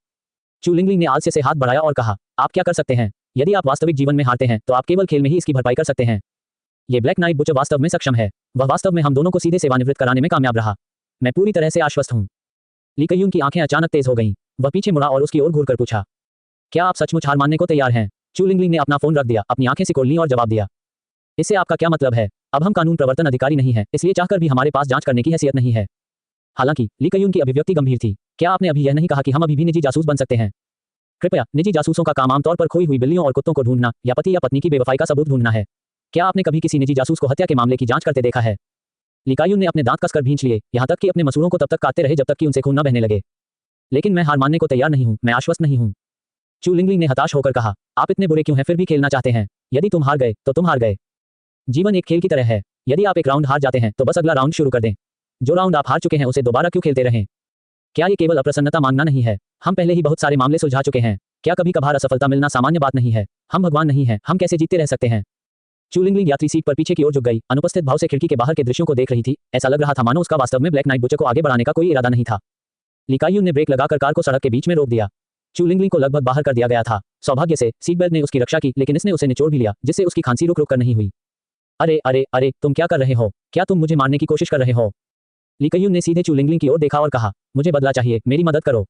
S2: चू लिंगलिंग ने आलस्य से हाथ बढ़ाया और कहा, आप क्या कर सकते हैं? यदि आप वास्तविक जीवन में हारते हैं तो आप केवल खेल में ही इसकी भरपाई कर सकते हैं। ये ब्लैक नाइट बुच वास्तव में सक्षम है। वह वास्तव में हम दोनों को सीधे सेवानिवृत्त कराने में कामयाब रहा। मैं पूरी तरह से आश्वस्त हूँ। ली कयुन की आंखें अचानक तेज हो गईं। वह पीछे मुड़ा और उसकी ओर घूरकर पूछा, क्या आप सचमुच हार मानने को तैयार हैं? चू लिंगलिंग ने अपना फोन रख दिया, अपनी आंखें सिकोड़ लीं और जवाब दिया, इससे आपका क्या मतलब है? अब हम कानून प्रवर्तन अधिकारी नहीं हैं, इसलिए चाहकर भी हमारे पास जांच करने की हैसियत नहीं है। हालांकि ली कयुन की अभिव्यक्ति गंभीर थी। क्या आपने अभी यह नहीं कहा कि हम अभी भी निजी जासूस बन सकते हैं? कृपया, निजी जासूसों का काम आमतौर पर खोई हुई बिल्लियों और कुत्तों को ढूंढना या पति या पत्नी की बेवफाई का सबूत ढूंढना है। क्या आपने कभी किसी निजी जासूस को हत्या के मामले की जांच करते देखा है? ली कयुन ने अपने दांत कसकर भींच लिए, यहाँ तक कि अपने मसूड़ों को तब तक काटते रहे जब तक कि उनसे खून न बहने लगे। लेकिन मैं हार मानने को तैयार नहीं हूँ, मैं आश्वस्त नहीं हूँ। चू लिंगलिंग ने हताश होकर कहा, आप इतने बुरे क्यों हैं, फिर भी खेलना चाहते हैं? यदि तुम हार गए तो तुम हार गए। जीवन एक खेल की तरह है। यदि आप एक राउंड हार जाते हैं तो बस अगला राउंड शुरू कर दें। जो राउंड आप हार चुके हैं उसे दोबारा क्यों खेलते रहें? क्या ये केवल अप्रसन्नता मांगना नहीं है? हम पहले ही बहुत सारे मामले सुलझा चुके हैं। क्या कभी कभार असफलता मिलना सामान्य बात नहीं है? हम भगवान नहीं हैं, हम कैसे जीतते रह सकते हैं? चूलिंगलिंग यात्री सीट पर पीछे की ओर झुक गई, अनुपस्थित भाव से खिड़की के बाहर के दृश्यों को देख रही थी। ऐसा लग रहा था मानो उसका वास्तव में ब्लैक नाइट बुचर को आगे बढ़ाने का कोई इरादा नहीं था। ली कायून ने ब्रेक लगाकर कार को सड़क के बीच में रोक दिया। चूलिंगलिंग को लगभग बाहर कर दिया गया था। सौभाग्य से सीट बेल्ट ने उसकी रक्षा की, लेकिन इसने उसे निचोड़ भी लिया, जिससे उसकी खांसी रुक रुक कर नहीं हुई। अरे अरे अरे, तुम क्या कर रहे हो? क्या तुम मुझे मारने की कोशिश कर रहे हो? ली कायून ने सीधे चूलिंगलिंग की ओर देखा और कहा, मुझे बदला चाहिए, मेरी मदद करो।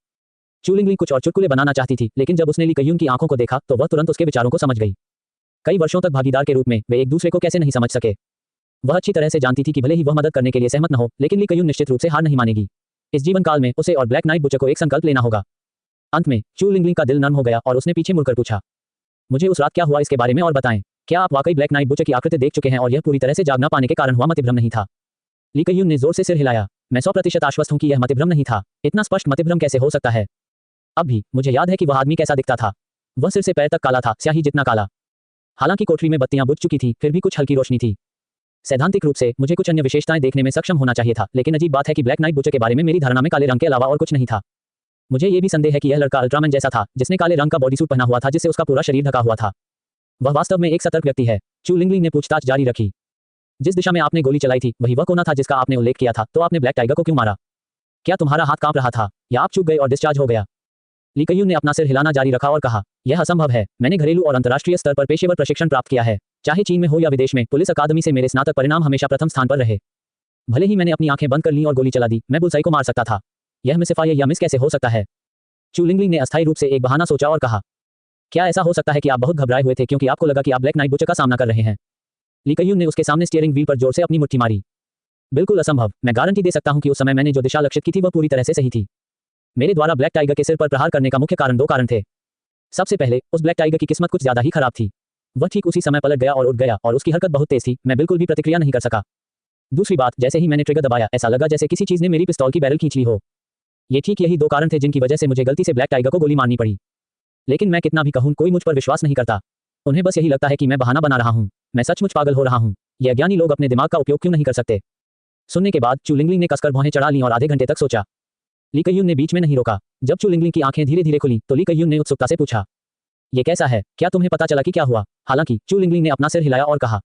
S2: चूलिंगलिंग कुछ और चुटकुले बनाना चाहती थी, लेकिन जब उसने ली कायून की आंखों को देखा तो वह तुरंत उसके विचारों को समझ गई। कई वर्षों तक भागीदार के रूप में वे एक दूसरे को कैसे नहीं समझ सके। वह अच्छी तरह से जानती थी कि भले ही वह मदद करने के लिए सहमत न हो, लेकिन ली कायून निश्चित रूप से हार नहीं मानेगी। इस जीवन काल में उसे और ब्लैक नाइट बुचर को एक संकल्प लेना होगा। अंत में चूलिंगलिंग का दिल नर्म हो गया और उसने पीछे मुड़कर पूछा, मुझे उस रात क्या हुआ इसके बारे में और बताएं। क्या आप वाकई ब्लैक नाइट बुचर की आकृति देख चुके हैं और यह पूरी तरह से जाग न पाने के कारण हुआ मतिभ्रम नहीं था? ली कायून ने जोर से सिर हिलाया। मैं 100% आश्वस्त हूं कि यह मतिभ्रम नहीं था। इतना स्पष्ट मतिभ्रम कैसे हो सकता है? अब भी मुझे याद है कि वह आदमी कैसा दिखता था। वह सिर से पैर तक काला था, स्याही जितना काला। हालांकि कोठरी में बत्तियां बुझ चुकी थीं, फिर भी कुछ हल्की रोशनी थी। सैद्धांतिक रूप से मुझे कुछ अन्य विशेषताएं देखने में सक्षम होना चाहिए था, लेकिन अजीब बात है कि ब्लैक नाइट बुचर के बारे में मेरी धारणा में काले रंग के अलावा और कुछ नहीं था। मुझे ये भी संदेह है कि यह लड़का अल्ट्रामैन जैसा था, जिसने काले रंग का बॉडी सूट पहना हुआ था, जिससे उसका पूरा शरीर ढका हुआ था। वह वास्तव में एक सतर्क व्यक्ति है। चूलिंगलिंग ने पूछताछ जारी रखी। जिस दिशा में आपने गोली चलाई थी वही वह कोना था जिसका आपने उल्लेख किया था, तो आपने ब्लैक टाइगर को क्यों मारा? क्या तुम्हारा हाथ कांप रहा था, या आप चूक गए और डिस्चार्ज हो गया? ली कायून ने अपना सिर हिलाना जारी रखा और कहा, यह असंभव है। मैंने घरेलू और अंतर्राष्ट्रीय स्तर पर पेशेवर प्रशिक्षण प्राप्त किया है। चाहे चीन में हो या विदेश में, पुलिस अकादमी से मेरे स्नातक परिणाम हमेशा प्रथम स्थान पर रहे। भले ही मैंने अपनी आंखें बंद कर लीं और गोली चला दी, मैं बुलसाई को मार सकता था। यह मिसफायर या मिस कैसे हो सकता है? चूलिंगलिंग ने अस्थायी रूप से एक बहाना सोचा और कहा, क्या ऐसा हो सकता है कि आप बहुत घबराए हुए थे क्योंकि आपको लगा कि आप ब्लैक नाइट बुचर का सामना कर रहे हैं? ली कायून ने उसके सामने स्टीयरिंग व्हील पर जोर से अपनी मुट्ठी मारी। बिल्कुल असंभव। मैं गारंटी दे सकता हूं कि उस समय मैंने जो दिशा लक्षित की थी वह पूरी तरह से सही थी। मेरे द्वारा ब्लैक टाइगर के सिर पर प्रहार करने का मुख्य कारण दो कारण थे। सबसे पहले, उस ब्लैक टाइगर की किस्मत कुछ ज्यादा ही खराब थी। वह ठीक उसी समय पलट गया और उठ गया, और उसकी हरकत बहुत तेज थी। मैं बिल्कुल भी प्रतिक्रिया नहीं कर सका। दूसरी बात, जैसे ही मैंने ट्रिगर दबाया, ऐसा लगा जैसे किसी चीज ने मेरी पिस्तौल की बैरल खींच ली हो। ये ठीक यही दो कारण थे जिनकी वजह से मुझे गलती से ब्लैक टाइगर को गोली मारनी पड़ी। लेकिन मैं कितना भी कहूं, कोई मुझ पर विश्वास नहीं करता। उन्हें बस यही लगता है कि मैं बहाना बना रहा हूं। मैं सचमुच पागल हो रहा हूं। ये अज्ञानी लोग अपने दिमाग का उपयोग क्यों नहीं कर सकते? सुनने के बाद चूलिंगलिंग ने कसकर भौहें चढ़ा लीं और आधे घंटे तक सोचा। ली कायून ने बीच में नहीं रोका। जब चूलिंगलिंग की आंखें धीरे धीरे खुली तो ली कायून ने उत्सुकता से पूछा, ये कैसा है? क्या तुम्हें पता चला कि क्या हुआ? हालांकि चूलिंगलिंग ने अपना सिर हिलाया और कहा,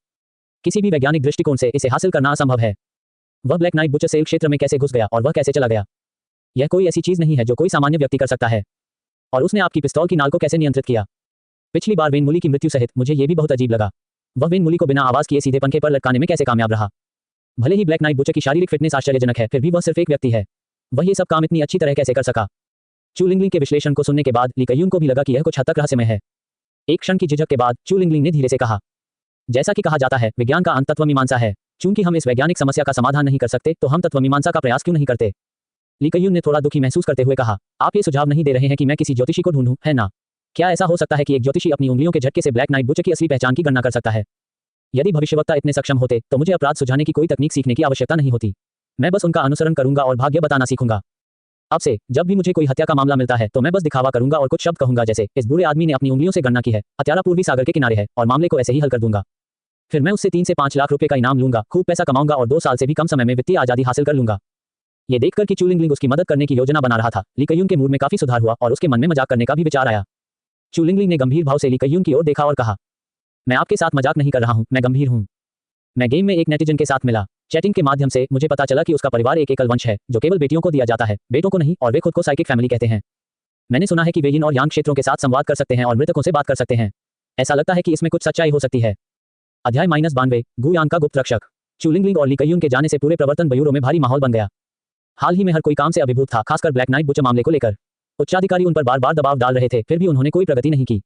S2: किसी भी वैज्ञानिक दृष्टिकोण से इसे हासिल करना असंभव है। वह ब्लैक नाइट बुचर सेल क्षेत्र में कैसे घुस गया और वह कैसे चला गया? यह कोई ऐसी चीज नहीं है जो कोई सामान्य व्यक्ति कर सकता है। और उसने आपकी पिस्तौल की नाल को कैसे नियंत्रित किया? पिछली बार वेन मूली की मृत्यु सहित मुझे यह भी बहुत अजीब लगा। वह वेन मूली को बिना आवाज किए सीधे पंखे पर लटकाने में कैसे कामयाब रहा? भले ही ब्लैक नाइट बुचर की शारीरिक फिटनेस आश्चर्यजनक है, फिर भी वह सिर्फ एक व्यक्ति है। वह ये सब काम इतनी अच्छी तरह कैसे कर सका? चूलिंगलिंग के विश्लेषण को सुनने के बाद ली कायून को भी लगा कि यह कुछ हद तक रहस्यमय है। एक क्षण की झिझक के बाद चूलिंगलिंग ने धीरे से कहा, जैसा कि कहा जाता है, विज्ञान का अंत तत्वमीमांसा है। चूंकि हम इस वैज्ञानिक समस्या का समाधान नहीं कर सकते, तो हम तत्वमीमांसा का प्रयास क्यों नहीं करते? ली कायून ने थोड़ा दुखी महसूस करते हुए कहा, आप ये सुझाव नहीं दे रहे हैं कि मैं किसी ज्योतिषी को ढूंढूं, है ना? क्या ऐसा हो सकता है कि एक ज्योतिषी अपनी उंगलियों के झटके से ब्लैक नाइट बुचर की असली पहचान की गणना कर सकता है? यदि भविष्यवक्ता इतने सक्षम होते तो मुझे अपराध सुझाने की कोई तकनीक सीखने की आवश्यकता नहीं होती। मैं बस उनका अनुसरण करूंगा और भाग्य बताना सीखूंगा। अब से जब भी मुझे कोई हत्या का मामला मिलता है तो मैं बस दिखावा करूंगा और कुछ शब्द कहूंगा, जैसे इस बूढ़े आदमी ने अपनी उंगलियों से गणना की है, हत्यारा पूर्वी सागर के किनारे है, और मामले को ऐसे ही हल कर दूंगा। फिर मैं उससे 3 से 5 लाख रुपए का इनाम लूंगा, खूब पैसा कमाऊंगा और 2 साल से भी कम समय में वित्तीय आजादी हासिल कर लूंगा। ये देखकर कि चूलिंगलिंग उसकी मदद करने की योजना बना रहा था, ली कायून के मूड में काफी सुधार हुआ और उसके मन में मजाक करने का भी विचार आया। चूलिंगलिंग ने गंभीर भाव से ली कायून की ओर देखा और कहा, मैं आपके साथ मजाक नहीं कर रहा हूं, मैं गंभीर हूं। मैं गेम में एक नेटिजन के साथ मिला। चैटिंग के माध्यम से मुझे पता चला कि उसका परिवार एक एकल वंश है जो केवल बेटियों को दिया जाता है, बेटों को नहीं, और वे खुद को साइकिक फैमिली कहते हैं। मैंने सुना है कि वे यिन और यांग क्षेत्रों के साथ संवाद कर सकते हैं और मृतकों से बात कर सकते हैं। ऐसा लगता है कि इसमें कुछ सच्चाई हो सकती है। अध्याय -92 गुयांग का गुप्त रक्षक। चूलिंगलिंग और ली कायून के जाने से पूरे प्रवर्तन ब्यूरो में भारी माहौल बन गया। हाल ही में हर कोई काम से अभिभूत था, खासकर ब्लैक नाइट बुचर मामले को लेकर। उच्चाधिकारी उन पर बार बार दबाव डाल रहे थे, फिर भी उन्होंने कोई प्रगति नहीं की।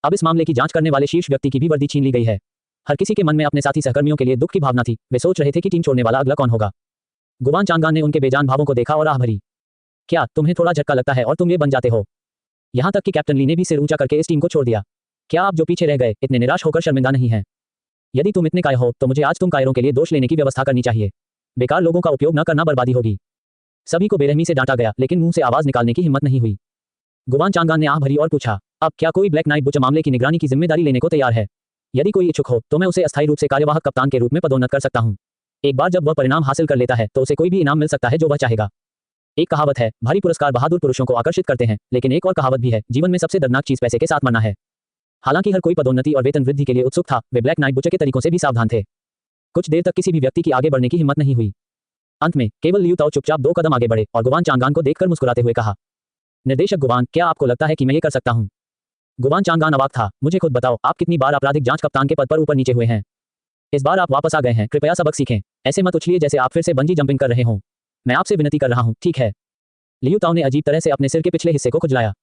S2: अब इस मामले की जांच करने वाले शीर्ष व्यक्ति की भी वर्दी छीन ली गई है। हर किसी के मन में अपने साथी सहकर्मियों के लिए दुख की भावना थी। वे सोच रहे थे कि टीम छोड़ने वाला अगला कौन होगा। गुवान चांगान ने उनके बेजान भावों को देखा और आह भरी। क्या तुम्हें थोड़ा झटका लगता है और तुम ये बन जाते हो? यहां तक कि कैप्टन ली ने भी सिर ऊंचा करके इस टीम को छोड़ दिया। क्या आप जो पीछे रह गए इतने निराश होकर शर्मिंदा नहीं हैं? यदि तुम इतने कायर हो तो मुझे आज तुम कायरों के लिए दोष लेने की व्यवस्था करनी चाहिए। बेकार लोगों का उपयोग न करना बर्बादी होगी। सभी को बेरहमी से डांटा गया, लेकिन मुंह से आवाज निकालने की हिम्मत नहीं हुई। गुवान चांगान ने आह भरी और पूछा, अब क्या कोई ब्लैक नाइट बुचर मामले की निगरानी की जिम्मेदारी लेने को तैयार है? यदि कोई इच्छुक हो तो मैं उसे अस्थायी रूप से कार्यवाहक कप्तान के रूप में पदोन्नत कर सकता हूं। एक बार जब वह परिणाम हासिल कर लेता है तो उसे कोई भी इनाम मिल सकता है जो वह चाहेगा। एक कहावत है, भारी पुरस्कार बहादुर पुरुषों को आकर्षित करते हैं, लेकिन एक और कहावत भी है, जीवन में सबसे दर्दनाक चीज पैसे के साथ मरना है। हालांकि हर कोई पदोन्नति और वेतन वृद्धि के लिए उत्सुक था, वे ब्लैक नाइट बुचर के तरीकों से भी सावधान थे। कुछ देर तक किसी भी व्यक्ति की आगे बढ़ने की हिम्मत नहीं हुई। अंत में केवल लियू ताओ चुपचाप 2 कदम आगे बढ़े और गुवान चांगान को देखकर मुस्कुराते हुए कहा, निर्देशक गुवान, क्या आपको लगता है कि मैं ये कर सकता हूँ? गुवान चांगान अवाक था। मुझे खुद बताओ, आप कितनी बार आपराधिक जांच कप्तान के पद पर ऊपर नीचे हुए हैं? इस बार आप वापस आ गए हैं, कृपया सबक सीखें। ऐसे मत उछलिए जैसे आप फिर से बंजी जंपिंग कर रहे हों। मैं आपसे विनती कर रहा हूँ, ठीक है? लियू ताओ ने अजीब तरह से अपने सिर के पिछले हिस्से को खुजलाया।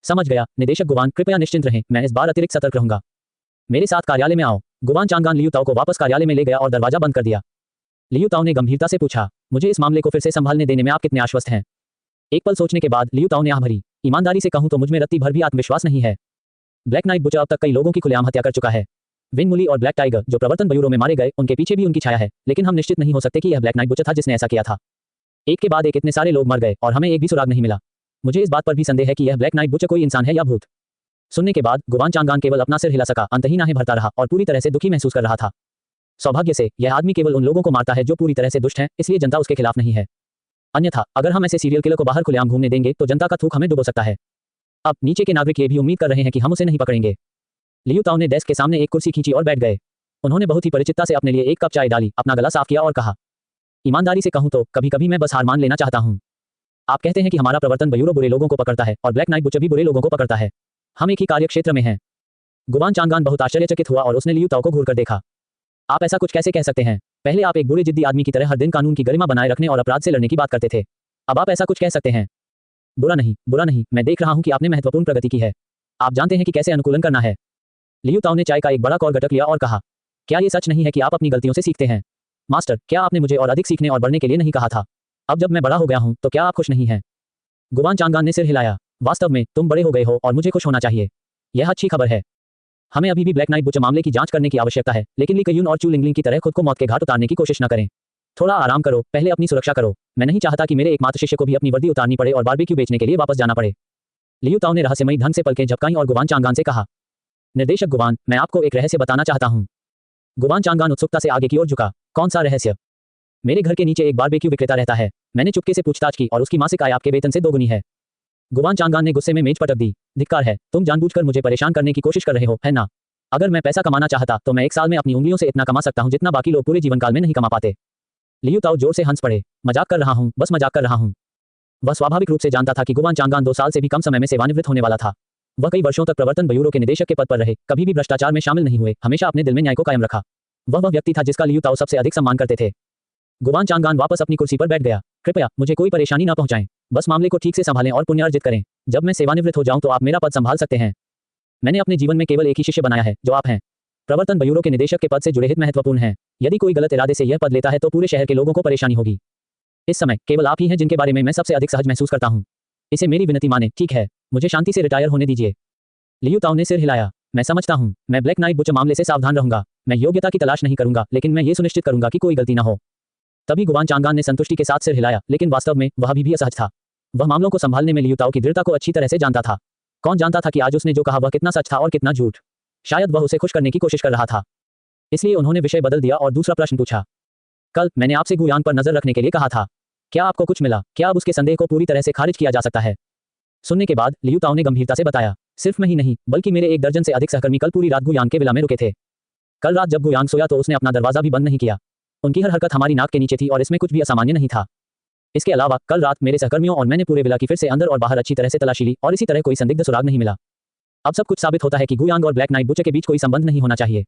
S2: समझ गया, निदेशक गुवान, कृपया निश्चिंत रहें, मैं इस बार अतिरिक्त सतर्क रहूंगा। मेरे साथ कार्यालय में आओ। गुवान चांगान लियू ताओ को वापस कार्यालय में ले गया और दरवाजा बंद कर दिया। लियू ताओ ने गंभीरता से पूछा, मुझे इस मामले को फिर से संभालने देने में आप कितने आश्वस्त हैं? एक पल सोचने के बाद लियू ताओ ने आह भरी, ईमानदारी से कहूं तो मुझ में रत्ती भर भी आत्मविश्वास नहीं है। ब्लैक नाइट बुचर अब तक कई लोगों की खुलेआम हत्या कर चुका है। विन मुली और ब्लैक टाइगर जो प्रवर्तन ब्यूरो में मारे गए, उनके पीछे भी उनकी छाया है, लेकिन हम निश्चित नहीं हो सकते कि यह ब्लैक नाइट बुचर था जिसने ऐसा किया था। एक के बाद एक इतने सारे लोग मर गए और हमें एक भी सुराग नहीं मिला। मुझे इस बात पर भी संदेह है कि यह ब्लैक नाइट बुचर कोई इंसान है या भूत। सुनने के बाद गुवान चांगान केवल अपना सिर हिला सका, अंतहीन आहें भरता रहा और पूरी तरह से दुखी महसूस कर रहा था। सौभाग्य से यह आदमी केवल उन लोगों को मारता है जो पूरी तरह से दुष्ट हैं, इसलिए जनता उसके खिलाफ नहीं है। अन्यथा अगर हम ऐसे सीरियल किलर को बाहर खुलेआम घूमने देंगे तो जनता का थूक हमें डुबो सकता है। अब नीचे के नागरिक ये भी उम्मीद कर रहे हैं कि हम उसे नहीं पकड़ेंगे। लियू ताओ ने डेस्क के सामने एक कुर्सी खींची और बैठ गए। उन्होंने बहुत ही परिचितता से अपने लिए एक कप चाय डाली, अपना गला साफ किया और कहा, ईमानदारी से कहूं तो कभी कभी मैं बस हार मान लेना चाहता हूं। आप कहते हैं कि हमारा प्रवर्तन ब्यूरो बुरे लोगों को पकड़ता है और ब्लैक नाइट बुचर भी बुरे लोगों को पकड़ता है। हम एक ही कार्य क्षेत्र में हैं। गुवान चांगान बहुत आश्चर्यचकित हुआ और उसने लियू ताओ को घूरकर देखा। आप ऐसा कुछ कैसे कह सकते हैं? पहले आप एक बुरे जिद्दी आदमी की तरह हर दिन कानून की गरिमा बनाए रखने और अपराध से लड़ने की बात करते थे। अब आप ऐसा कुछ कह सकते हैं? बुरा नहीं, मैं देख रहा हूं कि आपने महत्वपूर्ण प्रगति की है। आप जानते हैं कि कैसे अनुकूलन करना है। लियू ताओ ने चाय का एक बड़ा कौर गटक लिया और कहा, क्या ये सच नहीं है कि आप अपनी गलतियों से सीखते हैं? मास्टर, क्या आपने मुझे और अधिक सीखने और बढ़ने के लिए नहीं कहा था? अब जब मैं बड़ा हो गया हूं तो क्या आप खुश नहीं हैं? गुवान चांगान ने सिर हिलाया। वास्तव में तुम बड़े हो गए हो और मुझे खुश होना चाहिए। यह अच्छी खबर है। हमें अभी भी ब्लैक नाइट बुचर मामले की जांच करने की आवश्यकता है, लेकिन ली कयून और चू लिंगलिंग की तरह खुद को मौत के घाट उतारने की कोशिश न करें। थोड़ा आराम करो, पहले अपनी सुरक्षा करो। मैं नहीं चाहता कि मेरे एकमात्र शिष्य को भी अपनी वर्दी उतारनी पड़े और बारबेक्यू बेचने के लिए वापस जाना पड़े। लियू ताओ ने रहस्यमयी ढंग से पलकें झपकाईं और गुवान चांगान से कहा, निर्देशक गुवान, मैं आपको एक रहस्य बताना चाहता हूं। गुवान चांगान उत्सुकता से आगे की ओर झुका। कौन सा रहस्य? मेरे घर के नीचे एक बारबेक्यू विक्रेता रहता है। मैंने चुपके से पूछताछ की और उसकी मासिक आय आपके वेतन से दोगुनी है। गुवान चांगान ने गुस्से में मेज पटक दी। धिक्कार है, तुम जानबूझकर मुझे परेशान करने की कोशिश कर रहे हो, है ना? अगर मैं पैसा कमाना चाहता तो मैं एक साल में अपनी उंगलियों से इतना कमा सकता हूं जितना बाकी लोग पूरे जीवन काल में नहीं कमा पाते। लियू ताओ जोर से हंस पड़े। मजाक कर रहा हूं, बस मजाक कर रहा हूं। वह स्वाभाविक रूप से जानता था कि गुवान चांगान 2 साल से भी कम समय में सेवानिवृत्त होने वाला था। वह कई वर्षों तक प्रवर्तन ब्यूरो के निदेशक के पद पर रहे, कभी भी भ्रष्टाचार में शामिल नहीं हुए, हमेशा अपने दिल में न्याय को कायम रखा। वह व्यक्ति था जिसका लियू ताओ सबसे अधिक सम्मान करते थे। गुवान चांगान वापस अपनी कुर्सी पर बैठ गया। कृपया मुझे कोई परेशानी न पहुंचाएं, बस मामले को ठीक से संभालें और पुण्य अर्जित करें। जब मैं सेवानिवृत्त हो जाऊं तो आप मेरा पद संभाल सकते हैं। मैंने अपने जीवन में केवल एक ही शिष्य बनाया है, जो आप हैं। प्रवर्तन ब्यूरो के निदेशक के पद से जुड़े हित महत्वपूर्ण हैं। यदि कोई गलत इरादे से यह पद लेता है तो पूरे शहर के लोगों को परेशानी होगी। इस समय केवल आप ही हैं जिनके बारे में मैं सबसे अधिक सहज महसूस करता हूं। इसे मेरी विनती माने, ठीक है? मुझे शांति से रिटायर होने दीजिए। लियू ताओ ने सिर हिलाया। मैं समझता हूं, मैं ब्लैक नाइट बुचर मामले से सावधान रहूंगा। मैं योग्यता की तलाश नहीं करूंगा, लेकिन मैं ये सुनिश्चित करूंगा कि कोई गलती न हो। तभी गुवान चांगान ने संतुष्टि के साथ सिर हिलाया, लेकिन वास्तव में वह अभी भी असहज था। वह मामलों को संभालने में लियू ताओ की दृढ़ता को अच्छी तरह से जानता था। कौन जानता था कि आज उसने जो कहा वह कितना सच था और कितना झूठ। शायद वह उसे खुश करने की कोशिश कर रहा था। इसलिए उन्होंने विषय बदल दिया और दूसरा प्रश्न पूछा। कल मैंने आपसे गुयान पर नजर रखने के लिए कहा था। क्या आपको कुछ मिला? क्या अब उसके संदेह को पूरी तरह से खारिज किया जा सकता है? सुनने के बाद लियू ताओ ने गंभीरता से बताया, सिर्फ मैं ही नहीं बल्कि मेरे 1 दर्जन से अधिक सहकर्मी कल पूरी रात गुयान के विला में रुके थे। कल रात जब गुयान सोया तो उसने अपना दरवाजा भी बंद नहीं किया। उनकी हर हरकत हमारी नाक के नीचे थी और इसमें कुछ भी असामान्य नहीं था। इसके अलावा कल रात मेरे सहकर्मियों और मैंने पूरे विला की फिर से अंदर और बाहर अच्छी तरह से तलाशी ली और इसी तरह कोई संदिग्ध सुराग नहीं मिला। अब सब कुछ साबित होता है कि गुयांग और ब्लैक नाइट बुचर के बीच कोई संबंध नहीं होना चाहिए।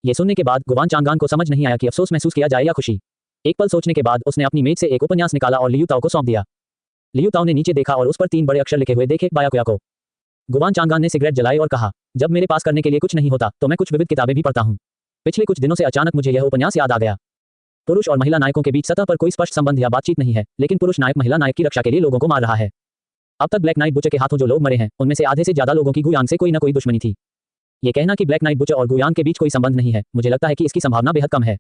S2: ये सुनने के बाद गुवान चांगान को समझ नहीं आया कि अफसोस महसूस किया जाए या खुशी। एक पल सोचने के बाद उसने अपनी मेज से एक उपन्यास निकाला और लियू ताओ को सौंप दिया। लियू ताओ ने नीचे देखा और उस पर 3 बड़े अक्षर लिखे हुए देखे, बायाकुयाको। गुवान चांगान ने सिगरेट जलाई और कहा, जब मेरे पास करने के लिए कुछ नहीं होता तो मैं कुछ विविध किताबें भी पढ़ता हूँ। पिछले कुछ दिनों से अचानक मुझे यह उपन्यास याद आ गया। पुरुष और महिला नायकों के बीच सतह पर कोई स्पष्ट संबंध या बातचीत नहीं है, लेकिन पुरुष नायक महिला नायक की रक्षा के लिए लोगों को मार रहा है। अब तक ब्लैक नाइट बुचर के हाथों जो लोग मरे हैं उनमें से आधे से ज्यादा लोगों की गुयांग से कोई न कोई दुश्मनी थी। ये कहना कि ब्लैक नाइट बुचर और गुयांग के बीच कोई संबंध नहीं है, मुझे लगता है कि इसकी संभावना बेहद कम है।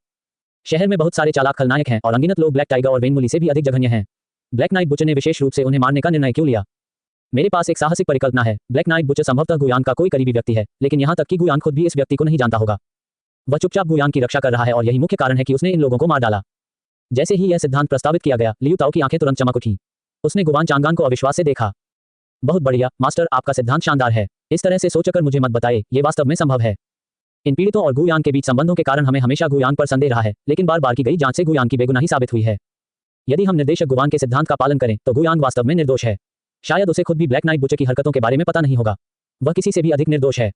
S2: शहर में बहुत सारे चालाक खलनायक हैं और अनगिनत लोग ब्लैक टाइगर और वेन मुली से भी अधिक जघन्य हैं। ब्लैक नाइट बुचर ने विशेष रूप से उन्हें मारने का निर्णय क्यों लिया? मेरे पास एक साहसिक परिकल्पना है। ब्लैक नाइट बुचर संभवतः गुयांग का कोई करीबी व्यक्ति है, लेकिन यहाँ तक कि गुयांग खुद भी इस व्यक्ति को नहीं जानता होगा। वह चुपचाप गुयांग की रक्षा कर रहा है और यही मुख्य कारण है कि उसने इन लोगों को मार डाला। जैसे ही यह सिद्धांत प्रस्तावित किया गया, लियू ताओ की आंखें तुरंत चमक उठी। उसने गुवान चांगान को अविश्वास से देखा। बहुत बढ़िया मास्टर, आपका सिद्धांत शानदार है। इस तरह से सोचकर मुझे मत बताइए, ये वास्तव में संभव है। इन पीड़ितों और गुयांग के बीच संबंधों के कारण हमें हमेशा गुयांग पर संदेह रहा है, लेकिन बार बार की गई जांच से गुयांग की बेगुनाही साबित हुई है। यदि हम निर्देशक गुवान के सिद्धांत का पालन करें तो गुयांग वास्तव में निर्दोष है। शायद उसे खुद भी ब्लैक नाइट बुचे की हरकतों के बारे में पता नहीं होगा। वह किसी से भी अधिक निर्दोष है।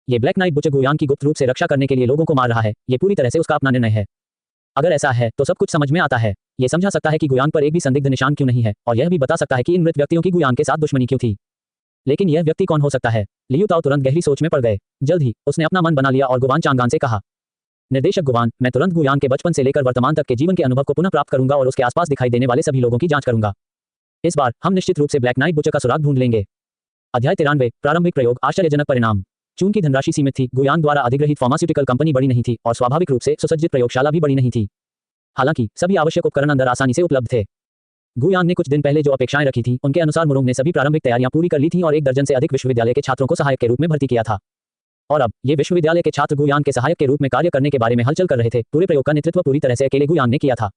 S2: ये ब्लैक नाइट बुचे गुयांग की गुप्त रूप से रक्षा करने के लिए लोगों को मार रहा है। ये पूरी तरह से उसका अपना निर्णय है। अगर ऐसा है तो सब कुछ समझ में आता है। ये समझा सकता है कि गुयांग पर एक भी संदिग्ध निशान क्यों नहीं है, और यह भी बता सकता है कि इन मृत व्यक्तियों की गुयांग के साथ दुश्मनी क्यों थी। लेकिन यह व्यक्ति कौन हो सकता है? लियू ताओ तुरंत गहरी सोच में पड़ गए। जल्द ही उसने अपना मन बना लिया और गुवान चांगान से कहा, निर्देशक गुवान, मैं तुरंत गुयांग के बचपन से लेकर वर्तमान तक के जीवन के अनुभव को पुनः प्राप्त करूंगा और उसके आसपास दिखाई देने वाले सभी लोगों की जांच करूंगा। इस बार हम निश्चित रूप से ब्लैक नाइट बुचर का सुराग ढूंढ लेंगे। अध्याय 93 प्रारंभिक प्रयोग आश्चर्यजनक परिणाम। चून की धनराशि सीमित थी, गुयांग द्वारा अधिग्रहित फार्मास्यूटिकल कंपनी बड़ी नहीं थी और स्वाभाविक रूप से सुसज्जित प्रयोगशाला भी बड़ी नहीं थी। हालांकि सभी आवश्यक उपकरण अंदर आसानी से उपलब्ध थे। गुयांग ने कुछ दिन पहले जो अपेक्षाएं रखी थी उनके अनुसार मुरुंग ने सभी प्रारंभिक तैयारियां पूरी कर ली थीं और 1 दर्जन से अधिक विश्वविद्यालय के छात्रों को सहायक के रूप में भर्ती किया था। और अब ये विश्वविद्यालय के छात्र गुयांग के सहायक के रूप में कार्य करने के बारे में हलचल कर रहे थे। पूरे प्रयोग का नेतृत्व पूरी तरह से अकेले गुयांग ने किया था।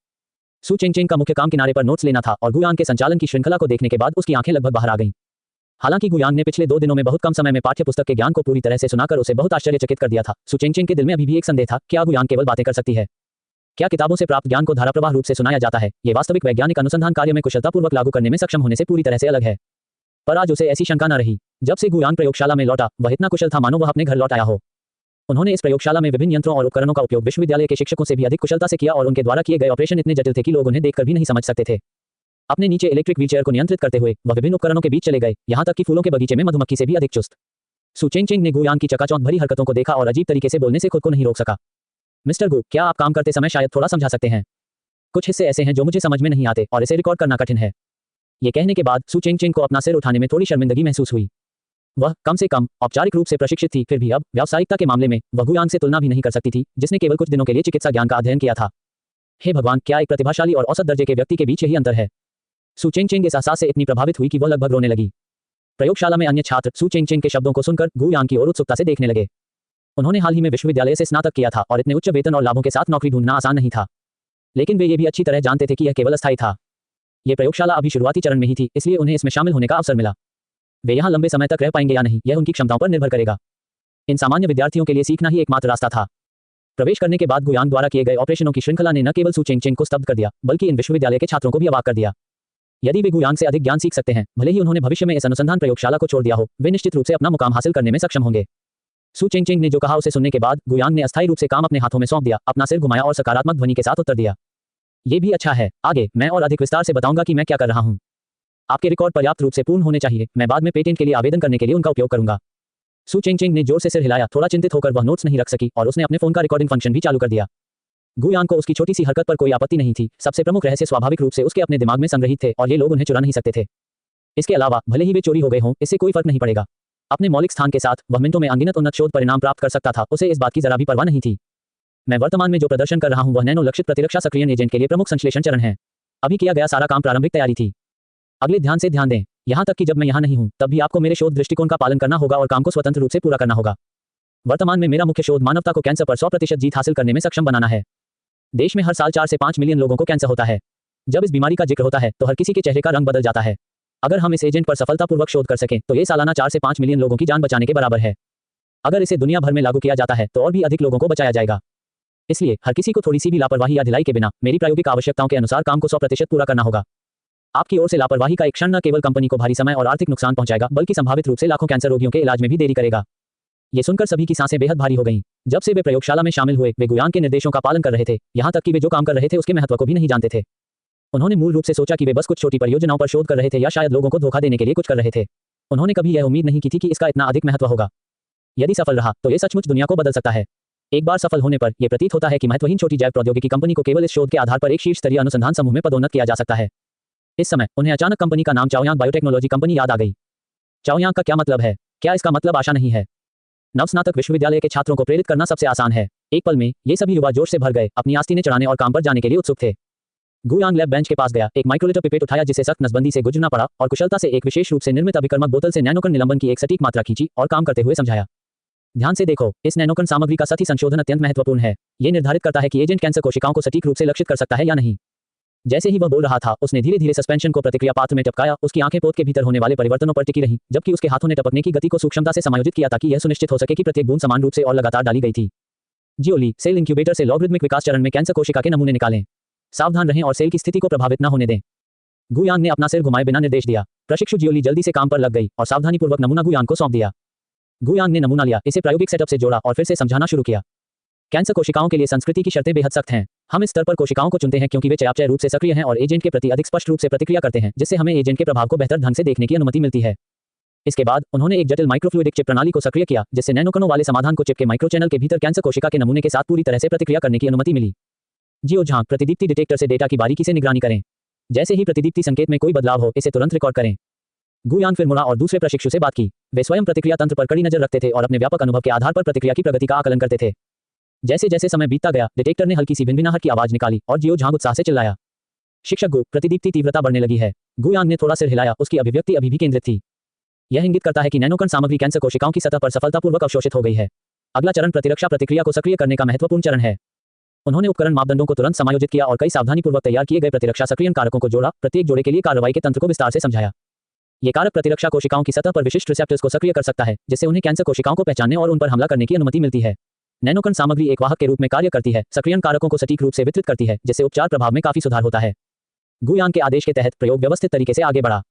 S2: सु चेंगचेंग का मुख्य काम किनारे पर नोट्स लेना था और गुयांग के संचालन की श्रृंखला को देखने के बाद उसकी आंखें लगभग बाहर आ गईं। हालांकि गुयांग ने पिछले 2 दिनों में बहुत कम समय में पाठ्य पुस्तक के ज्ञान को पूरी तरह से सुनाकर उसे बहुत आश्चर्यचकित कर दिया था। सु चेंगचेंग के दिल में अभी भी एक संदेह था, क्या गुयांग केवल बातें कर सकती है? क्या किताबों से प्राप्त ज्ञान को धाराप्रवाह रूप से सुनाया जाता है? ये वास्तविक वैज्ञानिक अनुसंधान कार्य में कुशलतापूर्वक लागू करने में सक्षम होने से पूरी तरह से अलग है। पर आज उसे ऐसी शंका न रही। जब से गुयांग प्रयोगशाला में लौटा, वह इतना कुशल था मानो वह अपने घर लौट आया हो। उन्होंने इस प्रयोगशाला में विभिन्न यंत्रों और उपकरणों का उपयोग विश्वविद्यालय के शिक्षकों से भी अधिक कुशलता से किया और उनके द्वारा किए गए ऑपरेशन इतने जटिल थे कि लोग उन्हें देखकर भी नहीं समझ सकते थे। अपने नीचे इलेक्ट्रिक व्हीलचेयर को नियंत्रित करते हुए वह विभिन्न उपकरणों के बीच चले गए, यहाँ तक कि फूलों के बगीचे में मधुमक्खी से भी अधिक चुस्त। सु चेंगचेंग ने गुयांग की चकाचौंध भरी हरकतों को देखा और अजीब तरीके से बोलने से खुद को नहीं रोक सका। मिस्टर गु, क्या आप काम करते समय शायद थोड़ा समझा सकते हैं? कुछ हिस्से ऐसे हैं जो मुझे समझ में नहीं आते और इसे रिकॉर्ड करना कठिन है। ये कहने के बाद सु चेंगचेंग को अपना सिर उठाने में थोड़ी शर्मिंदगी महसूस हुई। वह कम से कम औपचारिक रूप से प्रशिक्षित थी, फिर भी अब व्यावसायिकता के मामले में वह गुयांग से तुलना भी नहीं कर सकती थी, जिसने केवल कुछ दिनों के लिए चिकित्सा ज्ञान का अध्ययन किया था। हे भगवान, क्या एक प्रतिभाशाली और औसत दर्जे के व्यक्ति के बीच यही अंतर है? सु चेंगचेंग इस एहसास से इतनी प्रभावित हुई कि वह लगभग रोने लगी। प्रयोगशाला में अन्य छात्र सु चेंगचेंग के शब्दों को सुनकर गुयांग की ओर उत्सुकता से देखने लगे। उन्होंने हाल ही में विश्वविद्यालय से स्नातक किया था और इतने उच्च वेतन और लाभों के साथ नौकरी ढूंढना आसान नहीं था। लेकिन वे ये भी अच्छी तरह जानते थे कि यह केवल अस्थायी था। ये प्रयोगशाला अभी शुरुआती चरण में ही थी, इसलिए उन्हें इसमें शामिल होने का अवसर मिला। वे यहाँ लंबे समय तक रह पाएंगे या नहीं, यह उनकी क्षमताओं पर निर्भर करेगा। इन सामान्य विद्यार्थियों के लिए सीखना ही एकमात्र रास्ता था। प्रवेश करने के बाद गुयांग द्वारा किए गए ऑपरेशनों की श्रृंखला ने न केवल सु चेंगचेंग को स्तब्ध कर दिया, बल्कि इन विश्वविद्यालय के छात्रों को भी अवाक कर दिया। यदि वे गुयांग से अधिक ज्ञान सीख सकते हैं, भले ही उन्होंने भविष्य में इस अनुसंधान प्रयोगशाला को छोड़ दिया हो, वे निश्चित रूप से अपना मुकाम हासिल करने में सक्षम होंगे। सु चेंगचेंग ने जो कहा उसे सुनने के बाद गुयांग ने अस्थायी रूप से काम अपने हाथों में सौंप दिया, अपना सिर घुमाया और सकारात्मक ध्वनि के साथ उत्तर दिया, ये भी अच्छा है। आगे मैं और अधिक विस्तार से बताऊंगा कि मैं क्या कर रहा हूं। आपके रिकॉर्ड पर्याप्त रूप से पूर्ण होने चाहिए। मैं बाद में पेटेंट के लिए आवेदन करने के लिए उनका उपयोग करूंगा। सु चेंगचेंग ने जोर से सिर हिलाया। थोड़ा चिंतित होकर वह नोट्स नहीं रख सकी और उसने अपने फोन का रिकॉर्डिंग फंक्शन भी चालू कर दिया। गुयांग को उसकी छोटी सी हरकत पर कोई आपत्ति नहीं थी। सबसे प्रमुख रहस्य स्वाभाविक रूप से उसके अपने दिमाग में संग्रहित थे और ये लोग उन्हें चुरा नहीं सकते थे। इसके अलावा भले ही वे चोरी हो गए हों, इससे कोई फर्क नहीं पड़ेगा। अपने मौलिक स्थान के साथ वह मिनटों में अनगिनत उन्नत शोध परिणाम प्राप्त कर सकता था। उसे इस बात की जरा भी परवाह नहीं थी। मैं वर्तमान में जो प्रदर्शन कर रहा हूं वह नैनो लक्षित प्रतिरक्षा सक्रियण एजेंट के लिए प्रमुख संश्लेषण चरण है। अभी किया गया सारा काम प्रारंभिक तैयारी थी। अगले ध्यान से ध्यान दें, यहां तक कि जब मैं यहां नहीं हूं तब भी आपको मेरे शोध दृष्टिकोण का पालन करना होगा और काम को स्वतंत्र रूप से पूरा करना होगा। वर्तमान में मेरा मुख्य शोध मानवता को कैंसर पर 100% जीत हासिल करने में सक्षम बनाना है। देश में हर साल 4 से 5 मिलियन लोगों को कैंसर होता है। जब इस बीमारी का जिक्र होता है तो हर किसी के चेहरे का रंग बदल जाता है। अगर हम इस एजेंट पर सफलतापूर्वक शोध कर सकें तो ये सालाना 4 से 5 मिलियन लोगों की जान बचाने के बराबर है। अगर इसे दुनिया भर में लागू किया जाता है तो और भी अधिक लोगों को बचाया जाएगा। इसलिए हर किसी को थोड़ी सी भी लापरवाही या ढिलाई के बिना मेरी प्रायोगिक आवश्यकताओं के अनुसार काम को 100% पूरा करना होगा। आपकी ओर से लापरवाही का एक क्षण न केवल कंपनी को भारी समय और आर्थिक नुकसान पहुंचाएगा, बल्कि संभावित रूप से लाखों कैंसर रोगियों के इलाज में भी देरी करेगा। ये सुनकर सभी की सांसें बेहद भारी हो गईं। जब से वे प्रयोगशाला में शामिल हुए, वे गुयांग के निर्देशों का पालन कर रहे थे, यहाँ तक कि वे जो काम कर रहे थे उसके महत्व को भी नहीं जानते थे। उन्होंने मूल रूप से सोचा कि वे बस कुछ छोटी परियोजनाओं पर शोध कर रहे थे या शायद लोगों को धोखा देने के लिए कुछ कर रहे थे। उन्होंने कभी यह उम्मीद नहीं की थी कि इसका इतना अधिक महत्व होगा। यदि सफल रहा तो ये सचमुच दुनिया को बदल सकता है। एक बार सफल होने पर यह प्रतीत होता है कि महत्वहीन छोटी जैव प्रौद्योगिकी कंपनी को केवल इस शोध के आधार पर एक शीर्ष स्तरीय अनुसंधान समूह में पदोन्नत किया जा सकता है। इस समय उन्हें अचानक कंपनी का नाम चाओयांग बायोटेक्नोलॉजी कंपनी याद आ गई। चाओयांग का क्या मतलब है? क्या इसका मतलब आशा नहीं है? नवस्नातक विश्वविद्यालय के छात्रों को प्रेरित करना सबसे आसान है। एक पल में ये सभी युवा जोश से भर गए, अपनी आस्तीनें चढ़ाने और काम पर जाने के लिए उत्सुक थे। गुयांग लैब बेंच के पास गया, एक माइक्रोलीटर पिपेट उठाया जिसे सख्त नसबंदी से गुजरना पड़ा और कुशलता से एक विशेष रूप से निर्मित अभिकर्मक बोतल से नैनोकण निलंबन की एक सटीक मात्रा खींची और काम करते हुए समझाया। ध्यान से देखो, इस नैनोकण सामग्री का सतही संशोधन अत्यंत महत्वपूर्ण है। ये निर्धारित करता है कि एजेंट कैंसर कोशिकाओं को सटीक रूप से लक्षित कर सकता है या नहीं। जैसे ही वह बोल रहा था, उसने धीरे धीरे सस्पेंशन को प्रतिक्रिया पात्र में टपकाया। उसकी आंखें पोत के भीतर होने वाले परिवर्तनों पर टिकी रहीं, जबकि उसके हाथों ने टपकने की गति को सूक्ष्मता से समायोजित किया ताकि यह सुनिश्चित हो सके कि प्रत्येक बूंद समान रूप से और लगातार डाली गई थी। जियोली, सेल इंक्यूबेटर से लॉगरिदमिक विकास चरण में कैंसर कोशिका के नमूने निकालें। सावधान रहें और सेल की स्थिति को प्रभावित न होने दें। गुयान ने अपना सिर घुमाए बिना निर्देश दिया। प्रशिक्षु जियोली जल्दी से काम पर लग गई और सावधानीपूर्वक नमूना गुयान को सौंप दिया। गुयान ने नमूना लिया, इसे प्रायोगिक सेटअप से जोड़ा और फिर से समझाना शुरू किया। कैंसर कोशिकाओं के लिए संस्कृति की शर्तें बेहद सख्त हैं। हम इस स्तर पर कोशिकाओं को चुनते हैं क्योंकि वे चयापचय रूप से सक्रिय हैं और एजेंट के प्रति अधिक स्पष्ट रूप से प्रतिक्रिया करते हैं, जिससे हमें एजेंट के प्रभाव को बेहतर ढंग से देखने की अनुमति मिलती है। इसके बाद उन्होंने एक जटिल माइक्रोफ्लूइडिक चिप प्रणाली को सक्रिय किया, जिससे नैनोकणों वाले समाधान को चिप के माइक्रोचैनल के भीतर कैंसर कोशिका के नमूने के साथ पूरी तरह से प्रतिक्रिया करने की अनुमति मिली। जियो झांक प्रतिदीप्ति डिटेक्टर से डेटा की बारीकी से निगरानी करें। जैसे ही प्रतिदीप्ति संकेत में कोई बदलाव हो, इसे तुरंत रिकॉर्ड करें। गुयान फिर मुड़ा और दूसरे प्रशिक्षु से बात की। वे स्वयं प्रतिक्रिया तंत्र पर कड़ी नजर रखते थे और अपने व्यापक अनुभव के आधार पर प्रतिक्रिया की प्रगति का आकलन करते थे। जैसे जैसे समय बीतता गया, डिटेक्टर ने हल्की सी भिनभिनाहट की आवाज निकाली और जियो झांग उत्साह से चिल्लाया। शिक्षक गु, प्रतिदीप्ति तीव्रता बढ़ने लगी है। गुयान ने थोड़ा सिर हिलाया, उसकी अभिव्यक्ति अभी भी केंद्रित थी। यह इंगित करता है कि नैनोकण सामग्री कैंसर कोशिकाओं की सतह पर सफलतापूर्वक अवशोषित हो गई है। अगला चरण प्रतिरक्षा प्रतिक्रिया को सक्रिय करने का महत्वपूर्ण चरण है। उन्होंने उपकरण मापदंडों को तुरंत समायोजित किया और कई सावधानीपूर्वक तैयार किए गए प्रतिरक्षा सक्रियण कारकों को जोड़ा। प्रत्येक जोड़े के लिए कार्रवाई के तंत्र को विस्तार से समझाया। ये कारक प्रतिरक्षा कोशिकाओं की सतह पर विशिष्ट रिसेप्टर्स को सक्रिय कर सकता है, जिससे उन्हें कैंसर कोशिकाओं को पहचानने और उन पर हमला करने की अनुमति मिलती है। नैनोकण सामग्री एक वाहक के रूप में कार्य करती है, सक्रियण कारकों को सटीक रूप से वितरित करती है, जिससे उपचार प्रभाव में काफी सुधार होता है। गुयान के आदेश के तहत प्रयोग व्यवस्थित तरीके से आगे बढ़ा।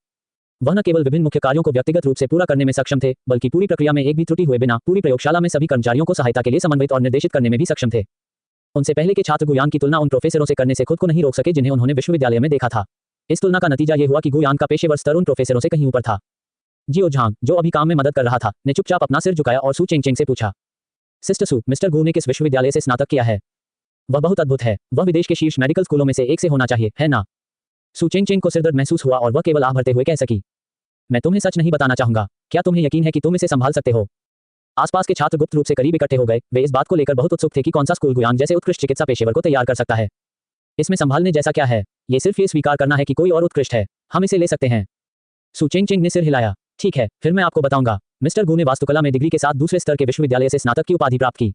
S2: वह न केवल विभिन्न मुख्य कार्यों को व्यक्तिगत रूप से पूरा करने में सक्षम थे, बल्कि पूरी प्रक्रिया में एक भी त्रुटि हुए बिना पूरी प्रयोगशाला में सभी कर्मचारियों को सहायता के लिए समन्वित और निर्देशित करने में भी सक्षम थे। उनसे पहले के छात्र गुयान की तुलना उन प्रोफेसरों से करने से खुद को नहीं रोक सके जिन्हें उन्होंने विश्वविद्यालय में देखा था। इस तुलना का नतीजा ये हुआ कि गुयान का पेशेवर स्तर उन प्रोफेसरों से कहीं ऊपर था। जियो झांग, जो अभी काम में मदद कर रहा था, ने चुपचाप अपना सिर झुकाया और सू चेंग से पूछा, सिस्टर सू, मिस्टर गू ने किस विश्वविद्यालय से स्नातक किया है? वह बहुत अद्भुत है। वह विदेश के शीर्ष मेडिकल स्कूलों में से एक से होना चाहिए, है ना? सू चेंग को सिरदर्द महसूस हुआ और वह केवल आह भरते हुए कह सकी, मैं तुम्हें सच नहीं बताना चाहूंगा। क्या तुम्हें यकीन है कि तुम इसे संभाल सकते हो? आसपास के छात्र गुप्त रूप से करीब इकट्ठे हो गए। वे इस बात को लेकर बहुत उत्सुक थे कि कौन सा स्कूल गुयान जैसे उत्कृष्ट चिकित्सा पेशेवर को तैयार कर सकता है। इसमें संभालने जैसा क्या है? ये सिर्फ ये स्वीकार करना है कि कोई और उत्कृष्ट है। हम इसे ले सकते हैं। सू चेंग ने सिर हिलाया। ठीक है, फिर मैं आपको बताऊंगा। मिस्टर गू ने वास्तुकला में डिग्री के साथ दूसरे स्तर के विश्वविद्यालय से स्नातक की उपाधि प्राप्त की।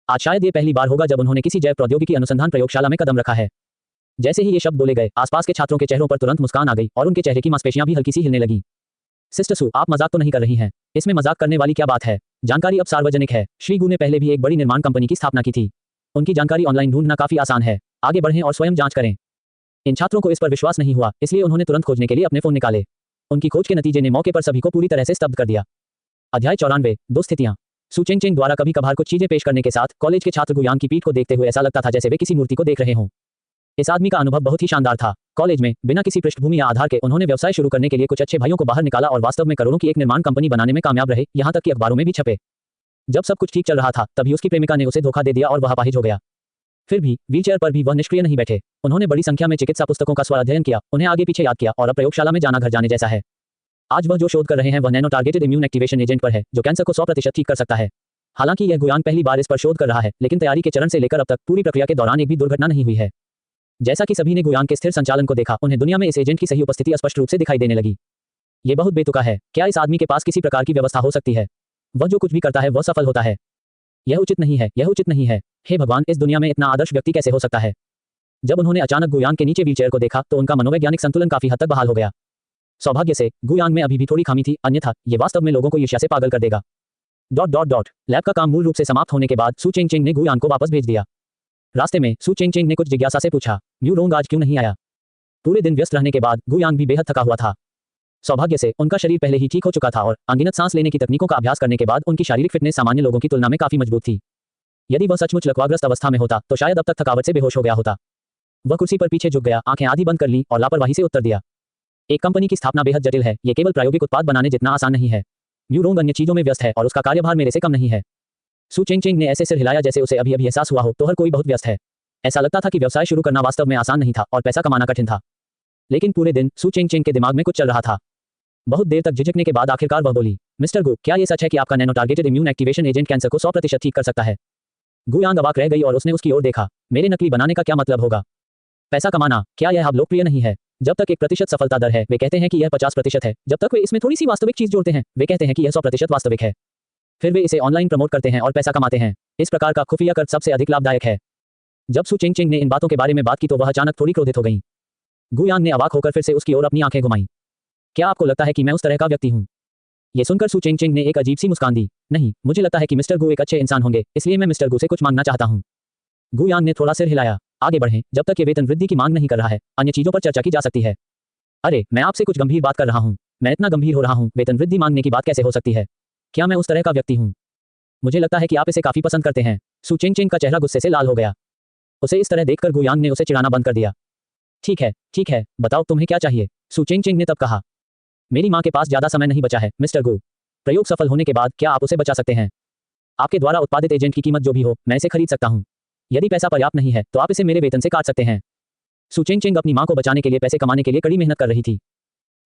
S2: आज शायद ये पहली बार होगा जब उन्होंने किसी जैव प्रौद्योगिकी अनुसंधान प्रयोगशाला में कदम रखा है। जैसे ही ये शब्द बोले गए, आसपास के छात्रों के चेहरों पर तुरंत मुस्कान आ गई और उनके चेहरे की मांसपेशियां भी हल्की सी हिलने लगी। सिस्टर सू, आप मजाक तो नहीं कर रही हैं? इसमें मजाक करने वाली क्या बात है? जानकारी अब सार्वजनिक है। श्री गू ने पहले भी एक बड़ी निर्माण कंपनी की स्थापना की थी। उनकी जानकारी ऑनलाइन ढूंढना काफी आसान है। आगे बढ़ें और स्वयं जांच करें। इन छात्रों को इस पर विश्वास नहीं हुआ, इसलिए उन्होंने तुरंत खोजने के लिए अपने फोन निकाले। उनकी खोज के नतीजे ने मौके पर सभी को पूरी तरह से स्तब्ध कर दिया। अध्याय 94, दो स्थितियां। सू चेंग द्वारा कभी कभार कुछ चीजें पेश करने के साथ कॉलेज के छात्र गुयान की पीठ को देखते हुए ऐसा लगता था जैसे वे किसी मूर्ति को देख रहे हों। इस आदमी का अनुभव बहुत ही शानदार था। कॉलेज में बिना किसी पृष्ठभूमि या आधार के उन्होंने व्यवसाय शुरू करने के लिए कुछ अच्छे भाइयों को बाहर निकाला और वास्तव में करोड़ों की एक निर्माण कंपनी बनाने में कामयाब रहे, यहां तक कि अखबारों में भी छपे। जब सब कुछ ठीक चल रहा था, तभी उसकी प्रेमिका ने उसे धोखा दे दिया और वह अपाहिज हो गया। फिर भी व्हीलचेयर पर भी वह निष्क्रिय नहीं बैठे। उन्होंने बड़ी संख्या में चिकित्सा पुस्तकों का स्वाध्ययन किया, उन्हें आगे पीछे याद किया और अब प्रयोगशाला में जाना घर जाने जैसा है। आज वह जो शोध कर रहे हैं वह nano targeted immune activation agent पर है, जो कैंसर को 100% ठीक कर सकता है। हालांकि यह गुयान पहली बार इस पर शोध कर रहा है, लेकिन तैयारी के चरण से लेकर अब तक पूरी प्रक्रिया के दौरान एक भी दुर्घटना नहीं हुई है। जैसा कि सभी ने गुयान के स्थिर संचालन को देखा, उन्हें दुनिया में इस एजेंट की सही उपस्थिति स्पष्ट रूप से दिखाई देने लगी। ये बहुत बेतुका है। क्या इस आदमी के पास किसी प्रकार की व्यवस्था हो सकती है? वह जो कुछ भी करता है वह सफल होता है। यह उचित नहीं है, यह उचित नहीं है। हे भगवान, इस दुनिया में इतना आदर्श व्यक्ति कैसे हो सकता है? जब उन्होंने अचानक गुयान के नीचे व्हीलचेयर को देखा तो उनका मनोवैज्ञानिक संतुलन काफी हद तक बहाल हो गया। सौभाग्य से गुयान में अभी भी थोड़ी खामी थी, अन्यथा ये वास्तव में लोगों को ईर्ष्या से पागल कर देगा। लैब का काम मूल रूप से समाप्त होने के बाद सू चेंग ने गुयान को वापस भेज दिया। रास्ते में सू चेंग ने कुछ जिज्ञासा से पूछा, म्यू रोंग आज क्यों नहीं आया? पूरे दिन व्यस्त रहने के बाद गुयान भी बेहद थका हुआ था। सौभाग्य से उनका शरीर पहले ही ठीक हो चुका था और अनगिनत सांस लेने की तकनीकों का अभ्यास करने के बाद उनकी शारीरिक फिटनेस सामान्य लोगों की तुलना में काफी मजबूत थी। यदि वह सचमुच लकवाग्रस्त अवस्था में होता तो शायद अब तक थकावट से बेहोश हो गया होता। वह कुर्सी पर पीछे झुक गया, आंखें आधी बंद कर ली और लापरवाही से उत्तर दिया, एक कंपनी की स्थापना बेहद जटिल है। ये केवल प्रायोगिक उत्पाद बनाने जितना आसान नहीं है। म्यू रोंग अन्य चीजों में व्यस्त है और उसका कार्यभार मेरे से कम नहीं है। सू चेंग ने ऐसे सिर हिलाया जैसे उसे अभी अभी एहसास हुआ हो तो हर कोई बहुत व्यस्त है। ऐसा लगता था कि व्यवसाय शुरू करना वास्तव में आसान नहीं था और पैसा कमाना कठिन था। लेकिन पूरे दिन सू चेंग के दिमाग में कुछ चल रहा था। बहुत देर तक झिझकने के बाद आखिरकार वह बोली, मिस्टर गु, क्या ये सच है कि आपका nano targeted immune activation agent cancer को 100% ठीक कर सकता है? गुयांग अवाक रह गई और उसने उसकी ओर देखा। मेरे नकली बनाने का क्या मतलब होगा? पैसा कमाना, क्या यह अब लोकप्रिय नहीं है? जब तक 1% सफलता दर है वे कहते हैं कि यह 50% है। जब तक वे इसमें थोड़ी सी वास्तविक चीज जोड़ते हैं वे कहते हैं कि यह 100% वास्तविक है। फिर वे इसे ऑनलाइन प्रमोट करते हैं और पैसा कमाते हैं। इस प्रकार का खुफिया कर सबसे अधिक लाभदायक है। जब सू चेंग ने इन बातों के बारे में बात की तो वह अचानक थोड़ी क्रोधित हो गई। गुयान ने अवाक होकर फिर से उसकी ओर अपनी आंखें घुमाई। क्या आपको लगता है कि मैं उस तरह का व्यक्ति हूँ? ये सुनकर सु चेंगचेंग ने एक अजीब सी मुस्कान दी। नहीं, मुझे लगता है कि मिस्टर गु एक अच्छे इंसान होंगे, इसलिए मैं मिस्टर गु से कुछ मांगना चाहता हूँ। गुयान ने थोड़ा सिर हिलाया। आगे बढ़ें, जब तक ये वेतन वृद्धि की मांग नहीं कर रहा है, अन्य चीजों पर चर्चा की जा सकती है। अरे, मैं आपसे कुछ गंभीर बात कर रहा हूँ। मैं इतना गंभीर हो रहा हूँ, वेतन वृद्धि मांगने की बात कैसे हो सकती है? क्या मैं उस तरह का व्यक्ति हूँ? मुझे लगता है कि आप इसे काफी पसंद करते हैं। सु चेंगचेंग का चेहरा गुस्से से लाल हो गया। उसे इस तरह देखकर गुयान ने उसे चिढ़ाना बंद कर दिया। ठीक है, बताओ तुम्हें क्या चाहिए? सु चेंगचेंग ने तब कहा। मेरी माँ के पास ज्यादा समय नहीं बचा है, मिस्टर गु। प्रयोग सफल होने के बाद क्या आप उसे बचा सकते हैं? आपके द्वारा उत्पादित एजेंट की कीमत जो भी हो, मैं इसे खरीद सकता हूँ। यदि पैसा पर्याप्त नहीं है, तो आप इसे मेरे वेतन से काट सकते हैं। सु चेंगचेंग अपनी माँ को बचाने के लिए पैसे कमाने के लिए कड़ी मेहनत कर रही थी।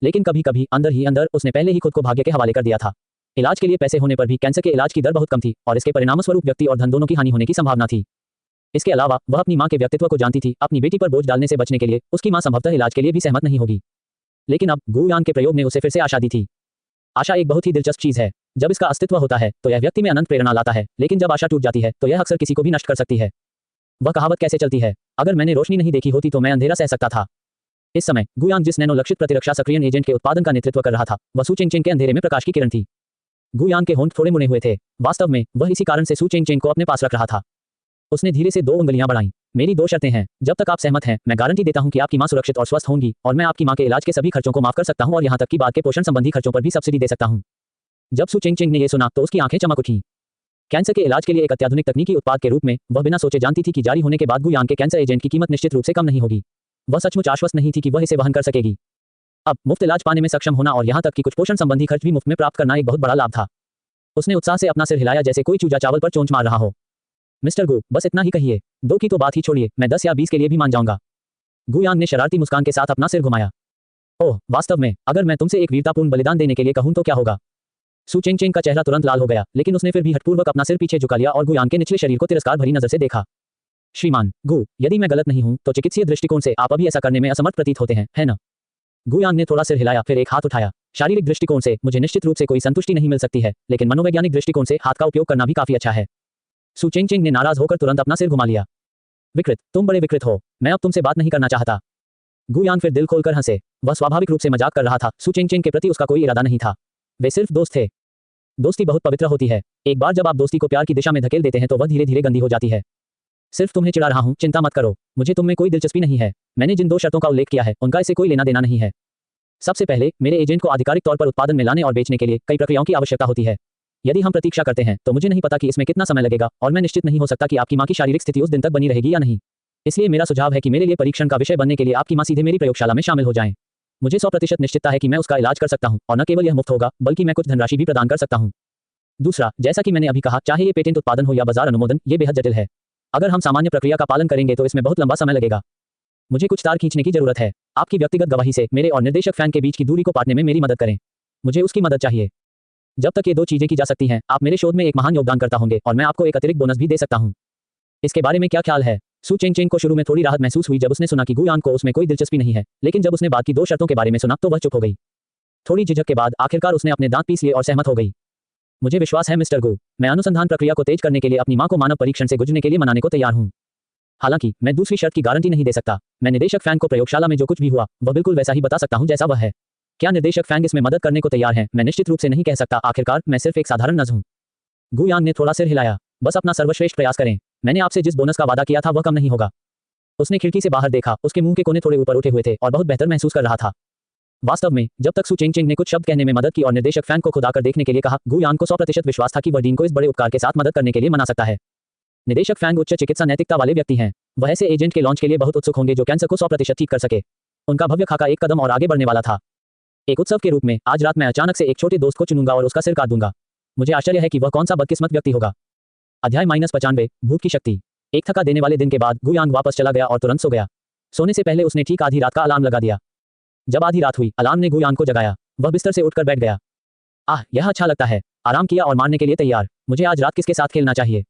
S2: लेकिन कभी कभी अंदर ही अंदर उसने पहले ही खुद को भाग्य के हवाले कर दिया था। इलाज के लिए पैसे होने पर भी कैंसर के इलाज की दर बहुत कम थी और इसके परिणामस्वरूप व्यक्ति और धन दोनों की हानि होने की संभावना थी। इसके अलावा वह अपनी माँ के व्यक्तित्व को जानती थी। अपनी बेटी पर बोझ डालने से बचने के लिए उसकी माँ संभवतः इलाज के लिए भी सहमत नहीं होगी। लेकिन अब गुयान के प्रयोग ने उसे फिर से आशा दी थी। आशा एक बहुत ही दिलचस्प चीज है। जब इसका अस्तित्व होता है तो यह व्यक्ति में अनंत प्रेरणा लाता है, लेकिन जब आशा टूट जाती है तो यह अक्सर किसी को भी नष्ट कर सकती है। वह कहावत कैसे चलती है, अगर मैंने रोशनी नहीं देखी होती तो मैं अंधेरा सह सकता था। इस समय गुयान जिस नैनो लक्षित प्रतिरक्षा सक्रियण एजेंट के उत्पादन का नेतृत्व कर रहा था, वह सु चेंगचेंग के अंधेरे में प्रकाश की किरण थी। गुयान के होंठ थोड़े मुड़े हुए थे। वास्तव में वह इसी कारण से सु चेंगचेंग को अपने पास रख रहा था। उसने धीरे से 2 उंगलियां बढ़ाईं। मेरी 2 शर्तें हैं। जब तक आप सहमत हैं, मैं गारंटी देता हूं कि आपकी मां सुरक्षित और स्वस्थ होंगी और मैं आपकी मां के इलाज के सभी खर्चों को माफ कर सकता हूं और यहां तक कि बाद के पोषण संबंधी खर्चों पर भी सब्सिडी दे सकता हूं। जब सु चेंगचेंग ने यह सुना तो उसकी आंखें चमक उठीं। कैंसर के इलाज के लिए एक अत्याधुनिक तकनीकी उत्पाद के रूप में वह बिना सोचे जानती थी कि जारी होने के बाद गुयान के कैंसर एजेंट की कीमत निश्चित रूप से कम नहीं होगी। वह सचमुच आश्वस्त नहीं थी कि वह इसे वहन कर सकेगी। अब मुफ्त इलाज पाने में सक्षम होना और यहां तक कि कुछ पोषण संबंधी खर्च भी मुफ्त में प्राप्त करना एक बहुत बड़ा लाभ था। उसने उत्साह से अपना सिर हिलाया जैसे कोई चूजा चावल पर चोंच मार रहा हो। मिस्टर गु, बस इतना ही कहिए। 2 की तो बात ही छोड़िए, मैं 10 या 20 के लिए भी मान जाऊंगा। गुयान ने शरारती मुस्कान के साथ अपना सिर घुमाया। ओह, वास्तव में, अगर मैं तुमसे एक वीरतापूर्ण बलिदान देने के लिए कहूं तो क्या होगा? सु चेंगचेंग का चेहरा तुरंत लाल हो गया, लेकिन उसने फिर भी हठपूर्वक अपना सिर पीछे झुका लिया और गुयान के निचले शरीर को तिरस्कार भरी नजर से देखा। श्रीमान गु, यदि मैं गलत नहीं हूं तो चिकित्सीय दृष्टिकोण से आप अभी ऐसा करने में असमर्थ प्रतीत होते हैं, है ना? गुयान ने थोड़ा सिर हिलाया, फिर एक हाथ उठाया। शारीरिक दृष्टिकोण से मुझे निश्चित रूप से कोई संतुष्टि नहीं मिल सकती है, लेकिन मनोवैज्ञानिक दृष्टिकोण से हाथ का उपयोग करना भी काफी अच्छा है। सु चेंगचेंग ने नाराज होकर तुरंत अपना सिर घुमा लिया। विकृत, तुम बड़े विकृत हो। मैं अब तुमसे बात नहीं करना चाहता। गुयान फिर दिल खोलकर हंसे। वह स्वाभाविक रूप से मजाक कर रहा था। सु चेंगचेंग के प्रति उसका कोई इरादा नहीं था। वे सिर्फ दोस्त थे। दोस्ती बहुत पवित्र होती है। एक बार जब आप दोस्ती को प्यार की दिशा में धकेल देते हैं तो वह धीरे धीरे गंदी हो जाती है। सिर्फ तुम्हें चिढ़ा रहा हूं, चिंता मत करो। मुझे तुम में कोई दिलचस्पी नहीं है। मैंने जिन 2 शर्तों का उल्लेख किया है उनका इससे कोई लेना देना नहीं है। सबसे पहले, मेरे एजेंट को आधिकारिक तौर पर उत्पादन में लाने और बेचने के लिए कई प्रक्रियाओं की आवश्यकता होती है। यदि हम प्रतीक्षा करते हैं तो मुझे नहीं पता कि इसमें कितना समय लगेगा और मैं निश्चित नहीं हो सकता कि आपकी मां की शारीरिक स्थिति उस दिन तक बनी रहेगी या नहीं। इसलिए मेरा सुझाव है कि मेरे लिए परीक्षण का विषय बनने के लिए आपकी मां सीधे मेरी प्रयोगशाला में शामिल हो जाएं। मुझे 100% निश्चितता है कि मैं उसका इलाज कर सकता हूं और न केवल यह मुफ्त होगा बल्कि मैं कुछ धनराशि भी प्रदान कर सकता हूं। दूसरा, जैसा कि मैंने अभी कहा, चाहे ये पेटेंट उत्पादन हो या बाजार अनुमोदन, ये बेहद जटिल है। अगर हम सामान्य प्रक्रिया का पालन करेंगे तो इसमें बहुत लंबा समय लगेगा। मुझे कुछ तार खींचने की जरूरत है। आपकी व्यक्तिगत गवाही से मेरे और निर्देशक फैन के बीच की दूरी को पाटने में मेरी मदद करें। मुझे उसकी मदद चाहिए। जब तक ये 2 चीजें की जा सकती हैं, आप मेरे शोध में एक महान योगदानकर्ता होंगे और मैं आपको एक अतिरिक्त बोनस भी दे सकता हूं। इसके बारे में क्या ख्याल है? सु चेंगचेंग को शुरू में थोड़ी राहत महसूस हुई जब उसने सुना कि गुयान को उसमें कोई दिलचस्पी नहीं है, लेकिन जब उसने बाद की 2 शर्तों के बारे में सुना तो वह चुप हो गई। थोड़ी झिझक के बाद आखिरकार उसने अपने दांत पीस लिए और सहमत हो गई। मुझे विश्वास है मिस्टर गु, मैं अनुसंधान प्रक्रिया को तेज करने के लिए अपनी मां को मानव परीक्षण से गुजरने के लिए मनाने को तैयार हूं। हालांकि मैं दूसरी शर्त की गारंटी नहीं दे सकता। मैं निदेशक फैंग को प्रयोगशाला में जो कुछ भी हुआ वह बिल्कुल वैसा ही बता सकता हूं जैसा वह है। क्या निर्देशक फैंग इसमें मदद करने को तैयार हैं? मैं निश्चित रूप से नहीं कह सकता। आखिरकार मैं सिर्फ एक साधारण नर्स हूं। गुयान ने थोड़ा सिर हिलाया। बस अपना सर्वश्रेष्ठ प्रयास करें। मैंने आपसे जिस बोनस का वादा किया था वह कम नहीं होगा। उसने खिड़की से बाहर देखा। उसके मुंह के कोने थोड़े ऊपर उठे हुए थे और बहुत बेहतर महसूस कर रहा था। वास्तव में जब तक सु चेंगचेंग ने कुछ शब्द कहने में मदद की और निर्देशक फैंग को खुद आकर देखने के लिए कहा, गुयान को 100% विश्वास था कि वह डीन को इस बड़े उपकार के साथ मदद करने के लिए मना सकता है। निदेशक फैंग उच्च चिकित्सा नैतिकता वाले व्यक्ति हैं। वह ऐसे एजेंट के लॉन्च के लिए बहुत उत्सुक होंगे जो कैंसर को 100% ठीक कर सके। उनका भव्य खाका एक कदम और आगे बढ़ने वाला था। एक उत्सव के रूप में आज रात मैं अचानक से एक छोटे दोस्त को चुनूंगा और उसका सिर काट दूंगा। मुझे आश्चर्य है कि वह कौन सा बदकिस्मत व्यक्ति होगा। अध्याय -95 भूत की शक्ति। एक थका देने वाले दिन के बाद गुयांग वापस चला गया और तुरंत सो गया। सोने से पहले उसने ठीक आधी रात का अलार्म लगा दिया। जब आधी रात हुई, अलार्म ने गुयांग को जगाया। वह बिस्तर से उठकर बैठ गया। आह, यह अच्छा लगता है। आराम किया और मारने के लिए तैयार। मुझे आज रात किसके साथ खेलना चाहिए?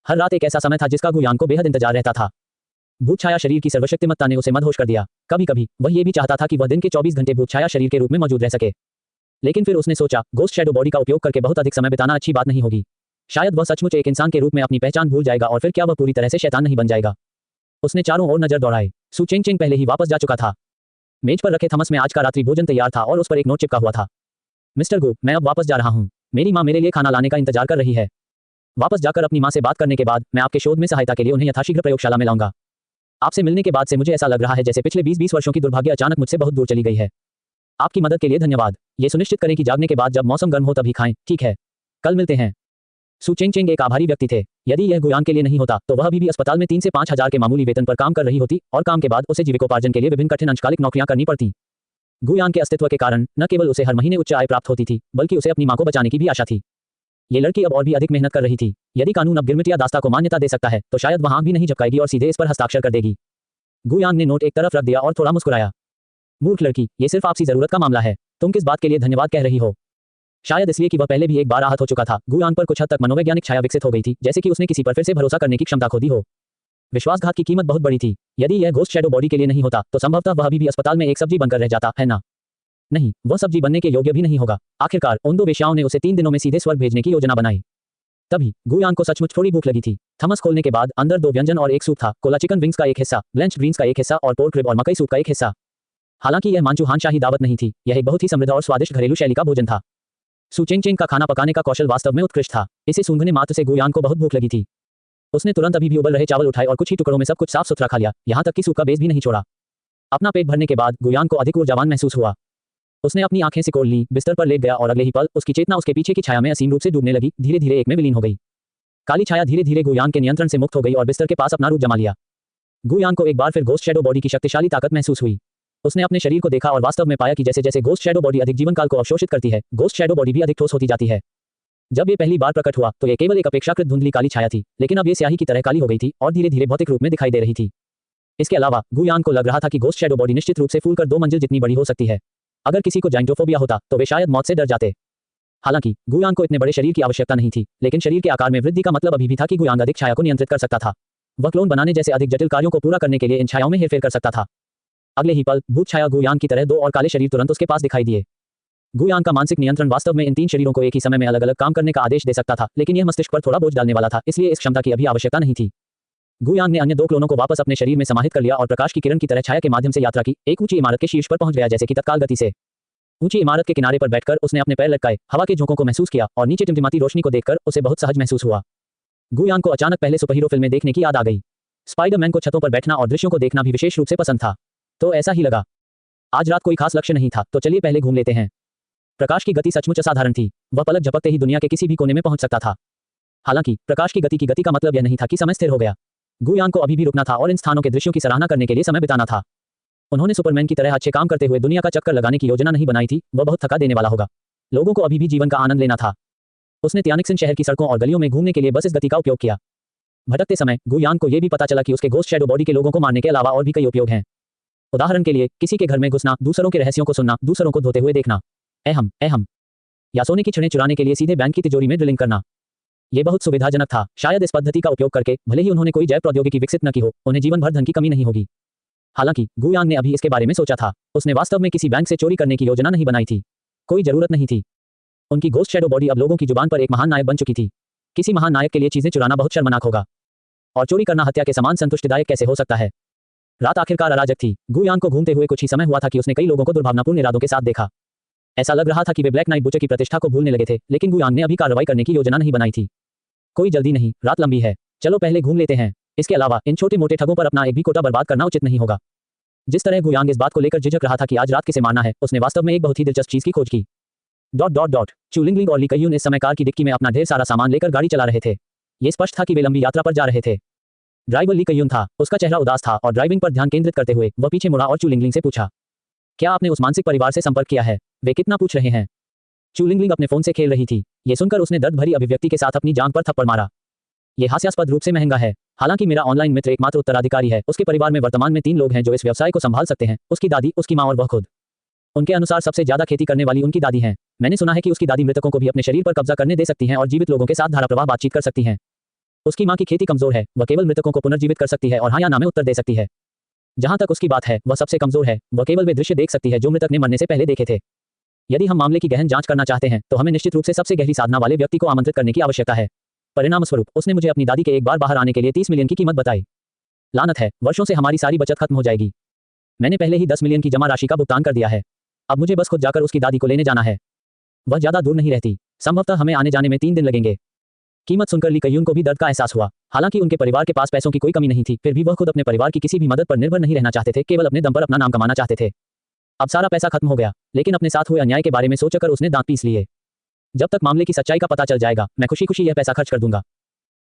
S2: हर रात एक ऐसा समय था जिसका गुयांग को बेहद इंतजार रहता था। भूत छाया शरीर की सर्वशक्तिमत्ता ने उसे मदहोश कर दिया। कभी कभी वह ये भी चाहता था कि वह दिन के 24 घंटे भूत छाया शरीर के रूप में मौजूद रह सके। लेकिन फिर उसने सोचा, गोस्ट शैडो बॉडी का उपयोग करके बहुत अधिक समय बिताना अच्छी बात नहीं होगी। शायद वह सचमुच एक इंसान के रूप में अपनी पहचान भूल जाएगा और फिर क्या वह पूरी तरह से शैतान नहीं बन जाएगा। उसने चारों ओर नजर दौड़ाई। सु चेंगचेंग पहले ही वापस जा चुका था। मेज पर रखे थमस में आज का रात्रि भोजन तैयार था और उस पर एक नोट चिपका हुआ था। मिस्टर गो, मैं अब वापस जा रहा हूँ। मेरी माँ मेरे लिए खाना लाने का इंतजार कर रही है। वापस जाकर अपनी माँ से बात करने के बाद मैं आपके शोध में सहायता के लिए उन्हें यथाशीघ्र प्रयोगशाला में लाऊंगा। आपसे मिलने के बाद से मुझे ऐसा लग रहा है जैसे पिछले 20-20 वर्षों की दुर्भाग्य अचानक मुझसे बहुत दूर चली गई है। आपकी मदद के लिए धन्यवाद। ये सुनिश्चित करें कि जागने के बाद जब मौसम गर्म हो तभी खाएं, ठीक है? कल मिलते हैं। सु चेंग एक आभारी व्यक्ति थे। यदि यह गुयान के लिए नहीं होता तो वह अभी भी अस्पताल में 3 से 5 हजार के मामूली वेतन पर काम कर रही होती और काम के बाद उसे जीविकोपार्जन के लिए विभिन्न कठिन अंशकालिक नौकरियां करनी पड़ती। गुयान के अस्तित्व के कारण न केवल उसे हर महीने उच्च आय प्राप्त होती थी, बल्कि उसे अपनी मां को बचाने की भी आशा थी। ये लड़की अब और भी अधिक मेहनत कर रही थी। यदि कानून अब गिरमिट या दास्ता को मान्यता दे सकता है तो शायद वह आंख भी नहीं झपकाएगी और सीधे इस पर हस्ताक्षर कर देगी। गुयान ने नोट एक तरफ रख दिया और थोड़ा मुस्कुराया। मूर्ख लड़की, ये सिर्फ आपसी जरूरत का मामला है। तुम किस बात के लिए धन्यवाद कह रही हो? शायद इसलिए कि वह पहले भी एक बार आहत हो चुका था। गुयान पर कुछ हद तक मनोवैज्ञानिक छाया विकसित हो गई थी, जैसे कि उसने किसी पर फिर से भरोसा करने की क्षमता खो दी हो। विश्वासघात की कीमत बहुत बड़ी थी। यदि यह घोस्ट शैडो बॉडी के लिए नहीं होता तो संभवतः वह अभी भी अस्पताल में एक सब्जी बनकर रह जाता, है ना? नहीं, वह सब्जी बनने के योग्य भी नहीं होगा। आखिरकार उन 2 वेश्याओं ने उसे 3 दिनों में सीधे स्वर्ग भेजने की योजना बनाई। तभी गुयान को सचमुच थोड़ी भूख लगी थी। थमस खोलने के बाद अंदर 2 व्यंजन और एक सूप था, कोला चिकन विंग्स का एक हिस्सा, ब्लेंच्ड ग्रीन्स का एक हिस्सा और पोर्क रिब और मकई सूप का एक हिस्सा। हालांकि यह मांचूहान शाही दावत नहीं थी, यह एक बहुत ही समृद्ध और स्वादिष्ट घरेलू शैली का भोजन था। सु चेंग का खाना पकाने का कौशल वास्तव में उत्कृष्ट था। इसे सूंघने मात्र से गुयान को बहुत भूख लगी थी। उसने तुरंत अभी भी उबल रहे चावल उठाए और कुछ ही टुकड़ों में सब कुछ साफ सुथरा खा लिया, यहाँ तक कि सूप का बेस भी नहीं छोड़ा। अपना पेट भरने के बाद गुयान को अधिक ऊर्जावान महसूस हुआ। उसने अपनी आंखें सिकोड़ लीं, बिस्तर पर लेट गया और अगले ही पल उसकी चेतना उसके पीछे की छाया में असीम रूप से डूबने लगी, धीरे धीरे एक में विलीन हो गई। काली छाया धीरे धीरे गुयान के नियंत्रण से मुक्त हो गई और बिस्तर के पास अपना रूप जमा लिया। गुयान को एक बार फिर घोस्ट शैडो बॉडी की शक्तिशाली ताकत महसूस हुई। उसने अपने शरीर को देखा और वास्तव में पाया कि जैसे जैसे घोस्ट शैडो बॉडी अधिक जीवन काल को अवशोषित करती है, घोस्ट शैडो बॉडी भी अधिक ठोस होती जाती है। जब ये पहली बार प्रकट हुआ तो ये केवल एक अपेक्षाकृत धुंधली काली छाया थी, लेकिन अब ये स्याही की तरह काली हो गई थी और धीरे धीरे भौतिक रूप में दिखाई दे रही थी। इसके अलावा गुयान को लग रहा था कि घोस्ट शैडो बॉडी निश्चित रूप से फूलकर 2 मंजिल जितनी बड़ी हो सकती है। अगर किसी को जाइंटोफोबिया होता तो वे शायद मौत से डर जाते। हालांकि गुयान को इतने बड़े शरीर की आवश्यकता नहीं थी, लेकिन शरीर के आकार में वृद्धि का मतलब अभी भी था कि गुयान अधिक छाया को नियंत्रित कर सकता था। वह क्लोन बनाने जैसे अधिक जटिल कार्यों को पूरा करने के लिए इन छायाओं में हेरफेर कर सकता था। अगले ही पल भूत छाया गुयान की तरह 2 और काले शरीर तुरंत उसके पास दिखाई दिए। गुयान का मानसिक नियंत्रण वास्तव में इन 3 शरीरों को एक ही समय में अलग अलग काम करने का आदेश दे सकता था, लेकिन यह मस्तिष्क पर थोड़ा बोझ डालने वाला था, इसलिए इस क्षमता की अभी आवश्यकता नहीं थी। गुयान ने अन्य 2 क्लोनों को वापस अपने शरीर में समाहित कर लिया और प्रकाश की किरण की तरह छाया के माध्यम से यात्रा की, एक ऊंची इमारत के शीर्ष पर पहुंच गया जैसे कि तत्काल गति से। ऊंची इमारत के किनारे पर बैठकर उसने अपने पैर लटकाए, हवा के झोंकों को महसूस किया और नीचे टिमटिमाती रोशनी को देखकर उसे बहुत सहज महसूस हुआ। गुयान को अचानक पहले सुपरहीरो फिल्में देखने की याद आ गई। स्पाइडरमैन को छतों पर बैठना और दृश्यों को देखना भी विशेष रूप से पसंद था। तो ऐसा ही लगा। आज रात कोई खास लक्ष्य नहीं था, तो चलिए पहले घूम लेते हैं। प्रकाश की गति सचमुच असाधारण थी। वह पलक झपकते ही दुनिया के किसी भी कोने में पहुंच सकता था। हालांकि प्रकाश की गति का मतलब यह नहीं था कि समय स्थिर हो गया। गुयान को अभी भी रुकना था और इन स्थानों के दृश्यों की सराहना करने के लिए समय बिताना था। उन्होंने सुपरमैन की तरह अच्छे काम करते हुए दुनिया का चक्कर लगाने की योजना नहीं बनाई थी, वह बहुत थका देने वाला होगा। लोगों को अभी भी जीवन का आनंद लेना था। उसने त्यानिक्सिन शहर की सड़कों और गलियों में घूमने के लिए बस इस गति का उपयोग किया। भटकते समय गुयान को यह भी पता चला कि उसके घोस्ट शैडो बॉडी के लोगों को मारने के अलावा और भी कई उपयोग हैं। उदाहरण के लिए किसी के घर में घुसना, दूसरों के रहस्यों को सुनना, दूसरों को धोते हुए देखना, अहम या सोने की छड़ें चुराने के लिए सीधे बैंक की तिजोरी में ड्रिलिंग करना। यह बहुत सुविधाजनक था। शायद इस पद्धति का उपयोग करके भले ही उन्होंने कोई जैव प्रौद्योगिकी विकसित न की हो, उन्हें जीवन भर धन की कमी नहीं होगी। हालांकि गुयान ने अभी इसके बारे में सोचा था। उसने वास्तव में किसी बैंक से चोरी करने की योजना नहीं बनाई थी। कोई जरूरत नहीं थी। उनकी घोस्ट शैडो बॉडी अब लोगों की जुबान पर एक महान नायक बन चुकी थी। किसी महान नायक के लिए चीजें चुराना बहुत शर्मनाक होगा, और चोरी करना हत्या के समान संतुष्टिदायक कैसे हो सकता है। रात आखिरकार अराजक थी। गुयान को घूमते हुए कुछ ही समय हुआ था कि उसने कई लोगों को दुर्भावनापूर्ण इरादों के साथ देखा। ऐसा लग रहा था कि वे ब्लैक नाइट बुचर की प्रतिष्ठा को भूलने लगे थे, लेकिन गुयान ने अभी कार्रवाई करने की योजना नहीं बनाई थी। कोई जल्दी नहीं, रात लंबी है, चलो पहले घूम लेते हैं। इसके अलावा इन छोटे मोटे ठगों पर अपना एक भी कोटा बर्बाद करना उचित नहीं होगा। जिस तरह गुयांग इस बात को लेकर झिझक रहा था कि आज रात किसे मारना है, उसने वास्तव में एक बहुत ही दिलचस्प चीज की खोज की। चुलिंगलिंग और ली कयून इस समय कार की डिक्की में अपना ढेर सारा सामान लेकर गाड़ी चला रहे थे। ये स्पष्ट था कि वे लंबी यात्रा पर जा रहे थे। ड्राइवर ली कयून था। उसका चेहरा उदास था और ड्राइविंग पर ध्यान केंद्रित करते हुए वह पीछे मुड़ा और चुलिंगलिंग से पूछा, क्या आपने उस मानसिक परिवार से संपर्क किया है? वे कितना पूछ रहे हैं? चुलिंगलिंग अपने फोन से खेल रही थी। ये सुनकर उसने दर्द भरी अभिव्यक्ति के साथ अपनी जांघ पर थप्पड़ मारा। ये हास्यास्पद रूप से महंगा है। हालांकि मेरा ऑनलाइन मित्र एकमात्र उत्तराधिकारी है। उसके परिवार में वर्तमान में 3 लोग हैं जो इस व्यवसाय को संभाल सकते हैं, उसकी दादी, उसकी माँ और वह खुद। उनके अनुसार सबसे ज्यादा खेती करने वाली उनकी दादी हैं। मैंने सुना है कि उसकी दादी मृतकों को भी अपने शरीर पर कब्जा करने दे सकती हैं और जीवित लोगों के साथ धाराप्रवाह बातचीत कर सकती हैं। उसकी माँ की खेती कमजोर है, वह केवल मृतकों को पुनर्जीवित कर सकती है और हाँ या ना में उत्तर दे सकती है। जहां तक उसकी बात है, वह सबसे कमजोर है, वह केवल वे दृश्य देख सकती है जो मृतक ने मरने से पहले देखे थे। यदि हम मामले की गहन जांच करना चाहते हैं तो हमें निश्चित रूप से सबसे गहरी साधना वाले व्यक्ति को आमंत्रित करने की आवश्यकता है। परिणाम स्वरूप उसने मुझे अपनी दादी के एक बार बाहर आने के लिए 30 मिलियन की कीमत बताई। लानत है, वर्षों से हमारी सारी बचत खत्म हो जाएगी। मैंने पहले ही 10 मिलियन की जमा राशि का भुगतान कर दिया है। अब मुझे बस खुद जाकर उसकी दादी को लेने जाना है। वह ज्यादा दूर नहीं रहती, संभवतः हमें आने जाने में 3 दिन लगेंगे। कीमत सुनकर ली कयून को भी दर्द का एहसास हुआ। हालांकि उनके परिवार के पास पैसों की कोई कमी नहीं थी, फिर भी वह खुद अपने परिवार की किसी भी मदद पर निर्भर नहीं रहना चाहते थे, केवल अपने दम पर अपना नाम कमाना चाहते थे। अब सारा पैसा खत्म हो गया, लेकिन अपने साथ हुए अन्याय के बारे में सोचकर उसने दांत पीस लिए। जब तक मामले की सच्चाई का पता चल जाएगा, मैं खुशी खुशी यह पैसा खर्च कर दूंगा।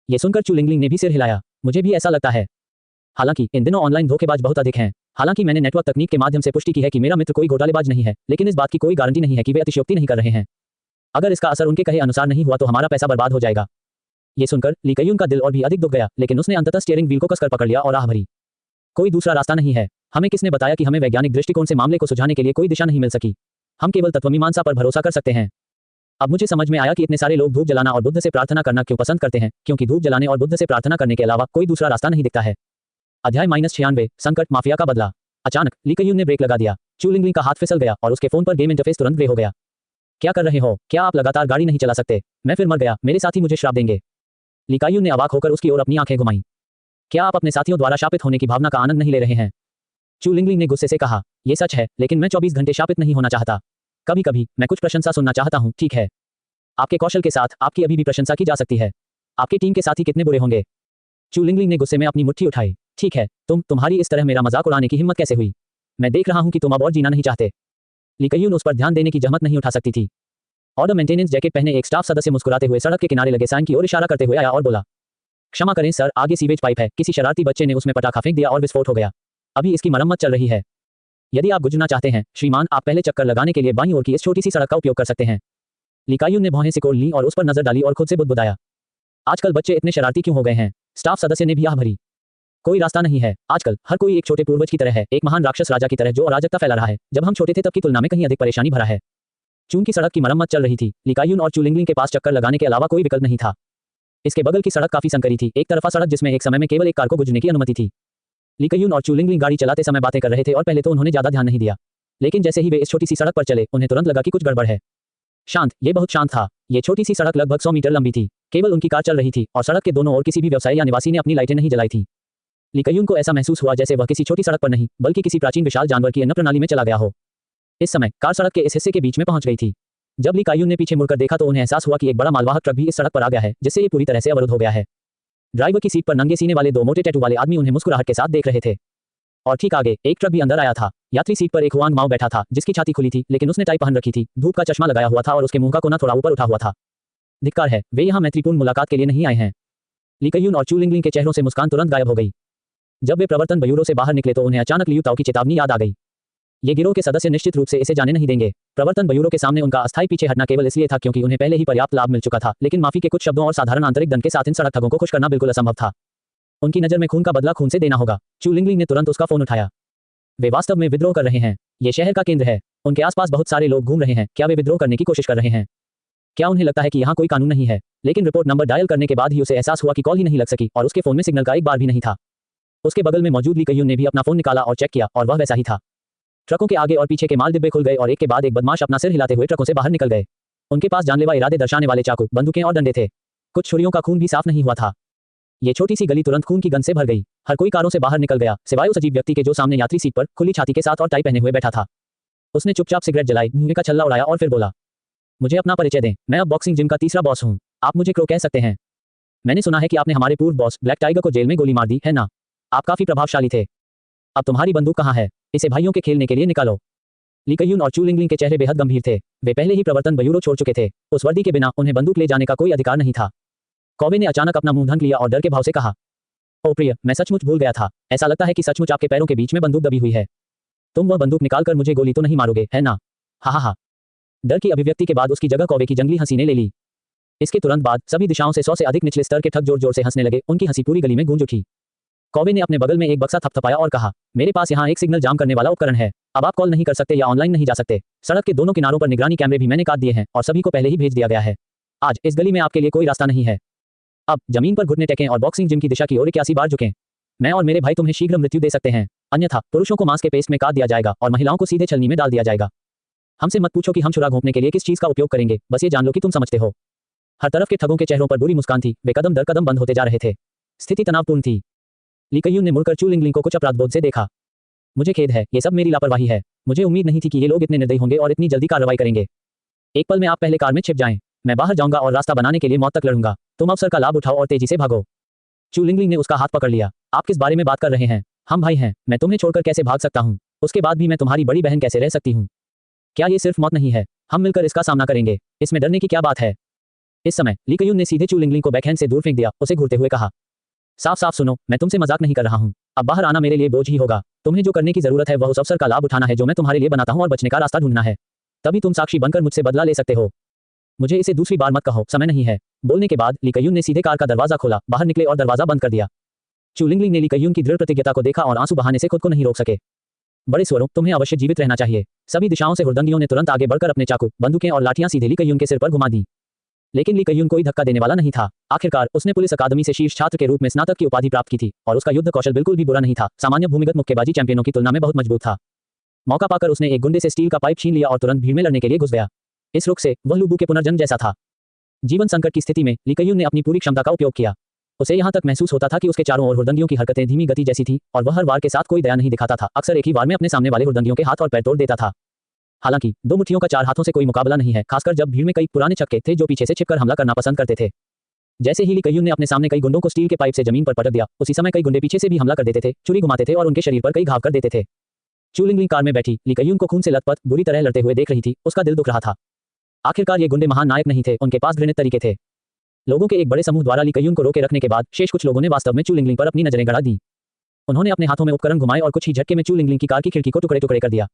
S2: ये सुनकर चू लिंगलिंग ने भी सिर हिलाया। मुझे भी ऐसा लगता है। हालांकि इन दिनों ऑनलाइन धोखेबाज बहुत अधिक हैं। हालांकि मैंने नेटवर्क तकनीक के माध्यम से पुष्टि की है कि मेरा मित्र कोई घोटालेबाज नहीं है, लेकिन इस बात की कोई गारंटी नहीं है कि वे अतिशयोक्ति नहीं कर रहे हैं। अगर इसका असर उनके कहे अनुसार नहीं हुआ तो हमारा पैसा बर्बाद हो जाएगा। ये सुनकर ली कयून का दिल और भी अधिक दुख गया, लेकिन उसने अंततः स्टीयरिंग व्हील को कसकर पकड़ लिया और आह भरी। कोई दूसरा रास्ता नहीं है। हमें किसने बताया कि हमें वैज्ञानिक दृष्टिकोण से मामले को सुलझाने के लिए कोई दिशा नहीं मिल सकी? हम केवल तत्वमीमांसा पर भरोसा कर सकते हैं। अब मुझे समझ में आया कि इतने सारे लोग धूप जलाना और बुद्ध से प्रार्थना करना क्यों पसंद करते हैं, क्योंकि धूप जलाने और बुद्ध से प्रार्थना करने के अलावा कोई दूसरा रास्ता नहीं दिखता है। अध्याय -96 संकट माफिया का बदला। अचानक ली कयून ने ब्रेक लगा दिया। चू लिंगलिंग का हाथ फिसल गया और उसके फोन पर गेम इंटरफेस तुरंत ग्रे हो गया। क्या कर रहे हो? क्या आप लगातार गाड़ी नहीं चला सकते? मैं फिर मर गया, मेरे साथी मुझे श्राप देंगे। ली कयून ने अवाक होकर उसकी ओर अपनी आंखें घुमाई। क्या आप अपने साथियों द्वारा शापित होने की भावना का आनंद नहीं ले रहे हैं? चू लिंगलिंग ने गुस्से से कहा, यह सच है, लेकिन मैं 24 घंटे शापित नहीं होना चाहता। कभी कभी मैं कुछ प्रशंसा सुनना चाहता हूँ, ठीक है? आपके कौशल के साथ आपकी अभी भी प्रशंसा की जा सकती है। आपकी टीम के साथी कितने बुरे होंगे? चू लिंगलिंग ने गुस्से में अपनी मुट्ठी उठाई। ठीक है, तुम्हारी इस तरह मेरा मजाक उड़ाने की हिम्मत कैसे हुई? मैं देख रहा हूं कि तुम अब और जीना नहीं चाहते। ली कयून उस पर ध्यान देने की जहमत नहीं उठा सकती थी। ऑर्डर मेंटेनेंस जैकेट पहने एक स्टाफ सदस्य मुस्कुराते हुए सड़क के किनारे लगे साइन की ओर इशारा करते हुए आया और बोला, क्षमा करें सर, आगे सीवेज पाइप है, किसी शरारती बच्चे ने उसमें पटाखा फेंक दिया और विस्फोट हो गया। अभी इसकी मरम्मत चल रही है। यदि आप गुजरना चाहते हैं श्रीमान, आप पहले चक्कर लगाने के लिए बाईं ओर की इस छोटी सी सड़क का उपयोग कर सकते हैं। ली कयून ने भौहें सिकोड़ ली और उस पर नजर डाली और खुद से बुदबुदाया, आजकल बच्चे इतने शरारती क्यों हो गए हैं? स्टाफ सदस्य ने भी आह भरी। कोई रास्ता नहीं है। आजकल हर कोई एक छोटे पूर्वज की तरह है, एक महान राक्षस राजा की तरह जो अराजकता फैला रहा है। जब हम छोटे थे तब की तुलना में कहीं अधिक परेशानी भरा है। चून की सड़क की मरम्मत चल रही थी। ली कयून और चू लिंगलिंग के पास चक्कर लगाने के अलावा कोई विकल्प नहीं था। इसके बगल की सड़क काफी संकरी थी, एक तरफा सड़क जिसमें एक समय में केवल एक कार को गुजरने की अनुमति थी। ली कयून और चू लिंगलिंग गाड़ी चलाते समय बातें कर रहे थे और पहले तो उन्होंने ज्यादा ध्यान नहीं दिया, लेकिन जैसे ही वे इस छोटी सी सड़क पर चले, उन्हें तुरंत लगा कि कुछ गड़बड़ है। शांत, ये बहुत शांत था। ये छोटी सी सड़क लगभग 100 मीटर लंबी थी। केवल उनकी कार चल रही थी और सड़क के दोनों ओर किसी भी व्यवसायी या निवासी ने अपनी लाइटें नहीं जलाई थी। ली कयून को ऐसा महसूस हुआ जैसे वह किसी छोटी सड़क पर नहीं, बल्कि किसी प्राचीन विशाल जानवर की अन्न प्रणाली में चला गया हो। इस समय कार सड़क के इस हिस्से के बीच में पहुंच गई थी। जब ली कयून ने पीछे मुड़कर देखा तो उन्हें एहसास हुआ कि एक बड़ा मालवाहक ट्रक भी इस सड़क पर आ गया है, जिससे ये पूरी तरह से अवरुद्ध हो गया है। ड्राइवर की सीट पर नंगे सीने वाले 2 मोटे टैटू वाले आदमी उन्हें मुस्कुराहट के साथ देख रहे थे। और ठीक आगे एक ट्रक भी अंदर आया था। यात्री सीट पर एक हुआंग माओ बैठा था, जिसकी छाती खुली थी, लेकिन उसने टाई पहन रखी थी, धूप का चश्मा लगाया हुआ था और उसके मुंह का कोना थोड़ा ऊपर उठा हुआ था। धिक्कार है, वे यहाँ मैत्रीपूर्ण मुलाकात के लिए नहीं आए हैं। ली कयून और चू लिंगलिंग के चेहरों से मुस्कान तुरंत गायब हो गई। जब वे प्रवर्तन ब्यूरो से बाहर निकले तो उन्हें अचानक लियू ताओ की चेतावनी याद आ गई। ये गिरोह के सदस्य निश्चित रूप से इसे जाने नहीं देंगे। प्रवर्तन ब्यूरो के सामने उनका अस्थायी पीछे हटना केवल इसलिए था क्योंकि उन्हें पहले ही पर्याप्त लाभ मिल चुका था, लेकिन माफी के कुछ शब्दों और साधारण आंतरिक दंड के साथ इन सड़क ठगों को खुश करना बिल्कुल असंभव था। उनकी नजर में खून का बदला खून से देना होगा। चू लिंगलिंग ने तुरंत उसका फोन उठाया। वे वास्तव में विद्रोह कर रहे हैं। ये शहर का केंद्र है। उनके आसपास बहुत सारे लोग घूम रहे हैं। क्या वे विद्रोह करने की कोशिश कर रहे हैं? क्या उन्हें लगता है कि यहाँ कोई कानून नहीं है? लेकिन रिपोर्ट नंबर डायल करने के बाद ही उसे एहसास हुआ कि कॉल ही नहीं लग सकी और उसके फोन में सिग्नल का एक बार भी नहीं था। उसके बगल में मौजूद ली कयून ने भी अपना फोन निकाला और चेक किया और वह वैसा ही था। ट्रकों के आगे और पीछे के माल डिब्बे खुल गए और एक के बाद एक बदमाश अपना सिर हिलाते हुए ट्रकों से बाहर निकल गए। उनके पास जानलेवा इरादे दर्शाने वाले चाकू, बंदूकें और डंडे थे। कुछ छुरियों का खून भी साफ नहीं हुआ था। ये छोटी सी गली तुरंत खून की गंध से भर गई। हर कोई कारों से बाहर निकल गया, सिवाय उस अजीब व्यक्ति के जो सामने यात्री सीट पर खुली छाती के साथ और टाई पहने हुए बैठा था। उसने चुपचाप सिगरेट जलाई, मुंह का छल्ला उड़ाया और फिर बोला, मुझे अपना परिचय दें। मैं अब बॉक्सिंग जिम का तीसरा बॉस हूँ। आप मुझे क्रो कह सकते हैं। मैंने सुना है कि आपने हमारे पूर्व बॉस ब्लैक टाइगर को जेल में गोली मार दी है ना? आप काफी प्रभावशाली थे। अब तुम्हारी बंदूक कहाँ है? इसे भाइयों के खेलने के लिए निकालो। ली कयून और चू लिंगलिंग के चेहरे बेहद गंभीर थे। वे पहले ही प्रवर्तन ब्यूरो छोड़ चुके थे। उस वर्दी के बिना उन्हें बंदूक ले जाने का कोई अधिकार नहीं था। कौवे ने अचानक अपना मुंह ढक लिया और डर के भाव से कहा, ओ प्रिय, मैं सचमुच भूल गया था। ऐसा लगता है कि सचमुच आपके पैरों के बीच में बंदूक दबी हुई है। तुम वह बंदूक निकालकर मुझे गोली तो नहीं मारोगे, है ना? हा हा हा। डर की अभिव्यक्ति के बाद उसकी जगह कौवे की जंगली हंसी ने ले ली। इसके तुरंत बाद सभी दिशाओं से 100 से अधिक निचले स्तर के ठग जोर जोर से हंसने लगे। उनकी हंसी पूरी गली में गूंज उठी। कौवे ने अपने बगल में एक बक्सा थपथपाया और कहा, मेरे पास यहाँ एक सिग्नल जाम करने वाला उपकरण है। अब आप कॉल नहीं कर सकते या ऑनलाइन नहीं जा सकते। सड़क के दोनों किनारों पर निगरानी कैमरे भी मैंने काट दिए हैं और सभी को पहले ही भेज दिया गया है। आज इस गली में आपके लिए कोई रास्ता नहीं है। अब जमीन पर घुटने टेकें और बॉक्सिंग जिम की दिशा की ओर 81 बार झुकें। मैं और मेरे भाई तुम्हें शीघ्र मृत्यु दे सकते हैं, अन्यथा पुरुषों को मांस के पेस्ट में काट दिया जाएगा और महिलाओं को सीधे छलनी में डाल दिया जाएगा। हमसे मत पूछो कि हम छुरा घोंपने के लिए किस चीज का उपयोग करेंगे, बस ये जान लो कि तुम समझते हो। हर तरफ के ठगों के चेहरों पर बुरी मुस्कान थी। वे कदम दर कदम बंद होते जा रहे थे। स्थिति तनावपूर्ण थी। ली कयून ने मुड़कर चू लिंगलिंग को कुछ अपराधबोध से देखा। मुझे खेद है, ये सब मेरी लापरवाही है। मुझे उम्मीद नहीं थी कि ये लोग इतने निर्दयी होंगे और इतनी जल्दी कार्रवाई करेंगे। एक पल में आप पहले कार में छिप जाएं। मैं बाहर जाऊंगा और रास्ता बनाने के लिए मौत तक लड़ूंगा। तुम अवसर का लाभ उठाओ और तेजी से भागो। चू लिंगलिंग ने उसका हाथ पकड़ लिया। आप किस बारे में बात कर रहे हैं? हम भाई हैं, मैं तुम्हें छोड़कर कैसे भाग सकता हूँ? उसके बाद भी मैं तुम्हारी बड़ी बहन कैसे रह सकती हूँ? क्या ये सिर्फ मौत नहीं है? हम मिलकर इसका सामना करेंगे। इसमें डरने की क्या बात है? इस समय ली कयून ने सीधे चू लिंगलिंग को बैकहैंड से दूर फेंक दिया, उसे घूरते हुए कहा। साफ साफ सुनो, मैं तुमसे मजाक नहीं कर रहा हूँ। अब बाहर आना मेरे लिए बोझ ही होगा। तुम्हें जो करने की जरूरत है वह उस अवसर का लाभ उठाना है जो मैं तुम्हारे लिए बनाता हूँ और बचने का रास्ता ढूंढना है। तभी तुम साक्षी बनकर मुझसे बदला ले सकते हो। मुझे इसे दूसरी बार मत कहो, समय नहीं है। बोलने के बाद ली कयून ने सीधे कार का दरवाजा खोला, बाहर निकले और दरवाजा बंद कर दिया। चू लिंगलिंग ने ली कयून की दृढ़ प्रतिज्ञता को देखा और आंसू बहाने से खुद को नहीं रोक सके। बड़े स्वरों, तुम्हें अवश्य जीवित रहना चाहिए। सभी दिशाओं से हुड़दंगियों ने तुरंत आगे बढ़कर अपने चाकू, बंदूकें और लाठियां सीधे ली कयून के सिर पर घुमा दी। लेकिन ली कयून कोई धक्का देने वाला नहीं था। आखिरकार उसने पुलिस अकादमी से शीर्ष छात्र के रूप में स्नातक की उपाधि प्राप्त की थी और उसका युद्ध कौशल बिल्कुल भी बुरा नहीं था, सामान्य भूमिगत मुक्केबाजी चैंपियनों की तुलना में बहुत मजबूत था। मौका पाकर उसने एक गुंडे से स्टील का पाइप छीन लिया और तुरंत भीड़ में लड़ने के लिए घुस गया। इस रुख से वह लुबू के पुनर्जन्म जैसा था। जीवन संकट की स्थिति में ली कयून ने अपनी पूरी क्षमता का उपयोग किया। उसे यहाँ तक महसूस होता था कि उसके चारों ओर हुड़दंगियों की हरकतें धीमी गति जैसी थी और वह हर वार के साथ कोई दया नहीं दिखाता था, अक्सर एक ही वार में अपने सामने वाले हुड़दंगियों के हाथ और पैर तोड़ देता था। हालांकि दो मुट्ठियों का चार हाथों से कोई मुकाबला नहीं है, खासकर जब भीड़ में कई पुराने छक्के थे जो पीछे से छिपकर हमला करना पसंद करते थे। जैसे ही ली कयून ने अपने सामने कई गुंडों को स्टील के पाइप से जमीन पर पटक दिया, उसी समय कई गुंडे पीछे से भी हमला कर देते थे, छुरी घुमाते थे और उनके शरीर पर कई घाव कर देते थे। चू लिंगलिंग कार में बैठी ली कयून को खून से लथपथ बुरी तरह लड़ते हुए देख रही थी, उसका दिल दुख रहा था। आखिरकार ये गुंडे महान नायक नहीं थे, उनके पास घृणित तरीके थे। लोगों के एक बड़े समूह द्वारा ली कयून को रोके रखने के बाद शेष कुछ लोगों ने वास्तव में चू लिंगलिंग पर अपनी नजरें गड़ा दी। उन्होंने अपने हाथों में उपकरण घुमाए और कुछ ही झटके में चू लिंगलिंग की कार की खिड़की को टुकड़े टुकड़े कर दिया।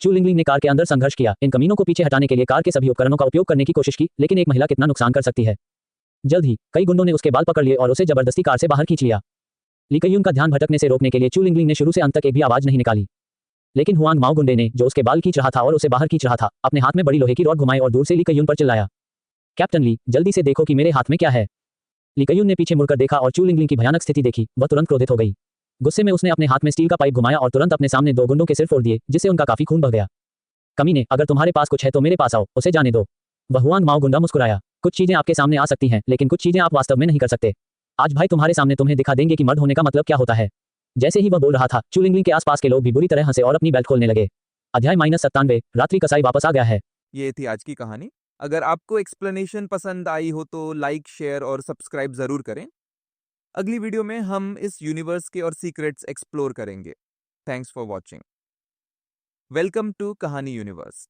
S2: चू लिंगलिंग ने कार के अंदर संघर्ष किया, इन कमीनों को पीछे हटाने के लिए कार के सभी उपकरणों का उपयोग करने की कोशिश की, लेकिन एक महिला कितना नुकसान कर सकती है। जल्द ही कई गुंडों ने उसके बाल पकड़ लिए और उसे जबरदस्ती कार से बाहर खींच लिया। ली कयून का ध्यान भटकने से रोकने के लिए चू लिंगलिंग ने शुरू से अंत तक एक भी आवाज नहीं निकाली। लेकिन हुआंग माओ गुंडे ने, जो उसके बाल खींच रहा था और उसे बाहर खींच रहा था, अपने हाथ में बड़ी लोहे की रॉड घुमाई और दूर से ली कयून पर चिल्लाया, कैप्टन ली, जल्दी से देखो कि मेरे हाथ में क्या है। ली कयून ने पीछे मुड़कर देखा और चू लिंगलिंग की भयानक स्थिति देखी, वह तुरंत क्रोधित हो गई। गुस्से में उसने अपने हाथ में स्टील का पाइप घुमाया और तुरंत अपने सामने दो गुंडों के सिर फोड़ दिए, जिससे उनका काफी खून बह गया। कमीने, अगर तुम्हारे पास कुछ है तो मेरे पास आओ, उसे जाने दो। वह हुआंग माओ गुंडा मुस्कुराया। कुछ चीजें आपके सामने आ सकती हैं, लेकिन कुछ चीजें आप वास्तव में नहीं कर सकते। आज भाई तुम्हारे सामने तुम्हें दिखा देंगे कि मर्द होने का मतलब क्या होता है। जैसे ही वह बोल रहा था, चू लिंगलिंग के आसपास के लोग भी बुरी तरह हंसे और अपनी बेल्ट खोलने लगे। अध्याय -97 रात्रि कसाई वापस आ गया है।
S1: ये थी आज की कहानी। अगर आपको एक्सप्लेनेशन पसंद आई हो तो लाइक, शेयर और सब्सक्राइब जरूर करें। अगली वीडियो में हम इस यूनिवर्स के और सीक्रेट्स एक्सप्लोर करेंगे। Thanks for watching. Welcome to Kahani universe.